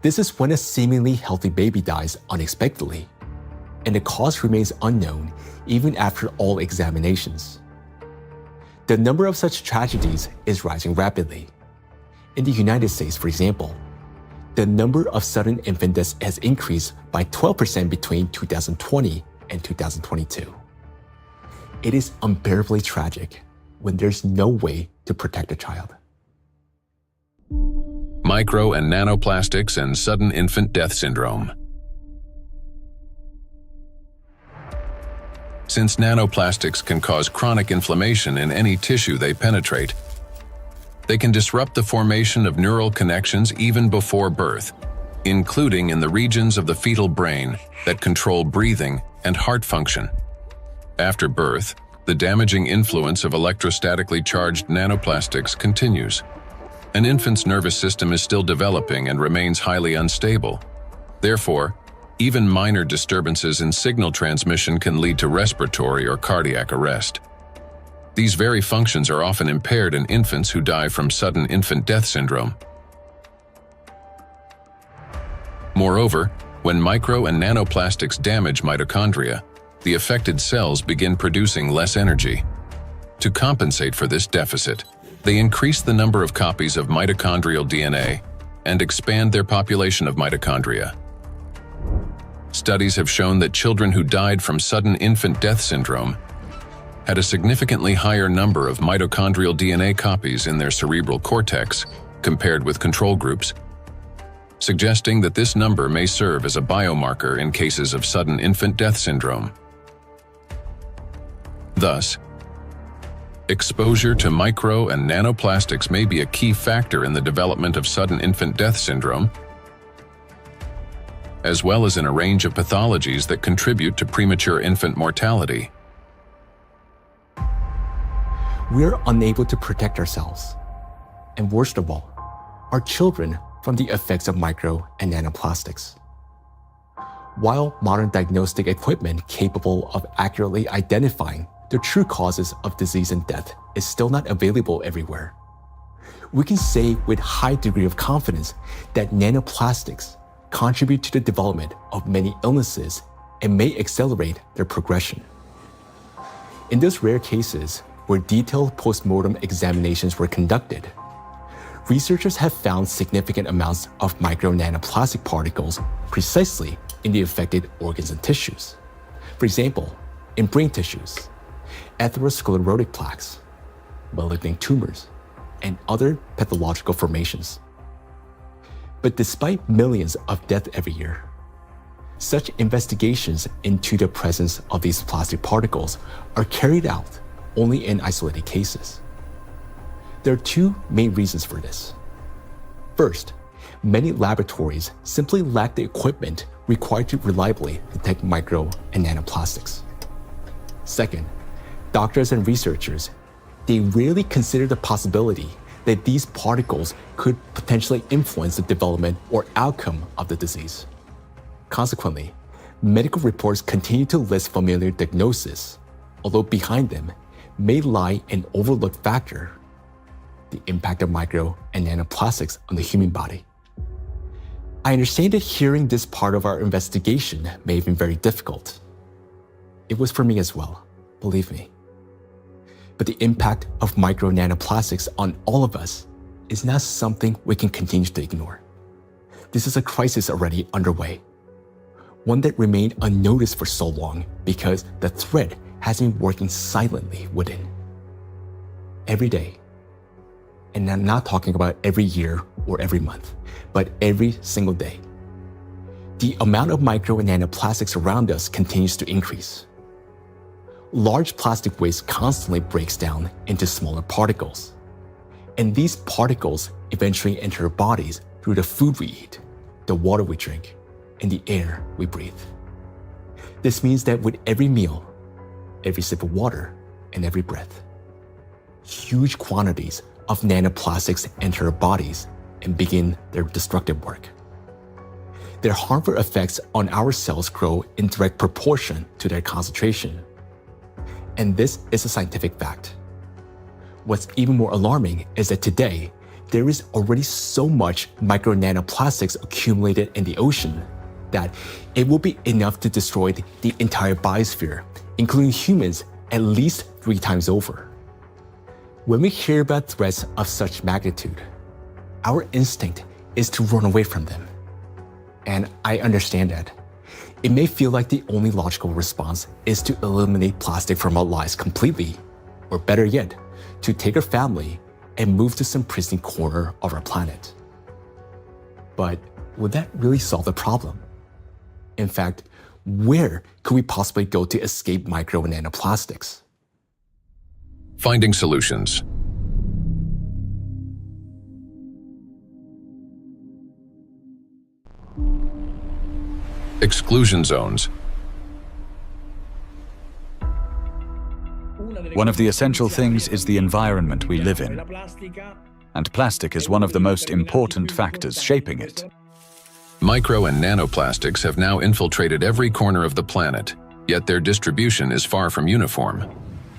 This is when a seemingly healthy baby dies unexpectedly, and the cause remains unknown even after all examinations. The number of such tragedies is rising rapidly. In the United States, for example, the number of sudden infant deaths has increased by 12% between 2020 and 2022. It is unbearably tragic when there's no way to protect a child. Micro and nanoplastics and sudden infant death syndrome. Since nanoplastics can cause chronic inflammation in any tissue they penetrate, they can disrupt the formation of neural connections even before birth, including in the regions of the fetal brain that control breathing and heart function. After birth, the damaging influence of electrostatically charged nanoplastics continues. An infant's nervous system is still developing and remains highly unstable. Therefore, even minor disturbances in signal transmission can lead to respiratory or cardiac arrest. These very functions are often impaired in infants who die from sudden infant death syndrome. Moreover, when micro and nanoplastics damage mitochondria, the affected cells begin producing less energy. To compensate for this deficit, they increase the number of copies of mitochondrial DNA and expand their population of mitochondria. Studies have shown that children who died from sudden infant death syndrome had a significantly higher number of mitochondrial DNA copies in their cerebral cortex compared with control groups, suggesting that this number may serve as a biomarker in cases of sudden infant death syndrome. Thus, exposure to micro and nanoplastics may be a key factor in the development of sudden infant death syndrome, as well as in a range of pathologies that contribute to premature infant mortality. We are unable to protect ourselves, and worst of all, our children from the effects of micro and nanoplastics. While modern diagnostic equipment capable of accurately identifying the true causes of disease and death is still not available everywhere, we can say with high degree of confidence that nanoplastics contribute to the development of many illnesses and may accelerate their progression. In those rare cases where detailed postmortem examinations were conducted, researchers have found significant amounts of micro-nanoplastic particles precisely in the affected organs and tissues. For example, in brain tissues, atherosclerotic plaques, malignant tumors, and other pathological formations. But despite millions of deaths every year, such investigations into the presence of these plastic particles are carried out only in isolated cases. There are two main reasons for this. First, many laboratories simply lack the equipment required to reliably detect micro and nanoplastics. Second, doctors and researchers, they rarely consider the possibility that these particles could potentially influence the development or outcome of the disease. Consequently, medical reports continue to list familiar diagnoses, although behind them may lie an overlooked factor: the impact of micro and nanoplastics on the human body. I understand that hearing this part of our investigation may have been very difficult. It was for me as well, believe me. But the impact of micro nanoplastics on all of us is not something we can continue to ignore. This is a crisis already underway, one that remained unnoticed for so long because the threat has been working silently within. Every day, and I'm not talking about every year or every month, but every single day, the amount of micro and nanoplastics around us continues to increase. Large plastic waste constantly breaks down into smaller particles, and these particles eventually enter our bodies through the food we eat, the water we drink, and the air we breathe. This means that with every meal, every sip of water, and every breath, huge quantities of nanoplastics enter our bodies and begin their destructive work. Their harmful effects on our cells grow in direct proportion to their concentration. And this is a scientific fact. What's even more alarming is that today, there is already so much micro nanoplastics accumulated in the ocean that it will be enough to destroy the entire biosphere, including humans, at least 3 times over. When we hear about threats of such magnitude, our instinct is to run away from them. And I understand that. It may feel like the only logical response is to eliminate plastic from our lives completely, or better yet, to take our family and move to some pristine corner of our planet. But would that really solve the problem? In fact, where could we possibly go to escape micro and nanoplastics? Finding solutions. Exclusion zones. One of the essential things is the environment we live in, and plastic is one of the most important factors shaping it. Micro and nanoplastics have now infiltrated every corner of the planet, yet their distribution is far from uniform.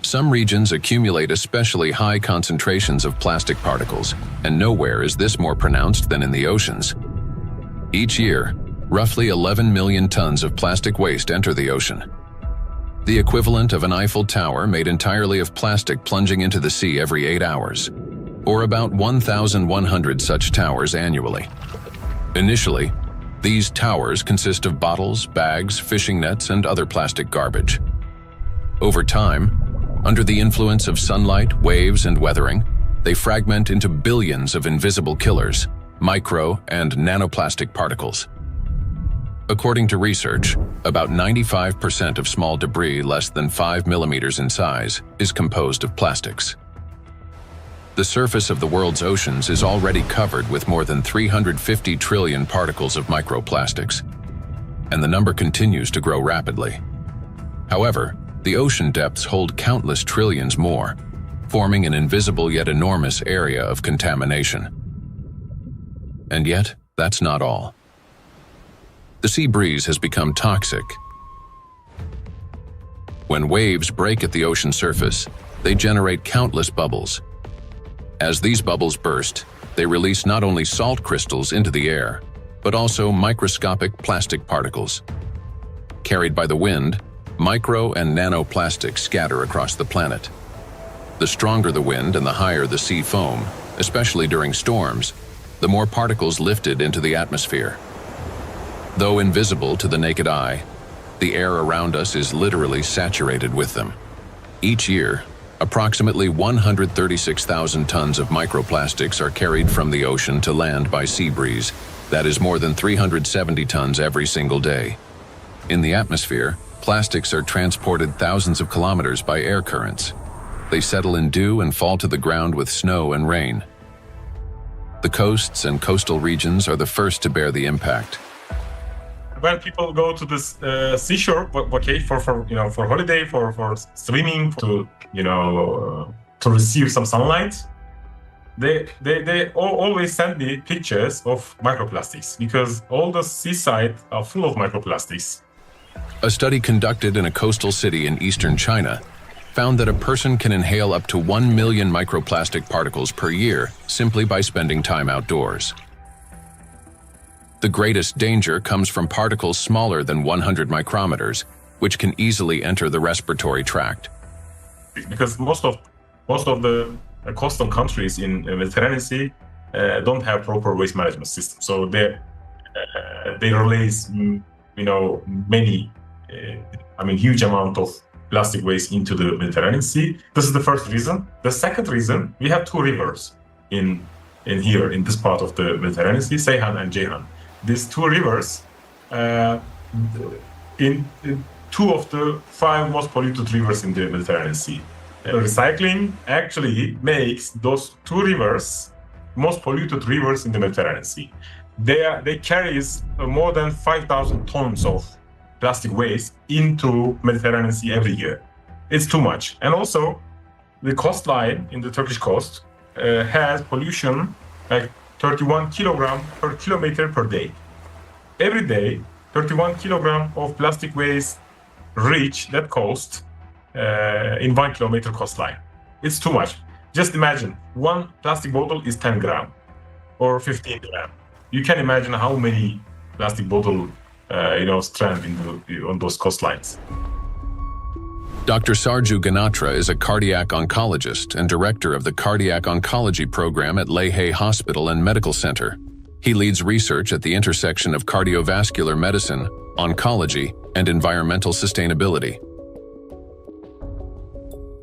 Some regions accumulate especially high concentrations of plastic particles, and nowhere is this more pronounced than in the oceans. Each year, roughly 11 million tons of plastic waste enter the ocean. The equivalent of an Eiffel Tower made entirely of plastic plunging into the sea every 8 hours, or about 1,100 such towers annually. Initially, these towers consist of bottles, bags, fishing nets, and other plastic garbage. Over time, under the influence of sunlight, waves, and weathering, they fragment into billions of invisible killers, micro and nanoplastic particles. According to research, about 95% of small debris less than 5 millimeters in size is composed of plastics. The surface of the world's oceans is already covered with more than 350 trillion particles of microplastics, and the number continues to grow rapidly. However, the ocean depths hold countless trillions more, forming an invisible yet enormous area of contamination. And yet, that's not all. The sea breeze has become toxic. When waves break at the ocean surface, they generate countless bubbles. As these bubbles burst, they release not only salt crystals into the air, but also microscopic plastic particles. Carried by the wind, micro and nanoplastics scatter across the planet. The stronger the wind and the higher the sea foam, especially during storms, the more particles lifted into the atmosphere. Though invisible to the naked eye, the air around us is literally saturated with them. Each year, approximately 136,000 tons of microplastics are carried from the ocean to land by sea breeze. That is more than 370 tons every single day. In the atmosphere, plastics are transported thousands of kilometers by air currents. They settle in dew and fall to the ground with snow and rain. The coasts and coastal regions are the first to bear the impact. When people go to this seashore, okay, for holiday, for swimming, to to receive some sunlight, they always send me pictures of microplastics because all the seaside are full of microplastics. A study conducted in a coastal city in eastern China found that a person can inhale up to 1 million microplastic particles per year simply by spending time outdoors. The greatest danger comes from particles smaller than 100 micrometers, which can easily enter the respiratory tract. Because most of the coastal countries in the Mediterranean Sea, don't have proper waste management system. So they release, many, huge amount of plastic waste into the Mediterranean Sea. This is the first reason. The second reason, we have two rivers in here, in this part of the Mediterranean Sea, Seyhan and Ceyhan. These two rivers, in two of the 5 most polluted rivers in the Mediterranean Sea. Recycling actually makes those two rivers most polluted rivers in the Mediterranean Sea. They carries more than 5,000 tons of plastic waste into Mediterranean Sea every year. It's too much. And also, the coastline in the Turkish coast has pollution like 31 kilogram per kilometer per day. Every day, 31 kilogram of plastic waste reach that coast in 1 kilometer coastline. It's too much. Just imagine, one plastic bottle is 10 gram or 15 gram. You can imagine how many plastic bottle strand on those coastlines. Dr. Sarju Ganatra is a cardiac oncologist and director of the Cardiac Oncology Program at Lehigh Hospital and Medical Center. He leads research at the intersection of cardiovascular medicine, oncology, and environmental sustainability.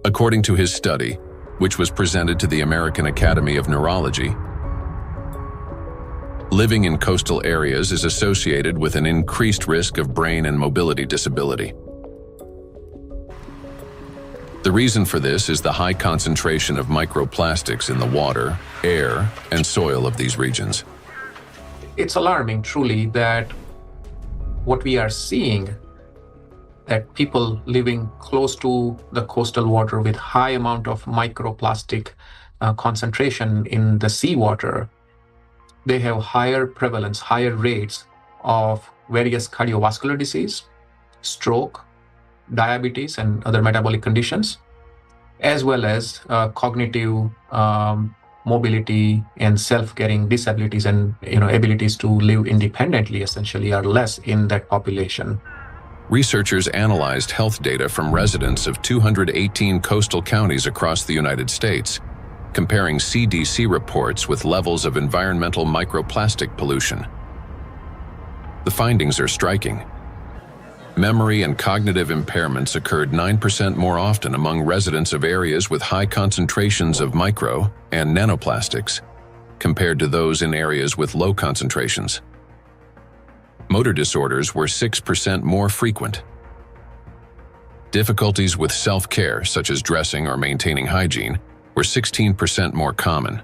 According to his study, which was presented to the American Academy of Neurology, living in coastal areas is associated with an increased risk of brain and mobility disability. The reason for this is the high concentration of microplastics in the water, air, and soil of these regions. It's alarming, truly, that what we are seeing, that people living close to the coastal water with high amount of microplastic concentration in the seawater, they have higher prevalence, higher rates of various cardiovascular disease, stroke, diabetes, and other metabolic conditions, as well as cognitive mobility and self-caring disabilities and abilities to live independently essentially are less in that population. Researchers analyzed health data from residents of 218 coastal counties across the United States, comparing CDC reports with levels of environmental microplastic pollution. The findings are striking. Memory and cognitive impairments occurred 9% more often among residents of areas with high concentrations of micro and nanoplastics, compared to those in areas with low concentrations. Motor disorders were 6% more frequent. Difficulties with self-care, such as dressing or maintaining hygiene, were 16% more common.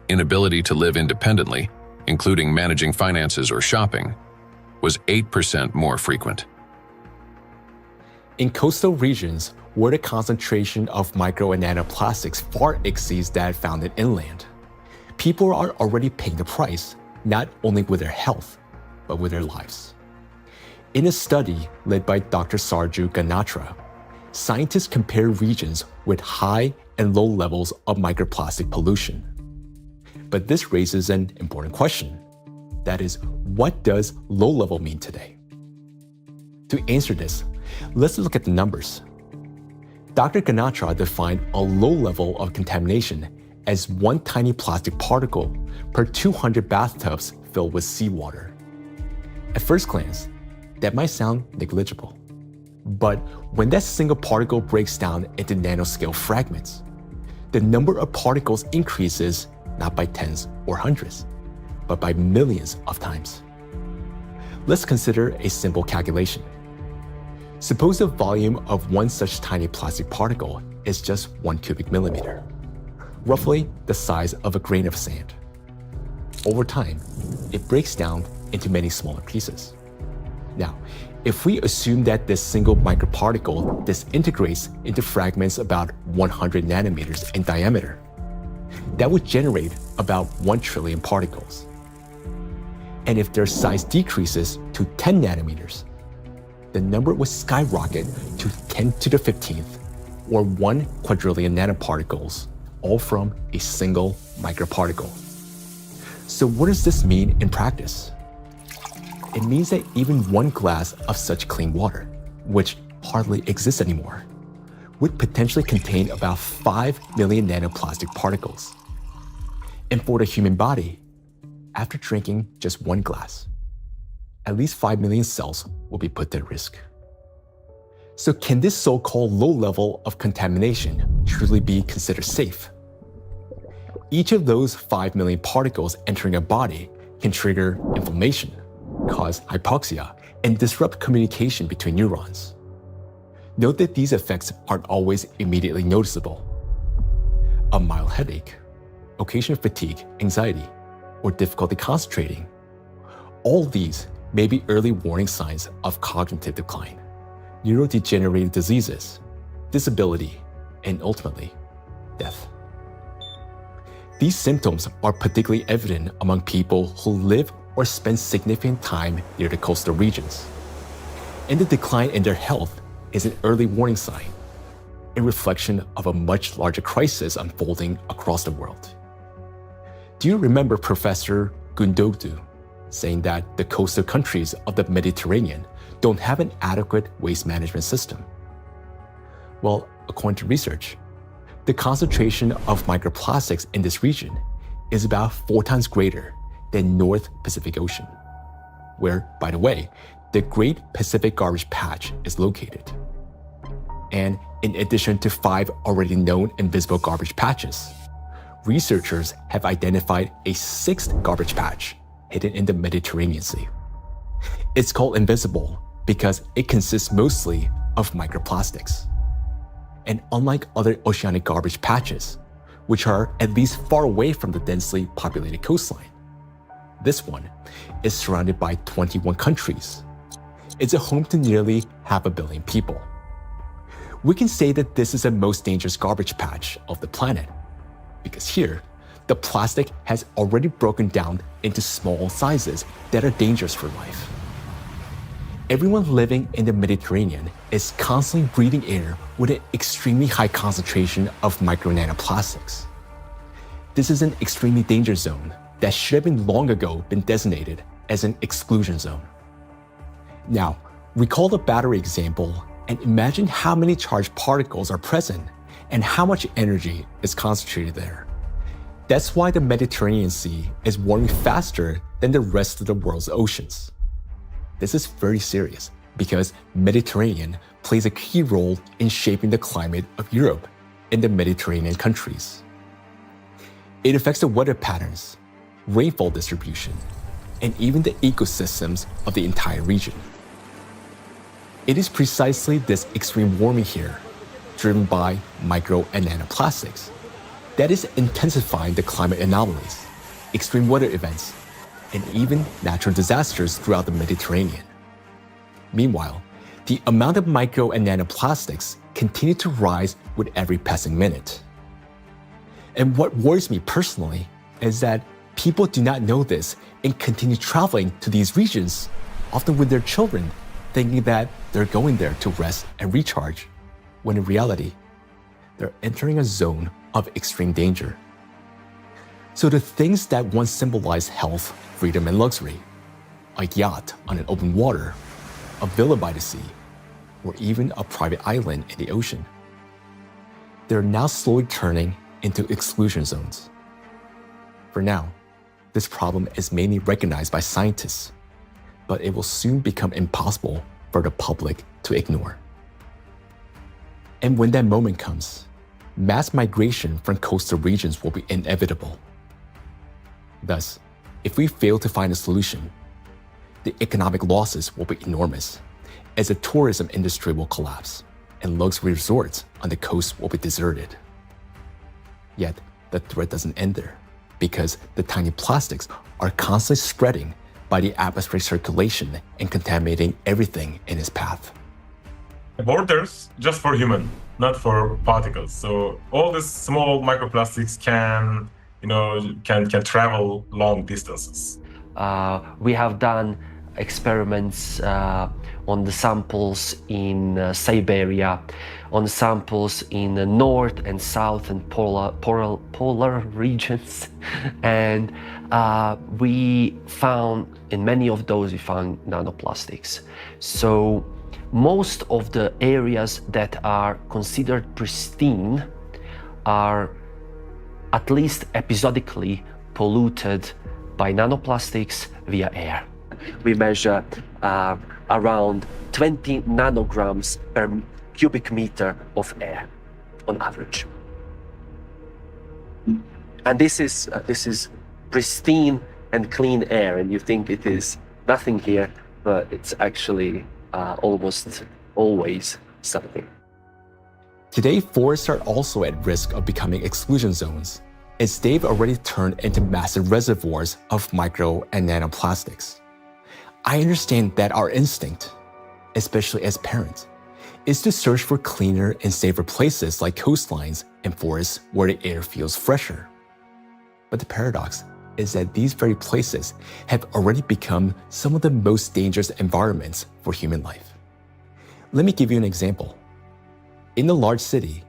Inability to live independently, including managing finances or shopping, was 8% more frequent. In coastal regions, where the concentration of micro and nanoplastics far exceeds that found in inland, people are already paying the price, not only with their health, but with their lives. In a study led by Dr. Sarju Ganatra, scientists compared regions with high and low levels of microplastic pollution. But this raises an important question. That is, what does low level mean today? To answer this, let's look at the numbers. Dr. Ganatra defined a low level of contamination as one tiny plastic particle per 200 bathtubs filled with seawater. At first glance, that might sound negligible. But when that single particle breaks down into nanoscale fragments, the number of particles increases not by tens or hundreds, but by millions of times. Let's consider a simple calculation. Suppose the volume of one such tiny plastic particle is just 1 cubic millimeter, roughly the size of a grain of sand. Over time, it breaks down into many smaller pieces. Now, if we assume that this single microparticle disintegrates into fragments about 100 nanometers in diameter, that would generate about 1 trillion particles. And if their size decreases to 10 nanometers, the number would skyrocket to 10 to the 15th, or 1 quadrillion nanoparticles, all from a single microparticle. So what does this mean in practice? It means that even one glass of such clean water, which hardly exists anymore, would potentially contain about 5 million nanoplastic particles. And for the human body, after drinking just one glass, at least 5 million cells will be put at risk. So can this so-called low level of contamination truly be considered safe? Each of those 5 million particles entering a body can trigger inflammation, cause hypoxia, and disrupt communication between neurons. Note that these effects aren't always immediately noticeable. A mild headache, occasional fatigue, anxiety, or difficulty concentrating. All these may be early warning signs of cognitive decline, neurodegenerative diseases, disability, and ultimately, death. These symptoms are particularly evident among people who live or spend significant time near the coastal regions. And the decline in their health is an early warning sign, a reflection of a much larger crisis unfolding across the world. Do you remember Professor Gundogdu saying that the coastal countries of the Mediterranean don't have an adequate waste management system? Well, according to research, the concentration of microplastics in this region is about 4 times greater than North Pacific Ocean, where, by the way, the Great Pacific Garbage Patch is located. And in addition to 5 already known invisible garbage patches, researchers have identified a 6th garbage patch hidden in the Mediterranean Sea. It's called invisible because it consists mostly of microplastics. And unlike other oceanic garbage patches, which are at least far away from the densely populated coastline, this one is surrounded by 21 countries. It's a home to nearly 500 million people. We can say that this is the most dangerous garbage patch of the planet, because here, the plastic has already broken down into small sizes that are dangerous for life. Everyone living in the Mediterranean is constantly breathing air with an extremely high concentration of micro-nanoplastics. This is an extremely dangerous zone that should have been long ago been designated as an exclusion zone. Now, recall the battery example and imagine how many charged particles are present and how much energy is concentrated there. That's why the Mediterranean Sea is warming faster than the rest of the world's oceans. This is very serious because Mediterranean plays a key role in shaping the climate of Europe and the Mediterranean countries. It affects the weather patterns, rainfall distribution, and even the ecosystems of the entire region. It is precisely this extreme warming here, driven by micro and nanoplastics, that is intensifying the climate anomalies, extreme weather events, and even natural disasters throughout the Mediterranean. Meanwhile, the amount of micro and nanoplastics continue to rise with every passing minute. And what worries me personally is that people do not know this and continue traveling to these regions, often with their children, thinking that they're going there to rest and recharge, when in reality, they're entering a zone of extreme danger. So the things that once symbolized health, freedom, and luxury, a yacht on an open water, a villa by the sea, or even a private island in the ocean, they're now slowly turning into exclusion zones. For now, this problem is mainly recognized by scientists, but it will soon become impossible for the public to ignore. And when that moment comes, mass migration from coastal regions will be inevitable. Thus, if we fail to find a solution, the economic losses will be enormous, as the tourism industry will collapse and luxury resorts on the coast will be deserted. Yet, the threat doesn't end there, because the tiny plastics are constantly spreading by the atmospheric circulation and contaminating everything in its path. Borders just for human, not for particles. So all these small microplastics can travel long distances. We have done experiments on the samples in Siberia, on samples in the north and south and polar regions, and we found in many of those we found nanoplastics. So most of the areas that are considered pristine are at least episodically polluted by nanoplastics via air. We measure around 20 nanograms per cubic meter of air on average. And this is pristine and clean air, and you think it is nothing here, but it's actually almost always something. Today, forests are also at risk of becoming exclusion zones, as they've already turned into massive reservoirs of micro and nanoplastics. I understand that our instinct, especially as parents, is to search for cleaner and safer places like coastlines and forests where the air feels fresher. But the paradox is that these very places have already become some of the most dangerous environments for human life. Let me give you an example. In a large city,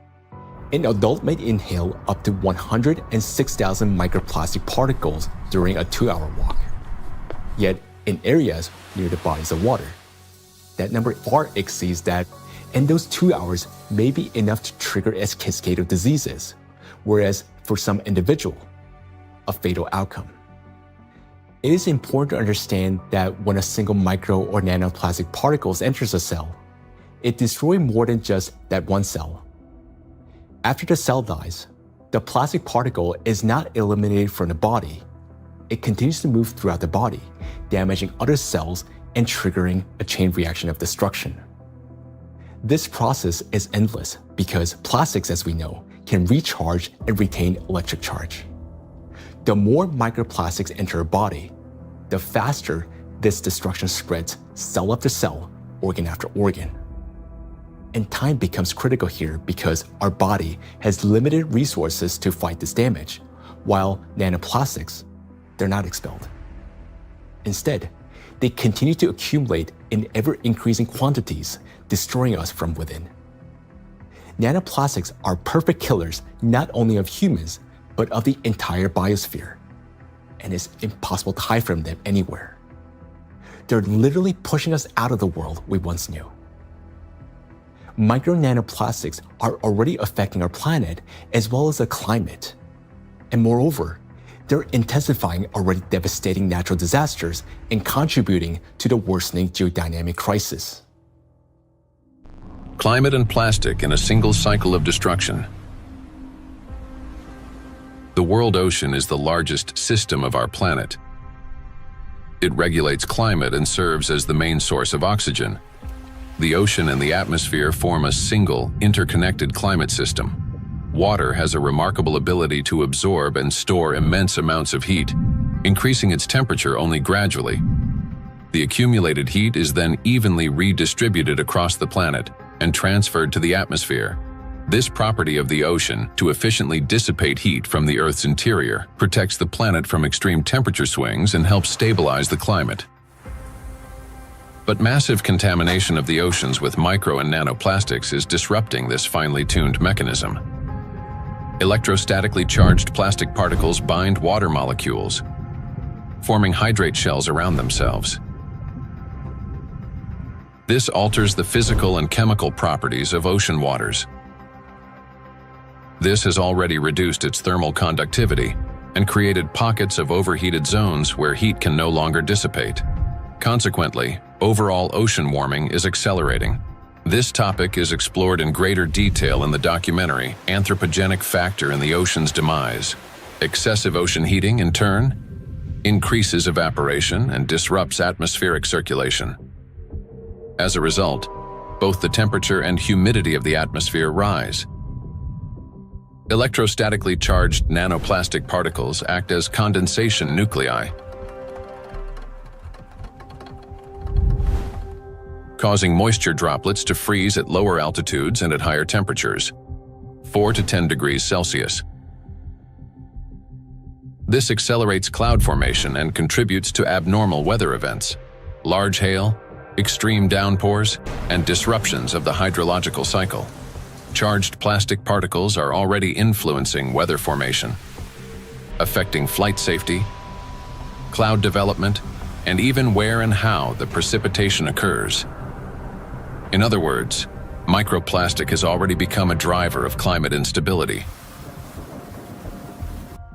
an adult may inhale up to 106,000 microplastic particles during a 2-hour walk. Yet, in areas near the bodies of water, that number far exceeds that, and those 2 hours may be enough to trigger a cascade of diseases, whereas for some individual, a fatal outcome. It is important to understand that when a single micro or nanoplastic particles enters a cell, it destroys more than just that one cell. After the cell dies, the plastic particle is not eliminated from the body. It continues to move throughout the body, damaging other cells and triggering a chain reaction of destruction. This process is endless because plastics, as we know, can recharge and retain electric charge. The more microplastics enter a body, the faster this destruction spreads cell after cell, organ after organ. And time becomes critical here because our body has limited resources to fight this damage, while nanoplastics, they're not expelled. Instead, they continue to accumulate in ever-increasing quantities, destroying us from within. Nanoplastics are perfect killers not only of humans, but of the entire biosphere, and it's impossible to hide from them anywhere. They're literally pushing us out of the world we once knew. Micro nanoplastics are already affecting our planet as well as the climate. And moreover, they're intensifying already devastating natural disasters and contributing to the worsening geodynamic crisis. Climate and plastic in a single cycle of destruction. The world ocean is the largest system of our planet. It regulates climate and serves as the main source of oxygen. The ocean and the atmosphere form a single, interconnected climate system. Water has a remarkable ability to absorb and store immense amounts of heat, increasing its temperature only gradually. The accumulated heat is then evenly redistributed across the planet and transferred to the atmosphere. This property of the ocean to efficiently dissipate heat from the Earth's interior protects the planet from extreme temperature swings and helps stabilize the climate. But massive contamination of the oceans with micro and nanoplastics is disrupting this finely tuned mechanism. Electrostatically charged plastic particles bind water molecules, forming hydrate shells around themselves. This alters the physical and chemical properties of ocean waters. This has already reduced its thermal conductivity and created pockets of overheated zones where heat can no longer dissipate. Consequently, overall ocean warming is accelerating. This topic is explored in greater detail in the documentary Anthropogenic Factor in the Ocean's Demise. Excessive ocean heating, in turn, increases evaporation and disrupts atmospheric circulation. As a result, both the temperature and humidity of the atmosphere rise. Electrostatically charged nanoplastic particles act as condensation nuclei, causing moisture droplets to freeze at lower altitudes and at higher temperatures, 4 to 10 degrees Celsius. This accelerates cloud formation and contributes to abnormal weather events, large hail, extreme downpours, and disruptions of the hydrological cycle. Charged plastic particles are already influencing weather formation, affecting flight safety, cloud development, and even where and how the precipitation occurs. In other words, microplastic has already become a driver of climate instability.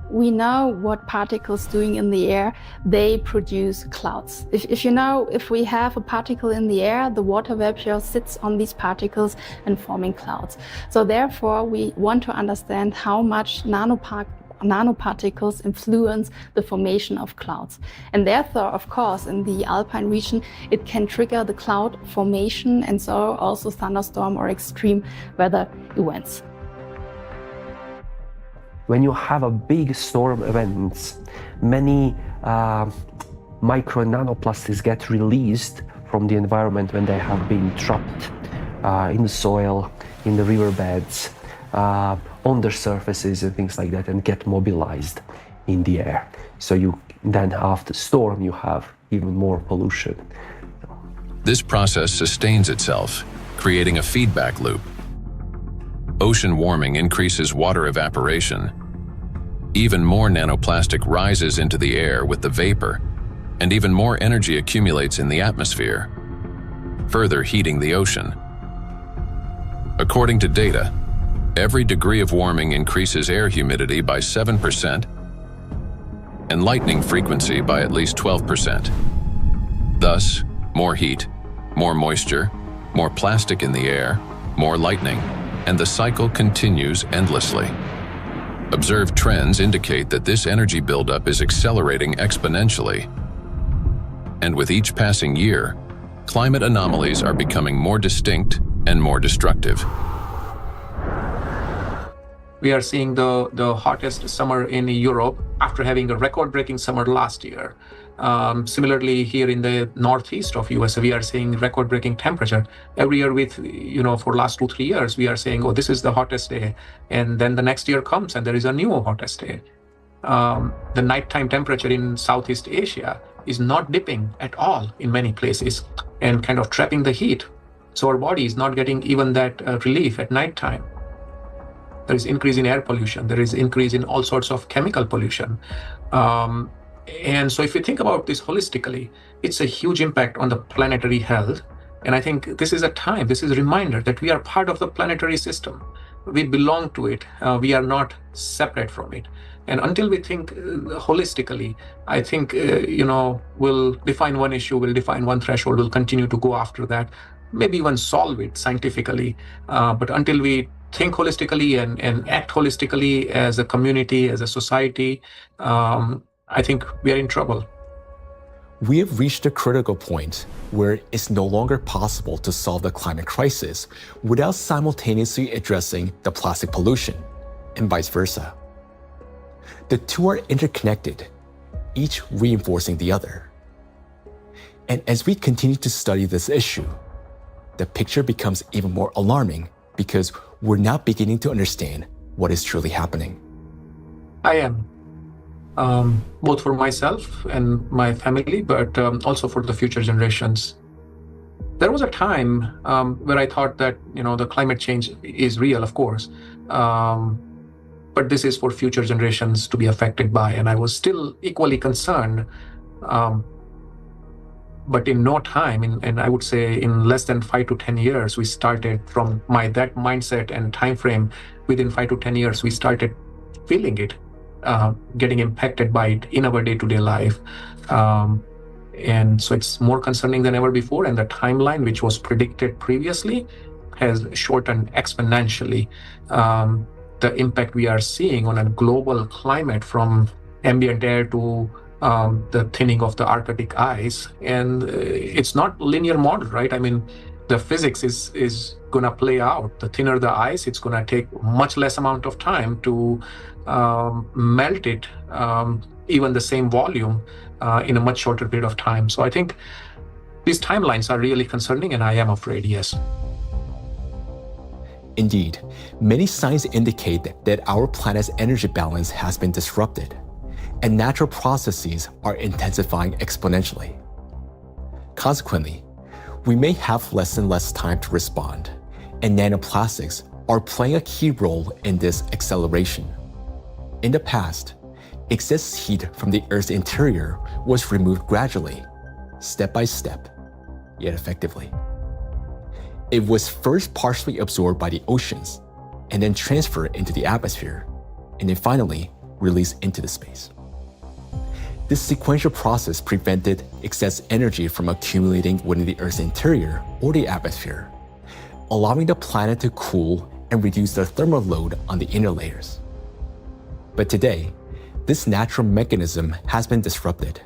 we know what particles doing in the air. They produce clouds. If we have a particle in the air, the water vapor sits on these particles and forming clouds. So therefore, we want to understand how much nanoparticles influence the formation of clouds. And therefore, of course, in the alpine region, it can trigger the cloud formation and so also thunderstorm or extreme weather events. When you have a big storm events, many micro and nanoplastics get released from the environment when they have been trapped in the soil, in the riverbeds, on their surfaces and things like that, and get mobilized in the air. So you then after storm, you have even more pollution. This process sustains itself, creating a feedback loop. Ocean warming increases water evaporation. Even more nanoplastic rises into the air with the vapor, and even more energy accumulates in the atmosphere, further heating the ocean. According to data, every degree of warming increases air humidity by 7% and lightning frequency by at least 12%. Thus, more heat, more moisture, more plastic in the air, more lightning, and the cycle continues endlessly. Observed trends indicate that this energy buildup is accelerating exponentially. And with each passing year, climate anomalies are becoming more distinct and more destructive. We are seeing the hottest summer in Europe after having a record-breaking summer last year. Similarly, here in the northeast of US, we are seeing record-breaking temperature. Every year for last 2-3 years, we are saying, oh, this is the hottest day. And then the next year comes and there is a new hottest day. The nighttime temperature in Southeast Asia is not dipping at all in many places and kind of trapping the heat. So our body is not getting even that relief at nighttime. There is increase in air pollution. There is increase in all sorts of chemical pollution. And so if you think about this holistically, it's a huge impact on the planetary health. And I think this is a reminder that we are part of the planetary system. We belong to it. We are not separate from it. And until we think holistically, I think, we'll define one issue, we'll define one threshold, we'll continue to go after that, maybe even solve it scientifically. But until we think holistically and act holistically as a community, as a society, I think we are in trouble. We have reached a critical point where it's no longer possible to solve the climate crisis without simultaneously addressing the plastic pollution, and vice versa. The two are interconnected, each reinforcing the other. And as we continue to study this issue, the picture becomes even more alarming because we're now beginning to understand what is truly happening. I am. Both for myself and my family, but also for the future generations. There was a time where I thought that, the climate change is real, of course, but this is for future generations to be affected by, and I was still equally concerned. But in no time, and I would say in less than 5 to 10 years, we started from that mindset and time frame. Within 5 to 10 years, we started feeling it, getting impacted by it in our day-to-day life. And so it's more concerning than ever before. And the timeline, which was predicted previously, has shortened exponentially. The impact we are seeing on a global climate, from ambient air to the thinning of the Arctic ice. And it's not linear model, right? I mean, the physics is going to play out. The thinner the ice, it's going to take much less amount of time to melt it, even the same volume, in a much shorter period of time. So I think these timelines are really concerning, and I am afraid, yes. Indeed, many signs indicate that our planet's energy balance has been disrupted, and natural processes are intensifying exponentially. Consequently, we may have less and less time to respond, and nanoplastics are playing a key role in this acceleration. In the past, excess heat from the Earth's interior was removed gradually, step by step, yet effectively. It was first partially absorbed by the oceans, and then transferred into the atmosphere, and then finally released into the space. This sequential process prevented excess energy from accumulating within the Earth's interior or the atmosphere, allowing the planet to cool and reduce the thermal load on the inner layers. But today, this natural mechanism has been disrupted.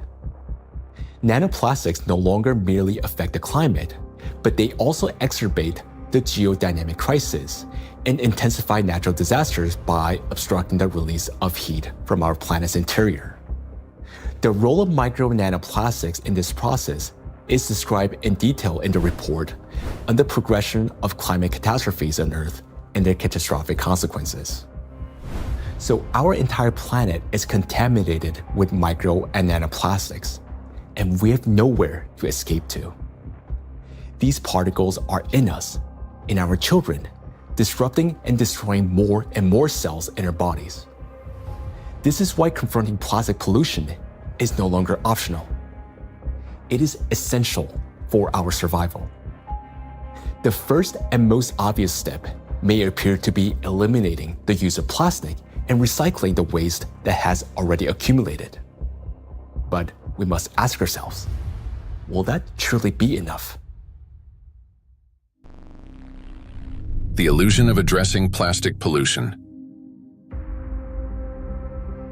Nanoplastics no longer merely affect the climate, but they also exacerbate the geodynamic crisis and intensify natural disasters by obstructing the release of heat from our planet's interior. The role of micro nanoplastics in this process is described in detail in the report on the progression of climate catastrophes on Earth and their catastrophic consequences. So our entire planet is contaminated with micro and nanoplastics, and we have nowhere to escape to. These particles are in us, in our children, disrupting and destroying more and more cells in our bodies. This is why confronting plastic pollution is no longer optional. It is essential for our survival. The first and most obvious step may appear to be eliminating the use of plastic and recycling the waste that has already accumulated. But we must ask ourselves, will that truly be enough? The illusion of addressing plastic pollution.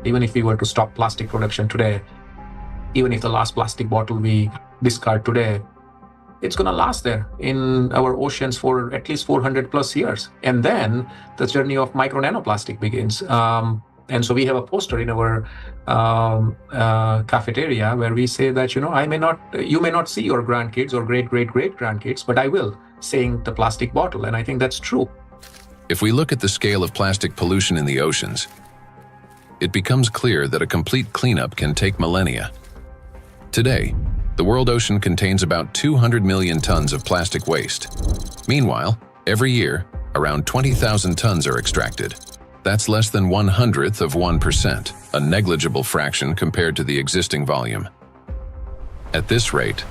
Even if we were to stop plastic production today, even if the last plastic bottle we discard today, it's going to last there in our oceans for at least 400 plus years. And then the journey of micro nanoplastic begins. And so we have a poster in our cafeteria where we say that, you may not see your grandkids or great-great-great-grandkids, but I will, saying the plastic bottle. And I think that's true. If we look at the scale of plastic pollution in the oceans, it becomes clear that a complete cleanup can take millennia. Today, the world ocean contains about 200 million tons of plastic waste. Meanwhile, every year, around 20,000 tons are extracted. That's less than 1/100th of 1%, a negligible fraction compared to the existing volume. At this rate,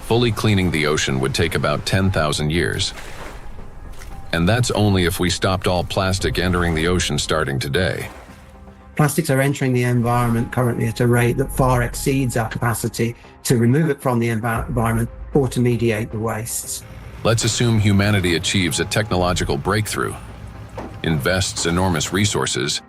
fully cleaning the ocean would take about 10,000 years. And that's only if we stopped all plastic entering the ocean starting today. Plastics are entering the environment currently at a rate that far exceeds our capacity to remove it from the environment or to mediate the wastes. Let's assume humanity achieves a technological breakthrough, invests enormous resources,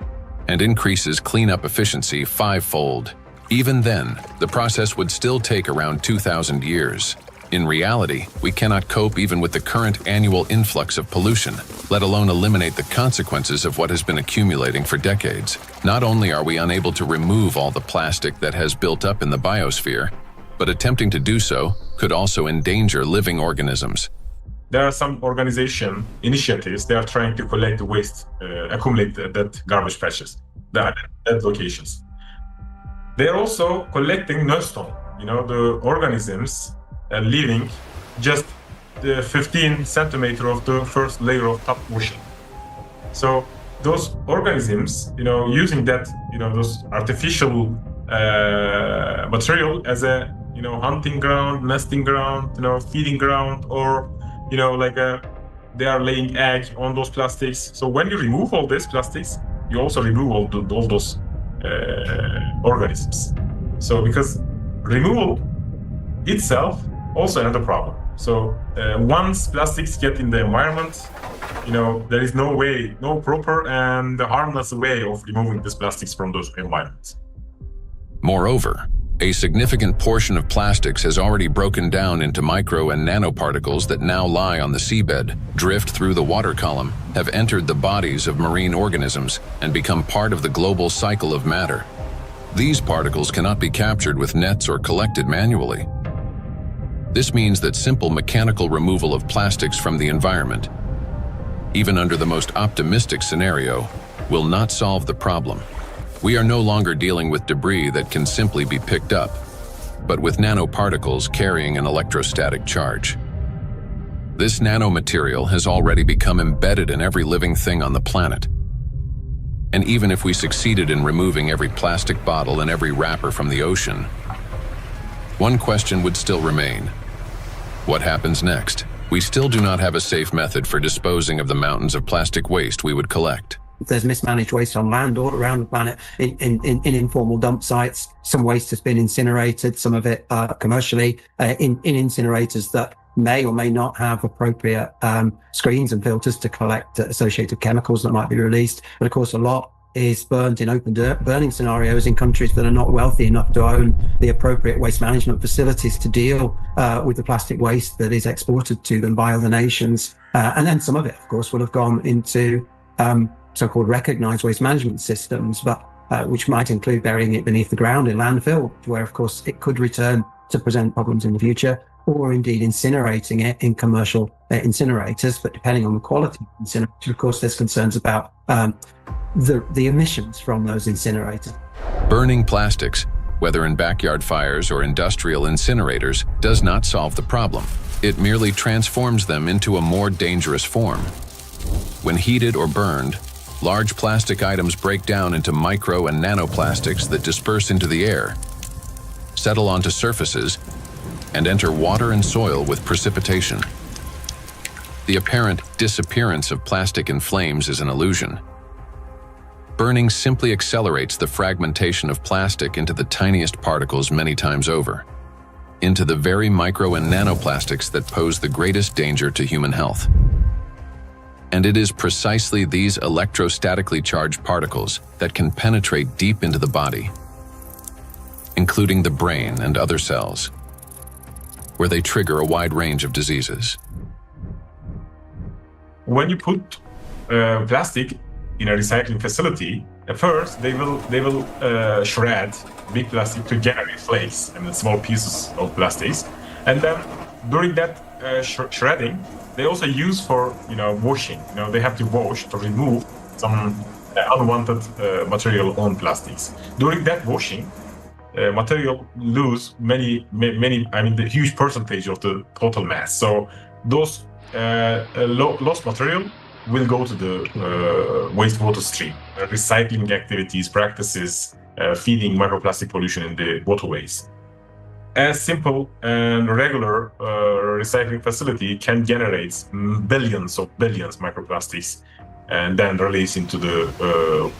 and increases cleanup efficiency 5-fold. Even then, the process would still take around 2,000 years. In reality, we cannot cope even with the current annual influx of pollution, let alone eliminate the consequences of what has been accumulating for decades. Not only are we unable to remove all the plastic that has built up in the biosphere, but attempting to do so could also endanger living organisms. There are some organization initiatives, they are trying to collect the waste, accumulate that garbage patches, that locations. They are also collecting nullstone, the organisms living just the 15 centimeter of the first layer of top ocean. So those organisms, using that, those artificial material as a, hunting ground, nesting ground, feeding ground, or, they are laying egg on those plastics. So when you remove all these plastics, you also remove all those organisms. So because removal itself also another problem. So once plastics get in the environment, there is no proper and harmless way of removing these plastics from those environments. Moreover, a significant portion of plastics has already broken down into micro and nanoparticles that now lie on the seabed, drift through the water column, have entered the bodies of marine organisms, and become part of the global cycle of matter. These particles cannot be captured with nets or collected manually. This means that simple mechanical removal of plastics from the environment, even under the most optimistic scenario, will not solve the problem. We are no longer dealing with debris that can simply be picked up, but with nanoparticles carrying an electrostatic charge. This nanomaterial has already become embedded in every living thing on the planet. And even if we succeeded in removing every plastic bottle and every wrapper from the ocean, one question would still remain. What happens next? We still do not have a safe method for disposing of the mountains of plastic waste we would collect. There's mismanaged waste on land all around the planet in informal dump sites. Some waste has been incinerated, some of it commercially in incinerators that may or may not have appropriate screens and filters to collect associated chemicals that might be released. But of course, a lot is burned in open burning scenarios in countries that are not wealthy enough to own the appropriate waste management facilities to deal with the plastic waste that is exported to them by other nations. And then some of it, of course, will have gone into so-called recognized waste management systems, but which might include burying it beneath the ground in landfill, where, of course, it could return to present problems in the future, or indeed incinerating it in commercial incinerators. But depending on the quality of incinerator, of course, there's concerns about the emissions from those incinerators. Burning plastics, whether in backyard fires or industrial incinerators, does not solve the problem. It merely transforms them into a more dangerous form. When heated or burned, large plastic items break down into micro and nanoplastics that disperse into the air, settle onto surfaces, and enter water and soil with precipitation. The apparent disappearance of plastic in flames is an illusion. Burning simply accelerates the fragmentation of plastic into the tiniest particles many times over, into the very micro and nanoplastics that pose the greatest danger to human health. And it is precisely these electrostatically charged particles that can penetrate deep into the body, including the brain and other cells, where they trigger a wide range of diseases. When you put plastic in a recycling facility, at first they will shred big plastic to generate flakes and small pieces of plastics, and then during that shredding, they also use for washing. They have to wash to remove some unwanted material on plastics. During that washing, material lose the huge percentage of the total mass. So those lost material will go to the wastewater stream. Recycling activities, practices, feeding microplastic pollution in the waterways. A simple and regular recycling facility can generate billions microplastics and then release into the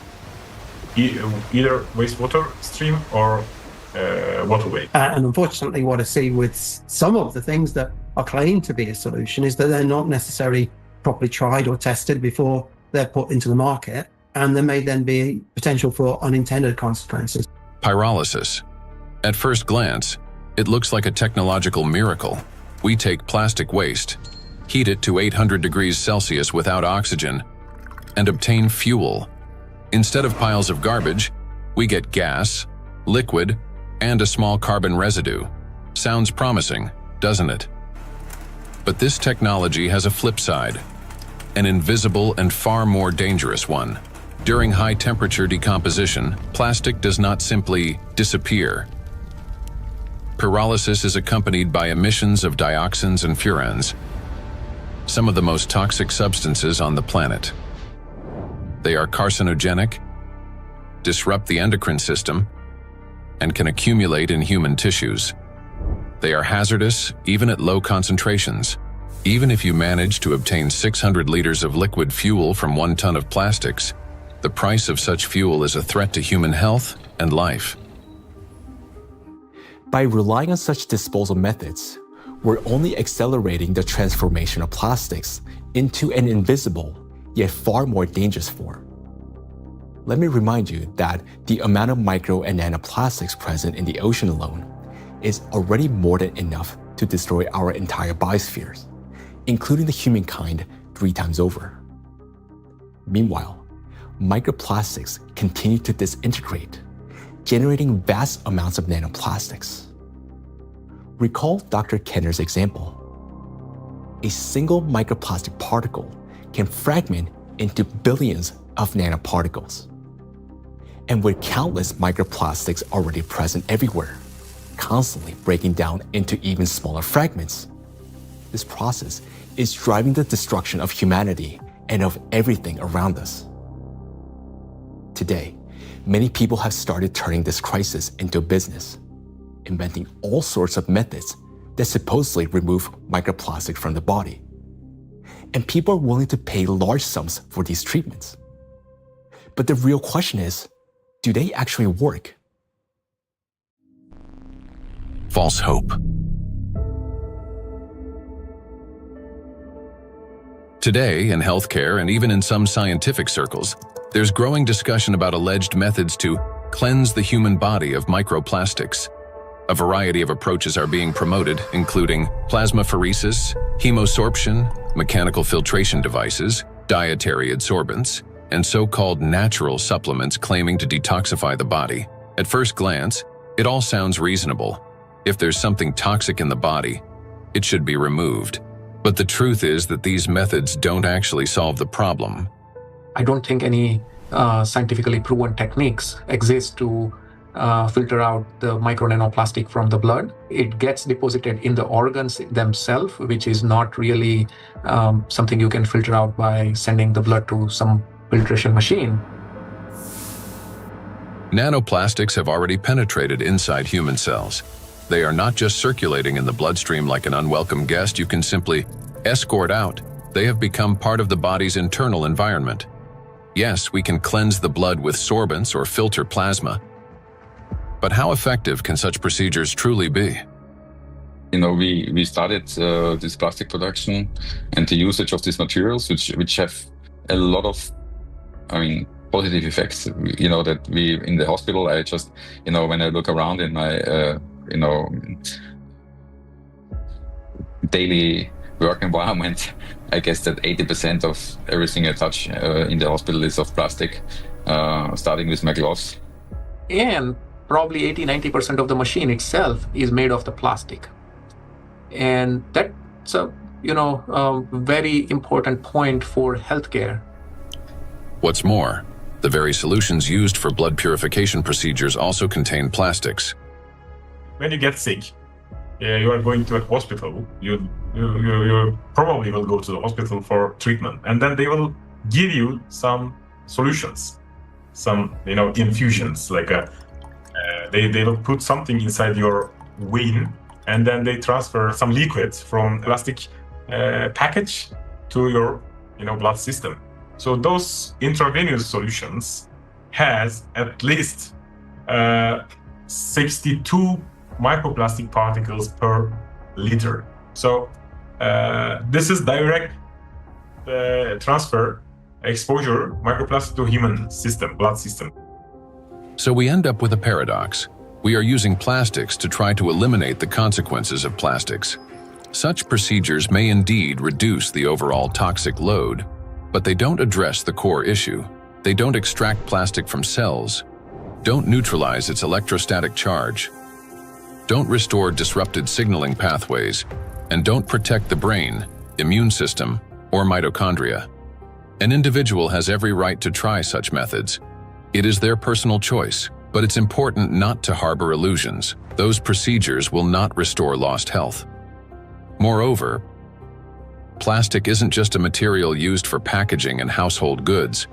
either wastewater stream or waterway. And unfortunately, what I see with some of the things that are claimed to be a solution is that they're not necessarily properly tried or tested before they're put into the market, and there may then be potential for unintended consequences. Pyrolysis. At first glance, it looks like a technological miracle. We take plastic waste, heat it to 800 degrees Celsius without oxygen, and obtain fuel. Instead of piles of garbage, we get gas, liquid, and a small carbon residue. Sounds promising, doesn't it? But this technology has a flip side, an invisible and far more dangerous one. During high-temperature decomposition, plastic does not simply disappear. Pyrolysis is accompanied by emissions of dioxins and furans, some of the most toxic substances on the planet. They are carcinogenic, disrupt the endocrine system, and can accumulate in human tissues. They are hazardous even at low concentrations. Even if you manage to obtain 600 liters of liquid fuel from 1 ton of plastics, the price of such fuel is a threat to human health and life. By relying on such disposal methods, we're only accelerating the transformation of plastics into an invisible, yet far more dangerous form. Let me remind you that the amount of micro and nanoplastics present in the ocean alone is already more than enough to destroy our entire biospheres, including the humankind 3 times over. Meanwhile, microplastics continue to disintegrate, generating vast amounts of nanoplastics. Recall Dr. Kenner's example. A single microplastic particle can fragment into billions of nanoparticles. And with countless microplastics already present everywhere, constantly breaking down into even smaller fragments, this process is driving the destruction of humanity and of everything around us. Today, many people have started turning this crisis into a business, inventing all sorts of methods that supposedly remove microplastic from the body. And people are willing to pay large sums for these treatments. But the real question is, do they actually work? False hope. Today, in healthcare and even in some scientific circles, there's growing discussion about alleged methods to cleanse the human body of microplastics. A variety of approaches are being promoted, including plasmapheresis, hemosorption, mechanical filtration devices, dietary adsorbents, and so-called natural supplements claiming to detoxify the body. At first glance, it all sounds reasonable. If there's something toxic in the body, it should be removed. But the truth is that these methods don't actually solve the problem. I don't think any scientifically proven techniques exist to filter out the micro nanoplastic from the blood. It gets deposited in the organs themselves, which is not really something you can filter out by sending the blood to some filtration machine. Nanoplastics have already penetrated inside human cells. They are not just circulating in the bloodstream like an unwelcome guest you can simply escort out. They have become part of the body's internal environment. Yes, we can cleanse the blood with sorbents or filter plasma. But how effective can such procedures truly be? You know, we started this plastic production and the usage of these materials, which have a lot of, positive effects. You know, that we in the hospital, I just, when I look around in my, daily work environment, I guess that 80% of everything I touch in the hospital is of plastic, starting with my gloves. And probably 80-90% of the machine itself is made of the plastic. And that's a very important point for healthcare. What's more, the very solutions used for blood purification procedures also contain plastics. When you get sick, you are going to a hospital, you probably will go to the hospital for treatment, and then they will give you some solutions, some infusions, like they will put something inside your vein, and then they transfer some liquid from plastic package to your blood system. So those intravenous solutions has at least 62 microplastic particles per liter. So this is direct transfer exposure microplastic to human system, blood system. So we end up with a paradox. We are using plastics to try to eliminate the consequences of plastics. Such procedures may indeed reduce the overall toxic load, but they don't address the core issue. They don't extract plastic from cells, don't neutralize its electrostatic charge, don't restore disrupted signaling pathways, and don't protect the brain, immune system, or mitochondria. An individual has every right to try such methods. It is their personal choice, but it's important not to harbor illusions. Those procedures will not restore lost health. Moreover, plastic isn't just a material used for packaging and household goods.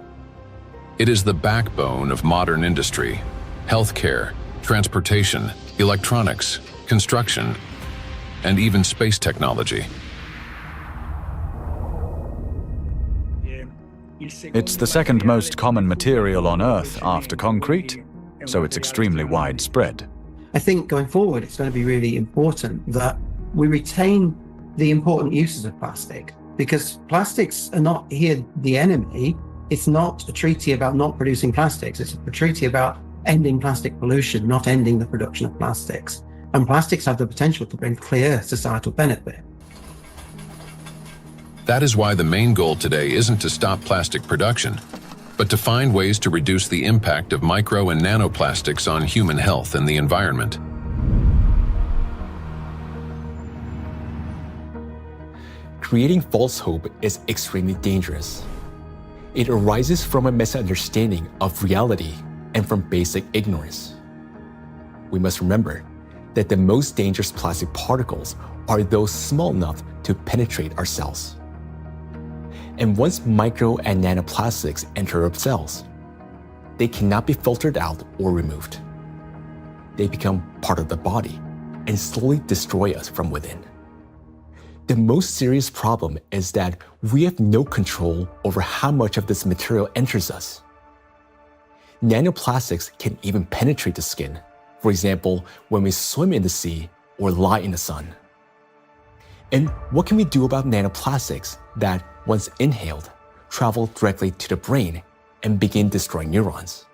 It is the backbone of modern industry, healthcare, transportation, electronics, construction, and even space technology. It's the second most common material on Earth after concrete, so it's extremely widespread. I think going forward, it's going to be really important that we retain the important uses of plastic, because plastics are not here the enemy. It's not a treaty about not producing plastics. It's a treaty about ending plastic pollution, not ending the production of plastics. And plastics have the potential to bring clear societal benefit. That is why the main goal today isn't to stop plastic production, but to find ways to reduce the impact of micro and nanoplastics on human health and the environment. Creating false hope is extremely dangerous. It arises from a misunderstanding of reality and from basic ignorance. We must remember that the most dangerous plastic particles are those small enough to penetrate our cells. And once micro and nanoplastics enter our cells, they cannot be filtered out or removed. They become part of the body and slowly destroy us from within. The most serious problem is that we have no control over how much of this material enters us. Nanoplastics can even penetrate the skin, for example, when we swim in the sea or lie in the sun. And what can we do about nanoplastics that, once inhaled, travel directly to the brain and begin destroying neurons?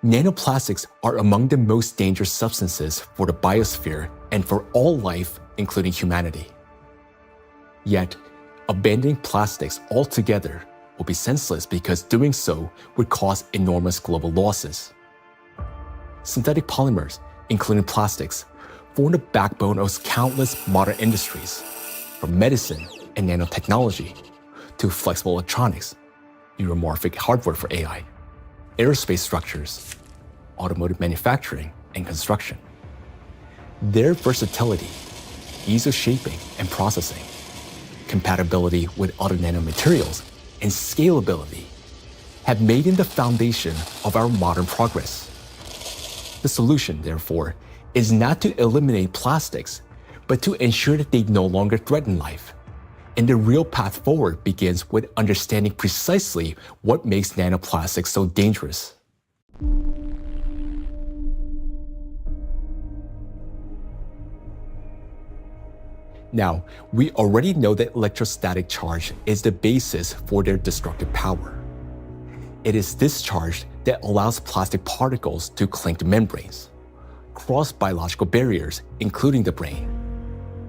Nanoplastics are among the most dangerous substances for the biosphere and for all life, including humanity. Yet, abandoning plastics altogether will be senseless because doing so would cause enormous global losses. Synthetic polymers, including plastics, form the backbone of countless modern industries, from medicine and nanotechnology to flexible electronics, neuromorphic hardware for AI, aerospace structures, automotive manufacturing, and construction. Their versatility, ease of shaping and processing, compatibility with other nanomaterials, and scalability have made them the foundation of our modern progress. The solution, therefore, is not to eliminate plastics, but to ensure that they no longer threaten life. And the real path forward begins with understanding precisely what makes nanoplastics so dangerous. Now, we already know that electrostatic charge is the basis for their destructive power. It is this charge that allows plastic particles to cling to membranes, cross biological barriers, including the brain,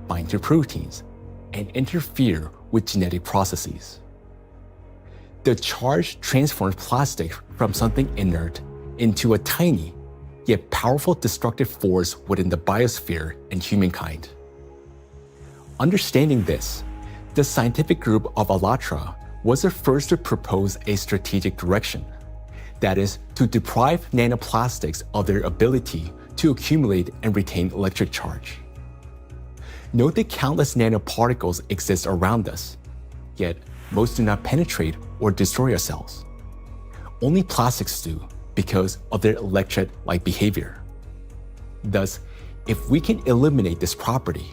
bind to proteins, and interfere with genetic processes. The charge transforms plastic from something inert into a tiny, yet powerful destructive force within the biosphere and humankind. Understanding this, the scientific group of ALLATRA was the first to propose a strategic direction, that is, to deprive nanoplastics of their ability to accumulate and retain electric charge. Note that countless nanoparticles exist around us, yet most do not penetrate or destroy our cells. Only plastics do because of their electret-like behavior. Thus, if we can eliminate this property,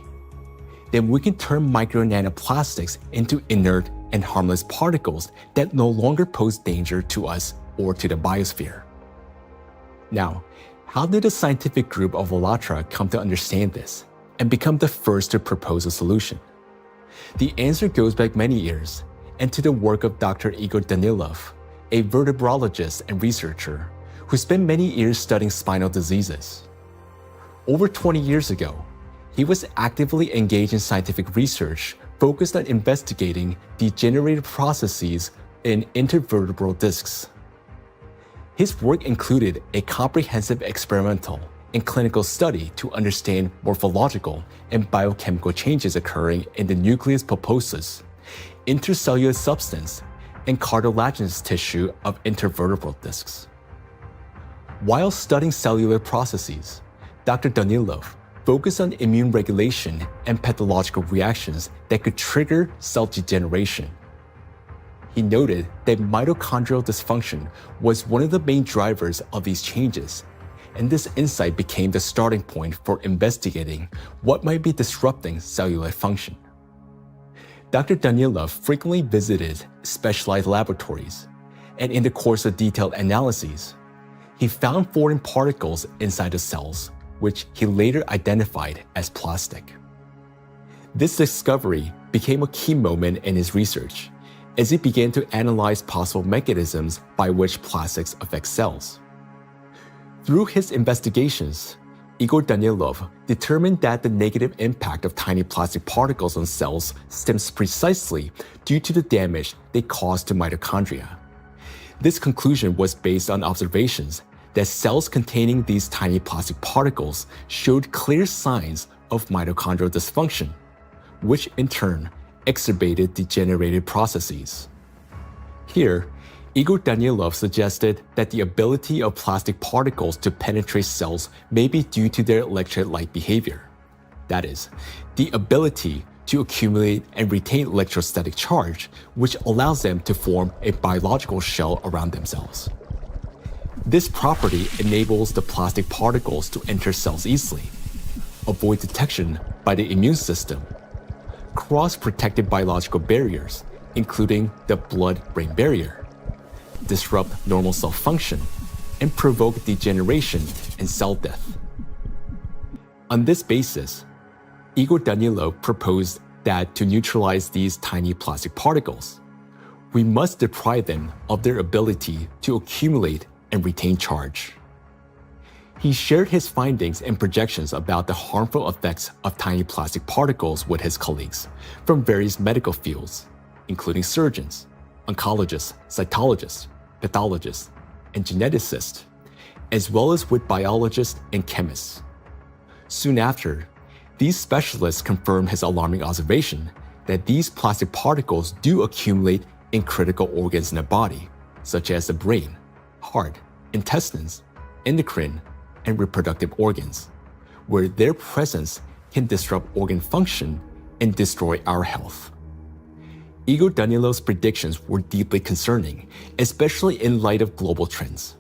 then we can turn micro-nanoplastics into inert and harmless particles that no longer pose danger to us or to the biosphere. Now, how did the scientific group of ALLATRA come to understand this and become the first to propose a solution? The answer goes back many years and to the work of Dr. Igor Danilov, a vertebrologist and researcher who spent many years studying spinal diseases. Over 20 years ago, he was actively engaged in scientific research focused on investigating degenerative processes in intervertebral discs. His work included a comprehensive experimental and clinical study to understand morphological and biochemical changes occurring in the nucleus pulposus, intercellular substance, and cartilaginous tissue of intervertebral discs. While studying cellular processes, Dr. Danilov focused on immune regulation and pathological reactions that could trigger cell degeneration. He noted that mitochondrial dysfunction was one of the main drivers of these changes, and this insight became the starting point for investigating what might be disrupting cellular function. Dr. Danilov frequently visited specialized laboratories, and in the course of detailed analyses, he found foreign particles inside the cells, which he later identified as plastic. This discovery became a key moment in his research, as he began to analyze possible mechanisms by which plastics affect cells. Through his investigations, Igor Danilov determined that the negative impact of tiny plastic particles on cells stems precisely due to the damage they cause to mitochondria. This conclusion was based on observations that cells containing these tiny plastic particles showed clear signs of mitochondrial dysfunction, which in turn exacerbated degenerative processes. Here, Igor Danilov suggested that the ability of plastic particles to penetrate cells may be due to their electret-like behavior. That is, the ability to accumulate and retain electrostatic charge, which allows them to form a biological shell around themselves. This property enables the plastic particles to enter cells easily, avoid detection by the immune system, cross protective biological barriers, including the blood-brain barrier, disrupt normal cell function, and provoke degeneration and cell death. On this basis, Igor Danilov proposed that to neutralize these tiny plastic particles, we must deprive them of their ability to accumulate and retain charge. He shared his findings and projections about the harmful effects of tiny plastic particles with his colleagues from various medical fields, including surgeons, oncologists, cytologists, pathologists, and geneticists, as well as with biologists and chemists. Soon after, these specialists confirmed his alarming observation that these plastic particles do accumulate in critical organs in the body, such as the brain, heart, intestines, endocrine, and reproductive organs, where their presence can disrupt organ function and destroy our health. Igor Danilov's predictions were deeply concerning, especially in light of global trends,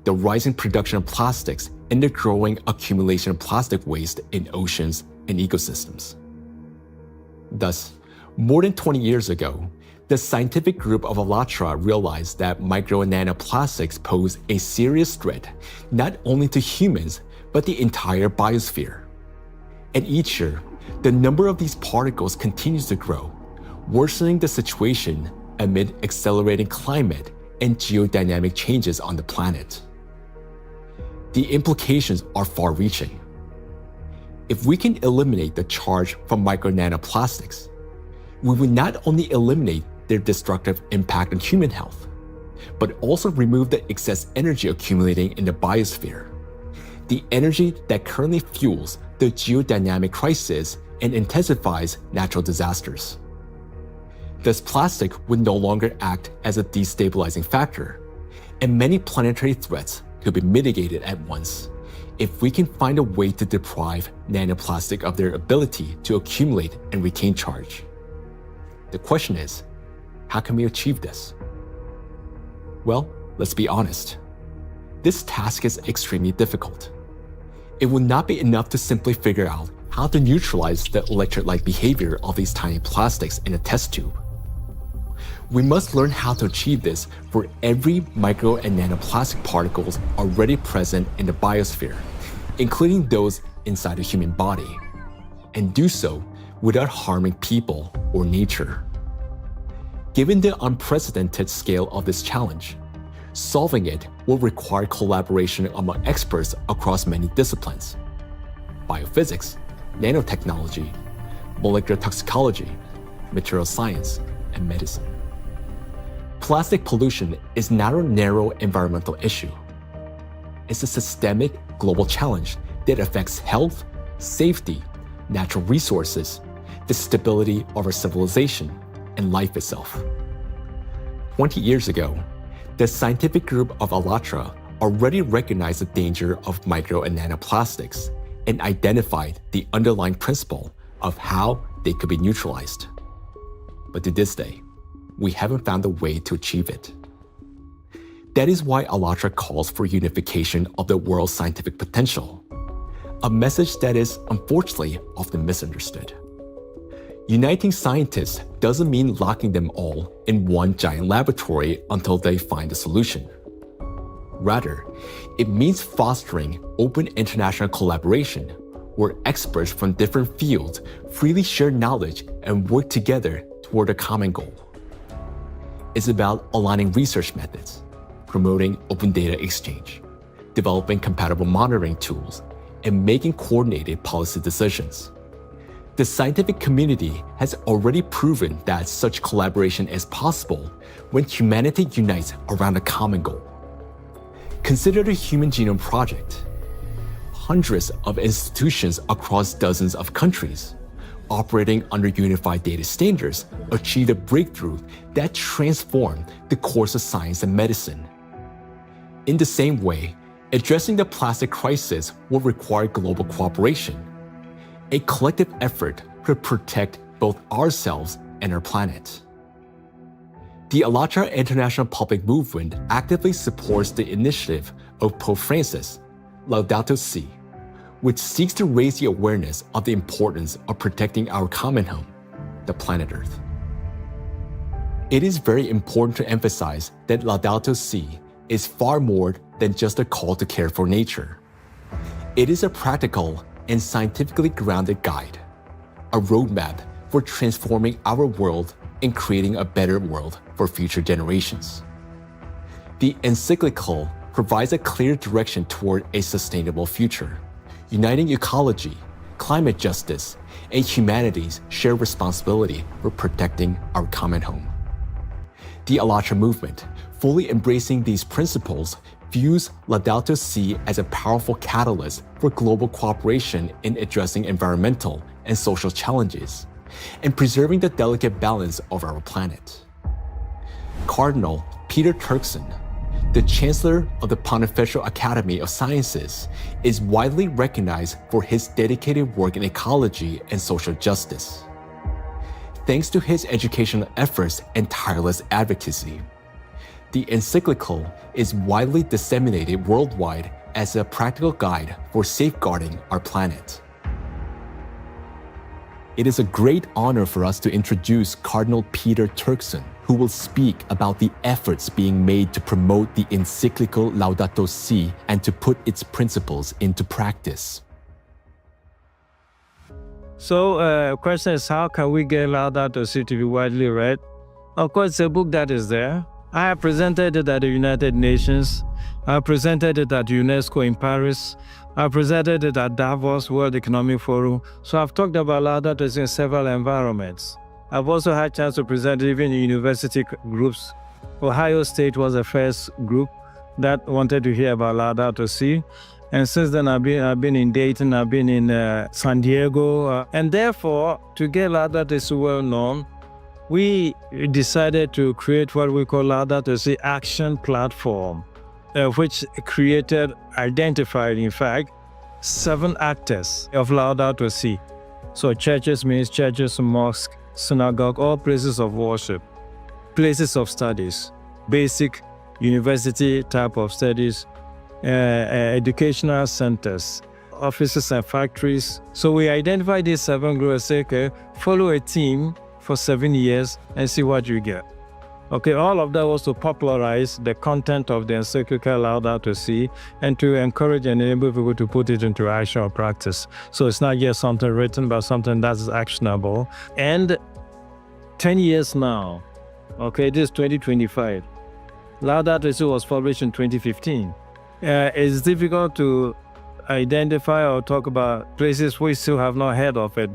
the rising production of plastics and the growing accumulation of plastic waste in oceans and ecosystems. Thus, more than 20 years ago, the scientific group of ALLATRA realized that micro and nanoplastics pose a serious threat not only to humans, but the entire biosphere. And each year, the number of these particles continues to grow, worsening the situation amid accelerating climate and geodynamic changes on the planet. The implications are far-reaching. If we can eliminate the charge from micro nanoplastics, we will not only eliminate their destructive impact on human health, but also remove the excess energy accumulating in the biosphere, the energy that currently fuels the geodynamic crisis and intensifies natural disasters. Thus, plastic would no longer act as a destabilizing factor, and many planetary threats could be mitigated at once if we can find a way to deprive nanoplastic of their ability to accumulate and retain charge. The question is, how can we achieve this? Well, let's be honest. This task is extremely difficult. It will not be enough to simply figure out how to neutralize the electrolyte behavior of these tiny plastics in a test tube. We must learn how to achieve this for every micro and nanoplastic particles already present in the biosphere, including those inside the human body, and do so without harming people or nature. Given the unprecedented scale of this challenge, solving it will require collaboration among experts across many disciplines: biophysics, nanotechnology, molecular toxicology, material science, and medicine. Plastic pollution is not a narrow environmental issue. It's a systemic global challenge that affects health, safety, natural resources, the stability of our civilization, and life itself. 20 years ago, the scientific group of ALLATRA already recognized the danger of micro and nanoplastics and identified the underlying principle of how they could be neutralized. But to this day, we haven't found a way to achieve it. That is why ALLATRA calls for unification of the world's scientific potential, a message that is unfortunately often misunderstood. Uniting scientists doesn't mean locking them all in one giant laboratory until they find a solution. Rather, it means fostering open international collaboration where experts from different fields freely share knowledge and work together toward a common goal. It's about aligning research methods, promoting open data exchange, developing compatible monitoring tools, and making coordinated policy decisions. The scientific community has already proven that such collaboration is possible when humanity unites around a common goal. Consider the Human Genome Project. Hundreds of institutions across dozens of countries, operating under unified data standards, achieved a breakthrough that transformed the course of science and medicine. In the same way, addressing the plastic crisis will require global cooperation, a collective effort to protect both ourselves and our planet. The ALLATRA International Public Movement actively supports the initiative of Pope Francis, Laudato Si', which seeks to raise the awareness of the importance of protecting our common home, the planet Earth. It is very important to emphasize that Laudato Si' is far more than just a call to care for nature. It is a practical and scientifically grounded guide, a roadmap for transforming our world and creating a better world for future generations. The encyclical provides a clear direction toward a sustainable future, uniting ecology, climate justice, and humanity's shared responsibility for protecting our common home. The ALLATRA movement, fully embracing these principles, views Laudato Si as a powerful catalyst for global cooperation in addressing environmental and social challenges, and preserving the delicate balance of our planet. Cardinal Peter Turkson, the Chancellor of the Pontifical Academy of Sciences, is widely recognized for his dedicated work in ecology and social justice. Thanks to his educational efforts and tireless advocacy, the encyclical is widely disseminated worldwide as a practical guide for safeguarding our planet. It is a great honor for us to introduce Cardinal Peter Turkson, who will speak about the efforts being made to promote the encyclical Laudato Si and to put its principles into practice. So, question is, how can we get Laudato Si to be widely read? Of course, it's a book that is there. I have presented it at the United Nations. I have presented it at UNESCO in Paris. I presented it at Davos World Economic Forum. So I've talked about Laudato Si in several environments. I've also had a chance to present it even in university groups. Ohio State was the first group that wanted to hear about Laudato Si. And since then, I've been in Dayton, I've been in San Diego. And therefore, to get Laudato Si well known, we decided to create what we call Laudato Si Action Platform, which identified, in fact, 7 actors of Laudato Si. So churches means churches, mosques, synagogue, all places of worship, places of studies, basic university type of studies, educational centers, offices and factories. So we identified these 7 groups and say, okay, follow a team for 7 years and see what you get. Okay, all of that was to popularize the content of the encyclical Laudato Si and to encourage and enable people to put it into action or practice. So it's not just something written, but something that is actionable. And 10 years now, okay, this is 2025. Laudato Si was published in 2015. It's difficult to identify or talk about places we still have not heard of it.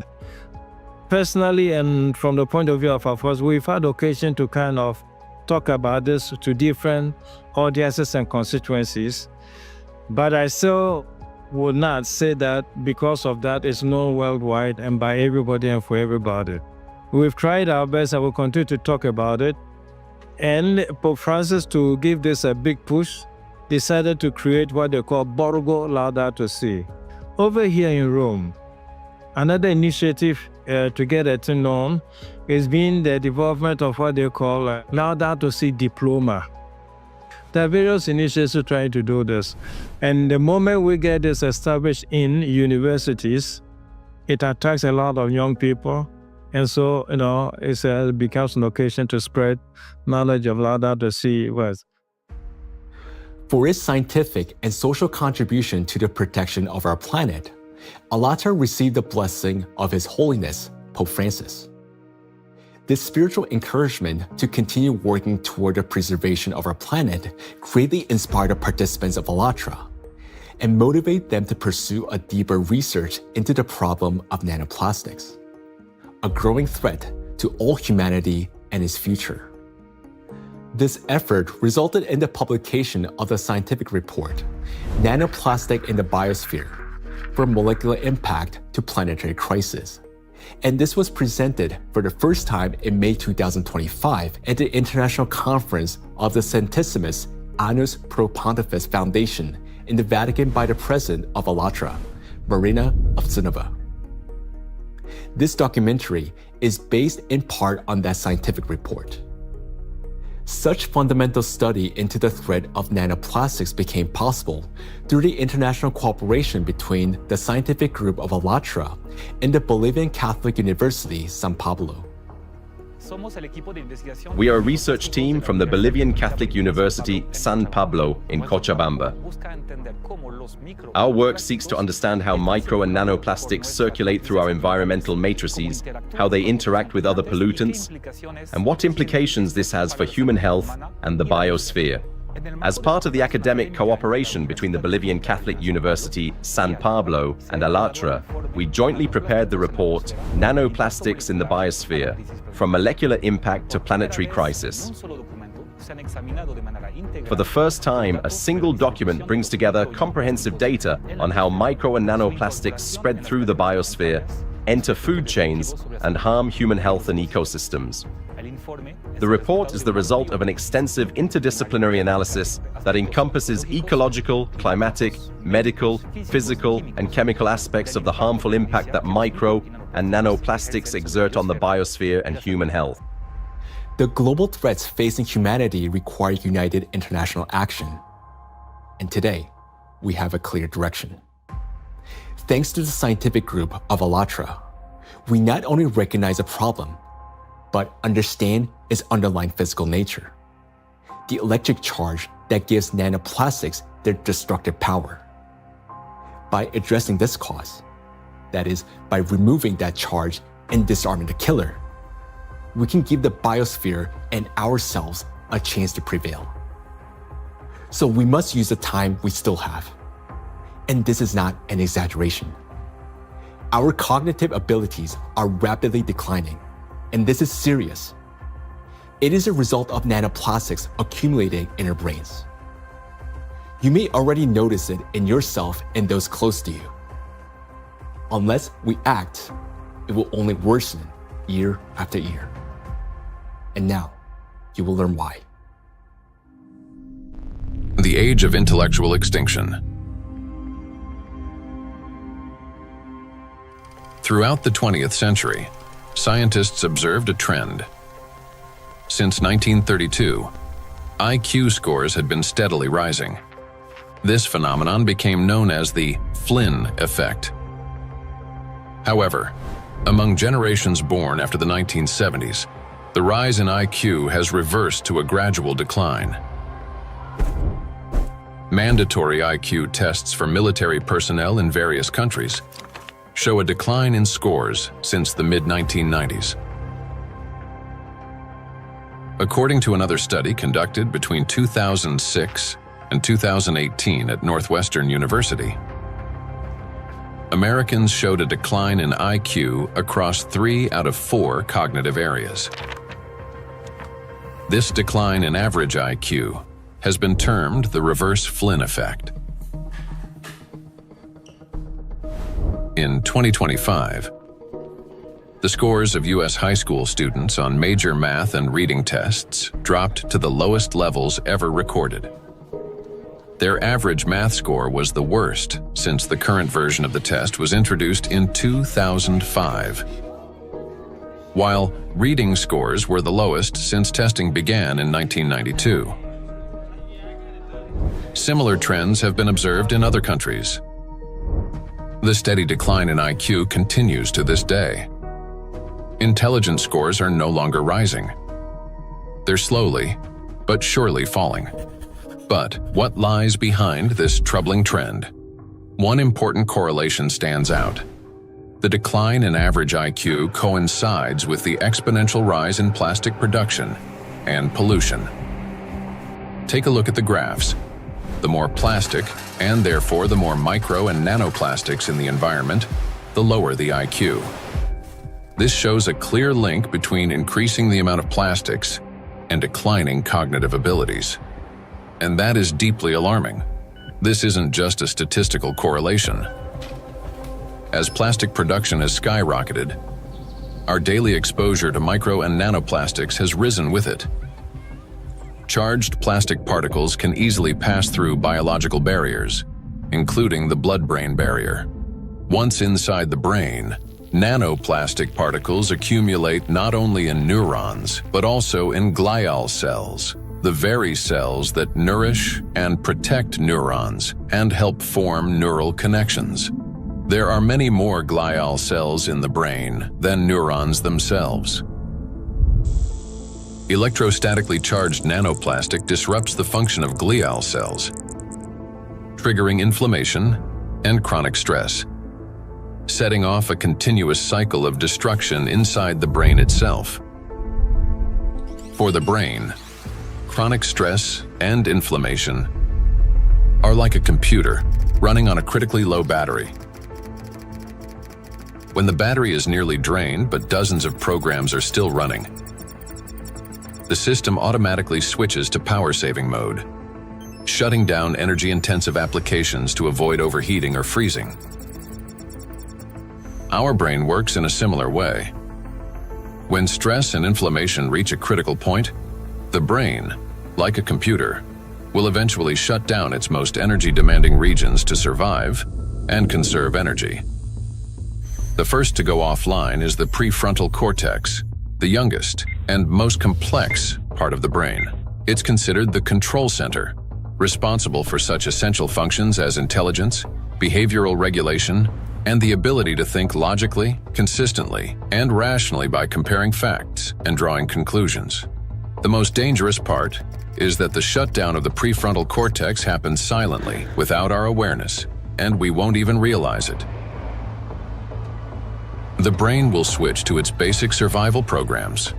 Personally, and from the point of view of our force, we've had occasion to kind of talk about this to different audiences and constituencies, but I still would not say that because of that it's known worldwide and by everybody and for everybody. We've tried our best and we'll continue to talk about it. And Pope Francis, to give this a big push, decided to create what they call Borgo Laudato Si. Over here in Rome, another initiative to get it known has been the development of what they call Laudato Si Diploma. There are various initiatives trying to do this. And the moment we get this established in universities, it attracts a lot of young people. And so, it becomes an occasion to spread knowledge of Laudato Si words. For its scientific and social contribution to the protection of our planet, ALLATRA received the blessing of His Holiness, Pope Francis. This spiritual encouragement to continue working toward the preservation of our planet greatly inspired the participants of ALLATRA and motivate them to pursue a deeper research into the problem of nanoplastics, a growing threat to all humanity and its future. This effort resulted in the publication of the scientific report, Nanoplastic in the Biosphere, from Molecular Impact to Planetary Crisis. And this was presented for the first time in May 2025 at the International Conference of the Centesimus Annus Pro Pontifex Foundation in the Vatican by the President of ALLATRA, Marina Ovtsinova. This documentary is based in part on that scientific report. Such fundamental study into the threat of nanoplastics became possible through the international cooperation between the scientific group of ALLATRA and the Bolivian Catholic University, San Pablo. We are a research team from the Bolivian Catholic University San Pablo in Cochabamba. Our work seeks to understand how micro and nanoplastics circulate through our environmental matrices, how they interact with other pollutants, and what implications this has for human health and the biosphere. As part of the academic cooperation between the Bolivian Catholic University San Pablo and ALLATRA, we jointly prepared the report Nanoplastics in the Biosphere, From Molecular Impact to Planetary Crisis. For the first time, a single document brings together comprehensive data on how micro and nanoplastics spread through the biosphere, enter food chains, and harm human health and ecosystems. The report is the result of an extensive interdisciplinary analysis that encompasses ecological, climatic, medical, physical, and chemical aspects of the harmful impact that micro and nanoplastics exert on the biosphere and human health. The global threats facing humanity require united international action. And today, we have a clear direction. Thanks to the scientific group of ALLATRA, we not only recognize a problem, but understand its underlying physical nature, the electric charge that gives nanoplastics their destructive power. By addressing this cause, that is, by removing that charge and disarming the killer, we can give the biosphere and ourselves a chance to prevail. So we must use the time we still have. And this is not an exaggeration. Our cognitive abilities are rapidly declining, and this is serious. It is a result of nanoplastics accumulating in our brains. You may already notice it in yourself and those close to you. Unless we act, it will only worsen year after year. And now, you will learn why. The age of intellectual extinction. Throughout the 20th century, scientists observed a trend. Since 1932, IQ scores had been steadily rising. This phenomenon became known as the Flynn effect. However, among generations born after the 1970s, the rise in IQ has reversed to a gradual decline. Mandatory IQ tests for military personnel in various countries show a decline in scores since the mid-1990s. According to another study conducted between 2006 and 2018 at Northwestern University, Americans showed a decline in IQ across 3 out of 4 cognitive areas. This decline in average IQ has been termed the reverse Flynn effect. In 2025, the scores of U.S. high school students on major math and reading tests dropped to the lowest levels ever recorded. Their average math score was the worst since the current version of the test was introduced in 2005, while reading scores were the lowest since testing began in 1992. Similar trends have been observed in other countries. The steady decline in IQ continues to this day. Intelligence scores are no longer rising. They're slowly, but surely falling. But what lies behind this troubling trend? One important correlation stands out. The decline in average IQ coincides with the exponential rise in plastic production and pollution. Take a look at the graphs. The more plastic, and therefore the more micro and nanoplastics in the environment, the lower the IQ. This shows a clear link between increasing the amount of plastics and declining cognitive abilities. And that is deeply alarming. This isn't just a statistical correlation. As plastic production has skyrocketed, our daily exposure to micro and nanoplastics has risen with it. Charged plastic particles can easily pass through biological barriers, including the blood-brain barrier. Once inside the brain, nanoplastic particles accumulate not only in neurons, but also in glial cells, the very cells that nourish and protect neurons and help form neural connections. There are many more glial cells in the brain than neurons themselves. Electrostatically charged nanoplastic disrupts the function of glial cells, triggering inflammation and chronic stress, setting off a continuous cycle of destruction inside the brain itself. For the brain, chronic stress and inflammation are like a computer running on a critically low battery. When the battery is nearly drained but dozens of programs are still running, the system automatically switches to power-saving mode, shutting down energy-intensive applications to avoid overheating or freezing. Our brain works in a similar way. When stress and inflammation reach a critical point, the brain, like a computer, will eventually shut down its most energy-demanding regions to survive and conserve energy. The first to go offline is the prefrontal cortex, the youngest and most complex part of the brain. It's considered the control center, responsible for such essential functions as intelligence, behavioral regulation, and the ability to think logically, consistently, and rationally by comparing facts and drawing conclusions. The most dangerous part is that the shutdown of the prefrontal cortex happens silently, without our awareness, and we won't even realize it. The brain will switch to its basic survival programs.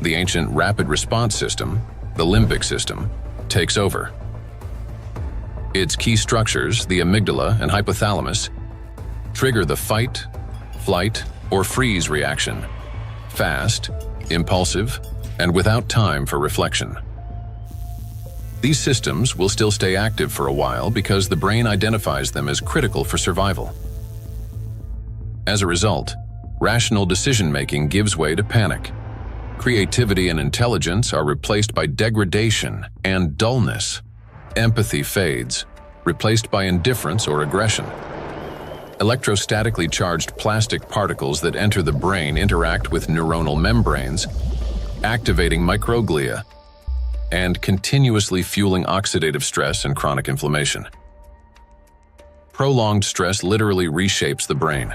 The ancient rapid response system, the limbic system, takes over. Its key structures, the amygdala and hypothalamus, trigger the fight, flight, or freeze reaction, fast, impulsive, and without time for reflection. These systems will still stay active for a while because the brain identifies them as critical for survival. As a result, rational decision-making gives way to panic. Creativity and intelligence are replaced by degradation and dullness. Empathy fades, replaced by indifference or aggression. Electrostatically charged plastic particles that enter the brain interact with neuronal membranes, activating microglia, and continuously fueling oxidative stress and chronic inflammation. Prolonged stress literally reshapes the brain.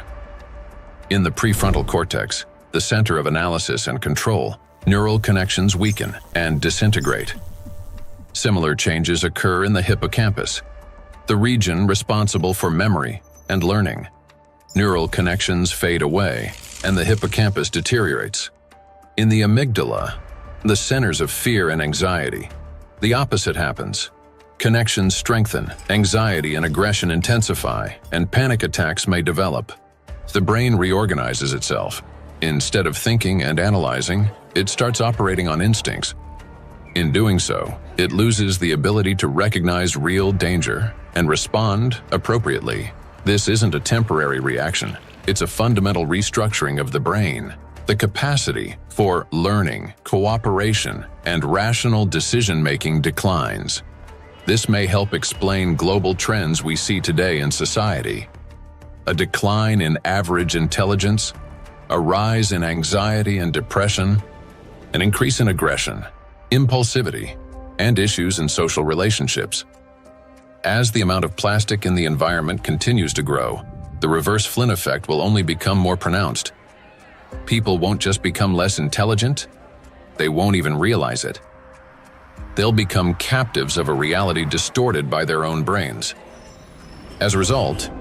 In the prefrontal cortex, the center of analysis and control, neural connections weaken and disintegrate. Similar changes occur in the hippocampus, the region responsible for memory and learning. Neural connections fade away, and the hippocampus deteriorates. In the amygdala, the centers of fear and anxiety, the opposite happens. Connections strengthen, anxiety and aggression intensify, and panic attacks may develop. The brain reorganizes itself. Instead of thinking and analyzing, it starts operating on instincts. In doing so, it loses the ability to recognize real danger and respond appropriately. This isn't a temporary reaction. It's a fundamental restructuring of the brain. The capacity for learning, cooperation, and rational decision-making declines. This may help explain global trends we see today in society. A decline in average intelligence, a rise in anxiety and depression, an increase in aggression, impulsivity, and issues in social relationships. As the amount of plastic in the environment continues to grow, the reverse Flynn effect will only become more pronounced. People won't just become less intelligent, they won't even realize it. They'll become captives of a reality distorted by their own brains. As a result,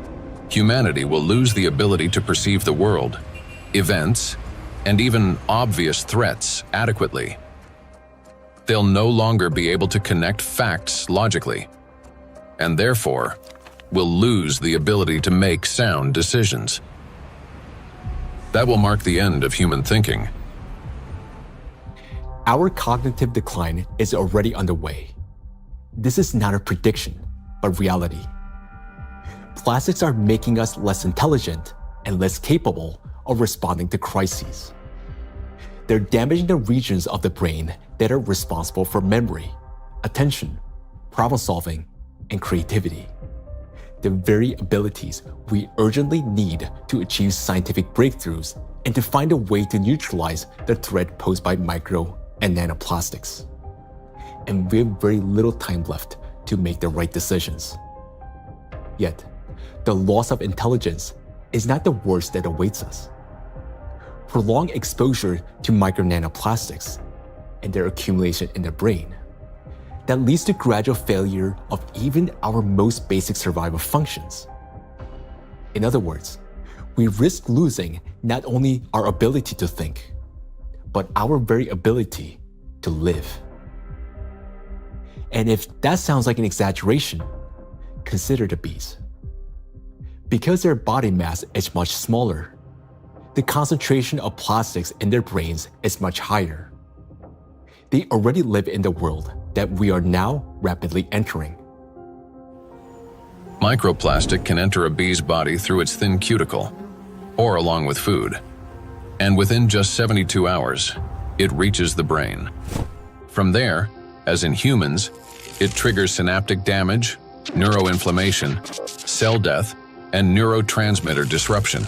humanity will lose the ability to perceive the world, events, and even obvious threats adequately. They'll no longer be able to connect facts logically, and therefore will lose the ability to make sound decisions. That will mark the end of human thinking. Our cognitive decline is already underway. This is not a prediction, but reality. Plastics are making us less intelligent and less capable of responding to crises. They're damaging the regions of the brain that are responsible for memory, attention, problem-solving, and creativity. The very abilities we urgently need to achieve scientific breakthroughs and to find a way to neutralize the threat posed by micro and nanoplastics. And we have very little time left to make the right decisions. Yet, the loss of intelligence is not the worst that awaits us. Prolonged exposure to micro nanoplastics and their accumulation in the brain. That leads to gradual failure of even our most basic survival functions. In other words, we risk losing not only our ability to think, but our very ability to live. And if that sounds like an exaggeration, consider the bees. Because their body mass is much smaller, the concentration of plastics in their brains is much higher. They already live in the world that we are now rapidly entering. Microplastic can enter a bee's body through its thin cuticle, or along with food. And within just 72 hours, it reaches the brain. From there, as in humans, it triggers synaptic damage, neuroinflammation, cell death, and neurotransmitter disruption.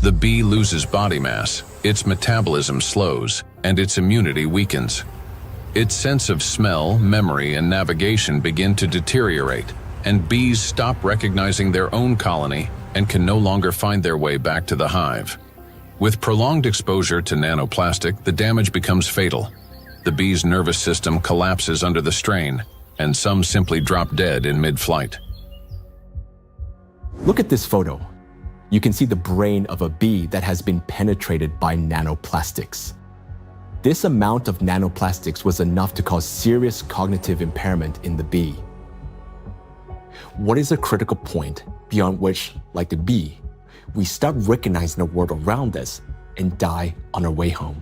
The bee loses body mass, its metabolism slows, and its immunity weakens. Its sense of smell, memory, and navigation begin to deteriorate, and bees stop recognizing their own colony and can no longer find their way back to the hive. With prolonged exposure to nanoplastic, the damage becomes fatal. The bee's nervous system collapses under the strain, and some simply drop dead in mid-flight. Look at this photo. You can see the brain of a bee that has been penetrated by nanoplastics. This amount of nanoplastics was enough to cause serious cognitive impairment in the bee. What is a critical point beyond which, like the bee, we stop recognizing the world around us and die on our way home?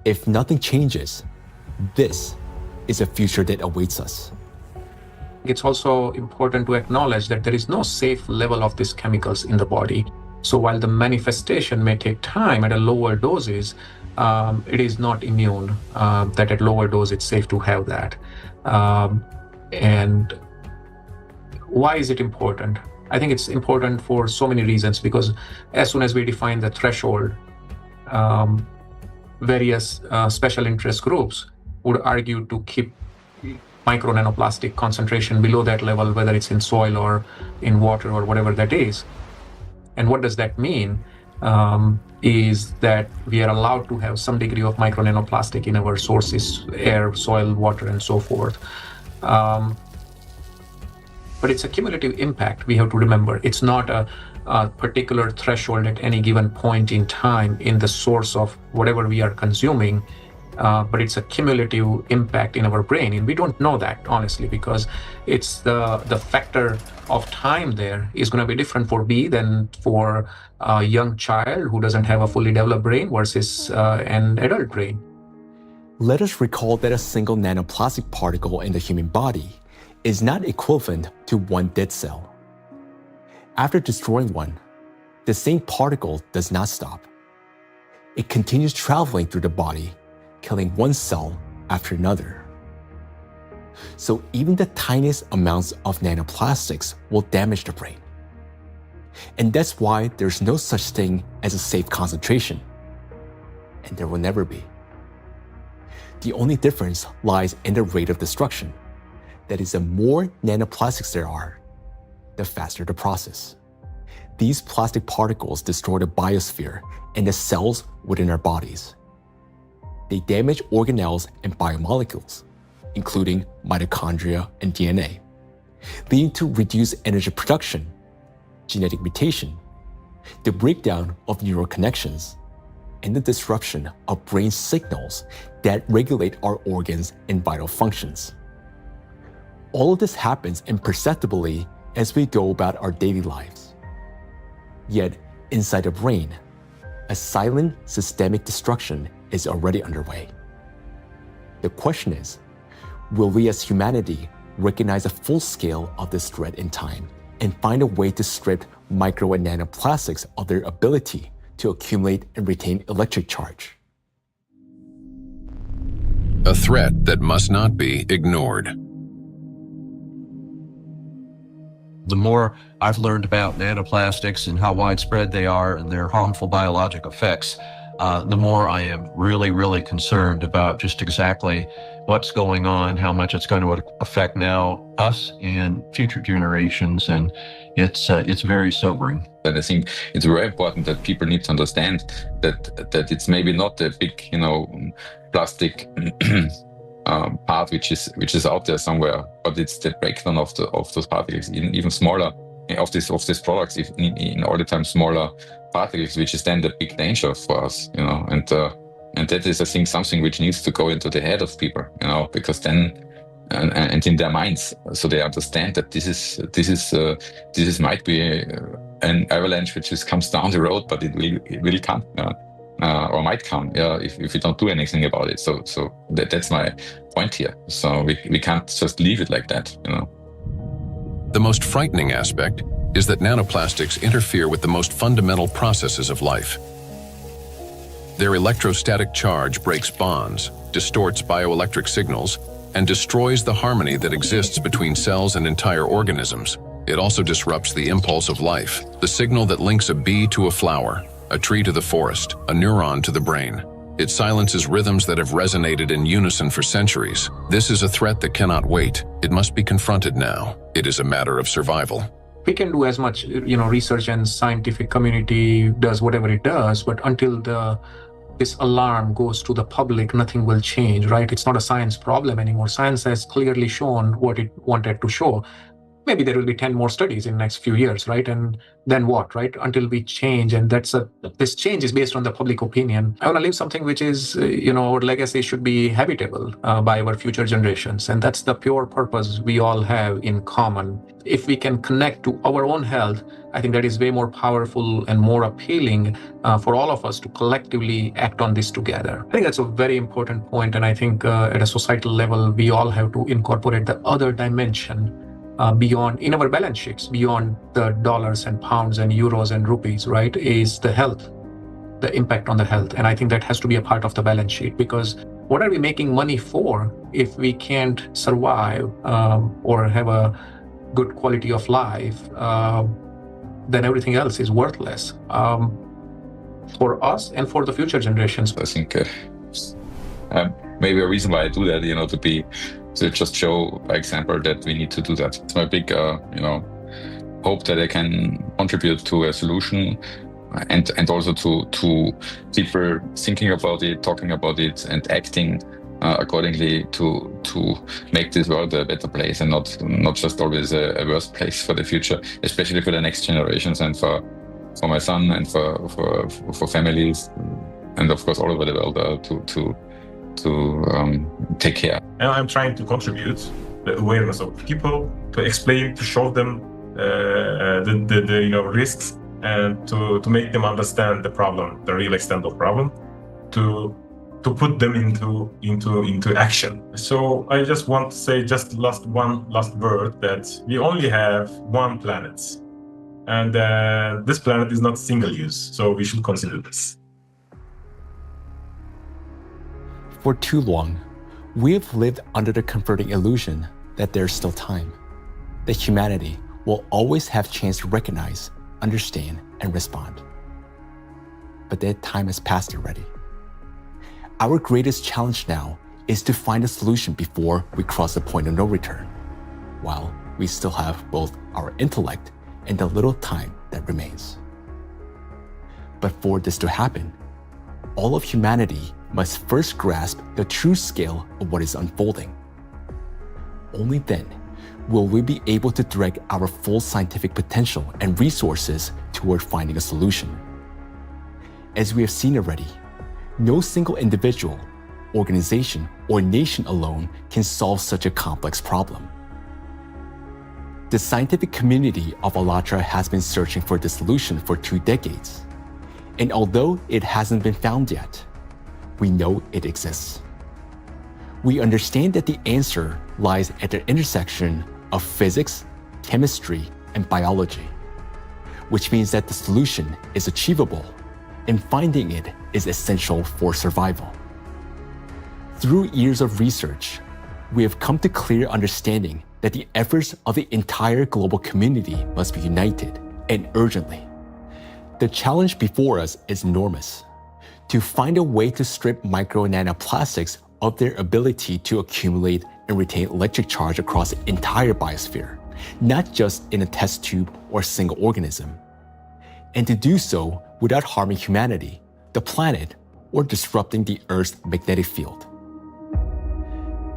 If nothing changes, this is a future that awaits us. It's also important to acknowledge that there is no safe level of these chemicals in the body. So while the manifestation may take time at a lower doses, it is not immune, that at lower dose it's safe to have that. And why is it important? I think it's important for so many reasons, because as soon as we define the threshold, various special interest groups would argue to keep micro nanoplastic concentration below that level, whether it's in soil or in water or whatever that is. And what does that mean? Is that we are allowed to have some degree of micro nanoplastic in our sources, air, soil, water, and so forth. But it's a cumulative impact, we have to remember. It's not a particular threshold at any given point in time in the source of whatever we are consuming, but it's a cumulative impact in our brain. And we don't know that, honestly, because it's the factor of time there is going to be different for bee than for a young child who doesn't have a fully developed brain versus an adult brain. Let us recall that a single nanoplastic particle in the human body is not equivalent to one dead cell. After destroying one, the same particle does not stop. It continues traveling through the body, killing one cell after another. So even the tiniest amounts of nanoplastics will damage the brain. And that's why there's no such thing as a safe concentration. And there will never be. The only difference lies in the rate of destruction. That is, the more nanoplastics there are, the faster the process. These plastic particles destroy the biosphere and the cells within our bodies. They damage organelles and biomolecules, including mitochondria and DNA, leading to reduced energy production, genetic mutation, the breakdown of neural connections, and the disruption of brain signals that regulate our organs and vital functions. All of this happens imperceptibly as we go about our daily lives. Yet, inside the brain, a silent systemic destruction is already underway. The question is, will we as humanity recognize the full scale of this threat in time and find a way to strip micro and nanoplastics of their ability to accumulate and retain electric charge? A threat that must not be ignored. The more I've learned about nanoplastics and how widespread they are and their harmful biologic effects, the more I am really, really concerned about just exactly what's going on, how much it's going to affect now us and future generations, and it's very sobering. And I think it's very important that people need to understand that it's maybe not the big, plastic part which is out there somewhere, but it's the breakdown of those particles, even smaller of these products, in all the time smaller particles, which is then the big danger for us, and that is, I think, something which needs to go into the head of people, because then and in their minds, so they understand that this is might be an avalanche which comes down the road, but it will come, or might come, if we don't do anything about it. So that's my point here. So we can't just leave it like that, The most frightening aspect is that nanoplastics interfere with the most fundamental processes of life. Their electrostatic charge breaks bonds, distorts bioelectric signals, and destroys the harmony that exists between cells and entire organisms. It also disrupts the impulse of life, the signal that links a bee to a flower, a tree to the forest, a neuron to the brain. It silences rhythms that have resonated in unison for centuries. This is a threat that cannot wait. It must be confronted now. It is a matter of survival. We can do as much, research, and scientific community does whatever it does, but until this alarm goes to the public, nothing will change, right? It's not a science problem anymore. Science has clearly shown what it wanted to show. Maybe there will be 10 more studies in the next few years, right? And then what, right? Until we change, and this change is based on the public opinion. I want to leave something which is, our legacy should be habitable by our future generations. And that's the pure purpose we all have in common. If we can connect to our own health, I think that is way more powerful and more appealing for all of us to collectively act on this together. I think that's a very important point. And I think at a societal level, we all have to incorporate the other dimension beyond, in our balance sheets, beyond the dollars and pounds and euros and rupees, right, is the health, the impact on the health. And I think that has to be a part of the balance sheet, because what are we making money for if we can't survive or have a good quality of life? Then everything else is worthless for us and for the future generations. I think maybe a reason why I do that, to just show by example that we need to do that. It's my big, hope that I can contribute to a solution, and also to people thinking about it, talking about it, and acting accordingly to make this world a better place, and not just always a worse place for the future, especially for the next generations, and for my son, and for families, and of course all over the world to take care. And I'm trying to contribute the awareness of people, to explain, to show them the risks, and to make them understand the problem, the real extent of problem, to put them into action. So I just want to say one last word, that we only have one planet, and this planet is not single use, so we should consider this. For too long, we have lived under the comforting illusion that there's still time, that humanity will always have a chance to recognize, understand, and respond. But that time has passed already. Our greatest challenge now is to find a solution before we cross the point of no return, while we still have both our intellect and the little time that remains. But for this to happen, all of humanity must first grasp the true scale of what is unfolding. Only then will we be able to direct our full scientific potential and resources toward finding a solution. As we have seen already, no single individual, organization, or nation alone can solve such a complex problem. The scientific community of ALLATRA has been searching for the solution for 2 decades, and although it hasn't been found yet, we know it exists. We understand that the answer lies at the intersection of physics, chemistry, and biology, which means that the solution is achievable, and finding it is essential for survival. Through years of research, we have come to clear understanding that the efforts of the entire global community must be united, and urgently. The challenge before us is enormous. to find a way to strip micro and nanoplastics of their ability to accumulate and retain electric charge across the entire biosphere, not just in a test tube or single organism, and to do so without harming humanity, the planet, or disrupting the Earth's magnetic field.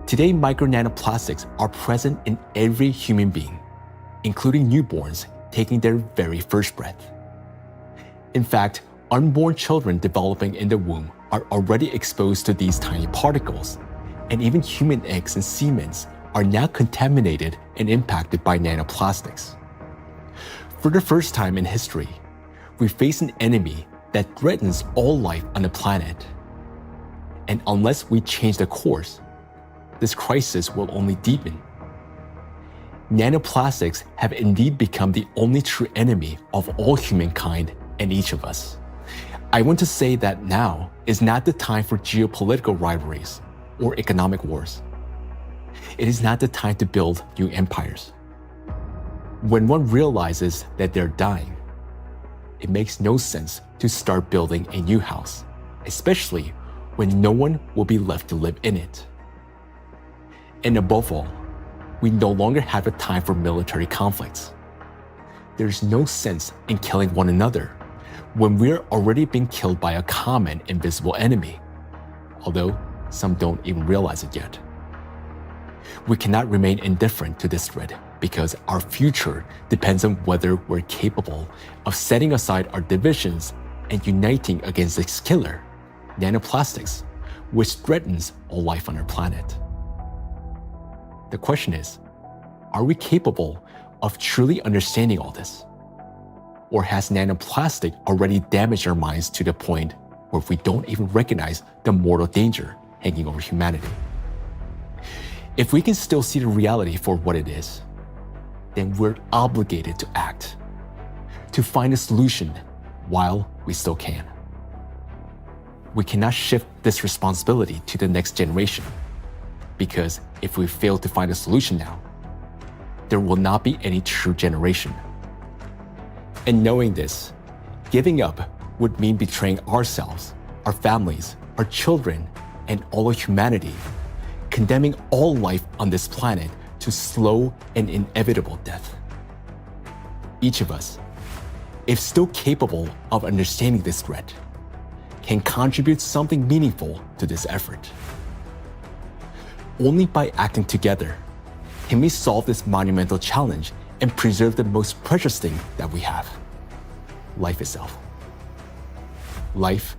Today, micro nanoplastics are present in every human being, including newborns taking their very first breath. In fact, unborn children developing in the womb are already exposed to these tiny particles, and even human eggs and semens are now contaminated and impacted by nanoplastics. For the first time in history, we face an enemy that threatens all life on the planet. And unless we change the course, this crisis will only deepen. Nanoplastics have indeed become the only true enemy of all humankind and each of us. I want to say that now is not the time for geopolitical rivalries or economic wars. It is not the time to build new empires. When one realizes that they're dying, it makes no sense to start building a new house, especially when no one will be left to live in it. And above all, we no longer have a time for military conflicts. There's no sense in killing one another when we're already being killed by a common invisible enemy, although some don't even realize it yet. We cannot remain indifferent to this threat because our future depends on whether we're capable of setting aside our divisions and uniting against this killer, nanoplastics, which threatens all life on our planet. The question is, are we capable of truly understanding all this? Or has nanoplastic already damaged our minds to the point where we don't even recognize the mortal danger hanging over humanity? If we can still see the reality for what it is, then we're obligated to act, to find a solution while we still can. We cannot shift this responsibility to the next generation, because if we fail to find a solution now, there will not be any true generation. And knowing this, giving up would mean betraying ourselves, our families, our children, and all of humanity, condemning all life on this planet to slow and inevitable death. Each of us, if still capable of understanding this threat, can contribute something meaningful to this effort. Only by acting together can we solve this monumental challenge and preserve the most precious thing that we have, life itself. Life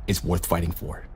is worth fighting for.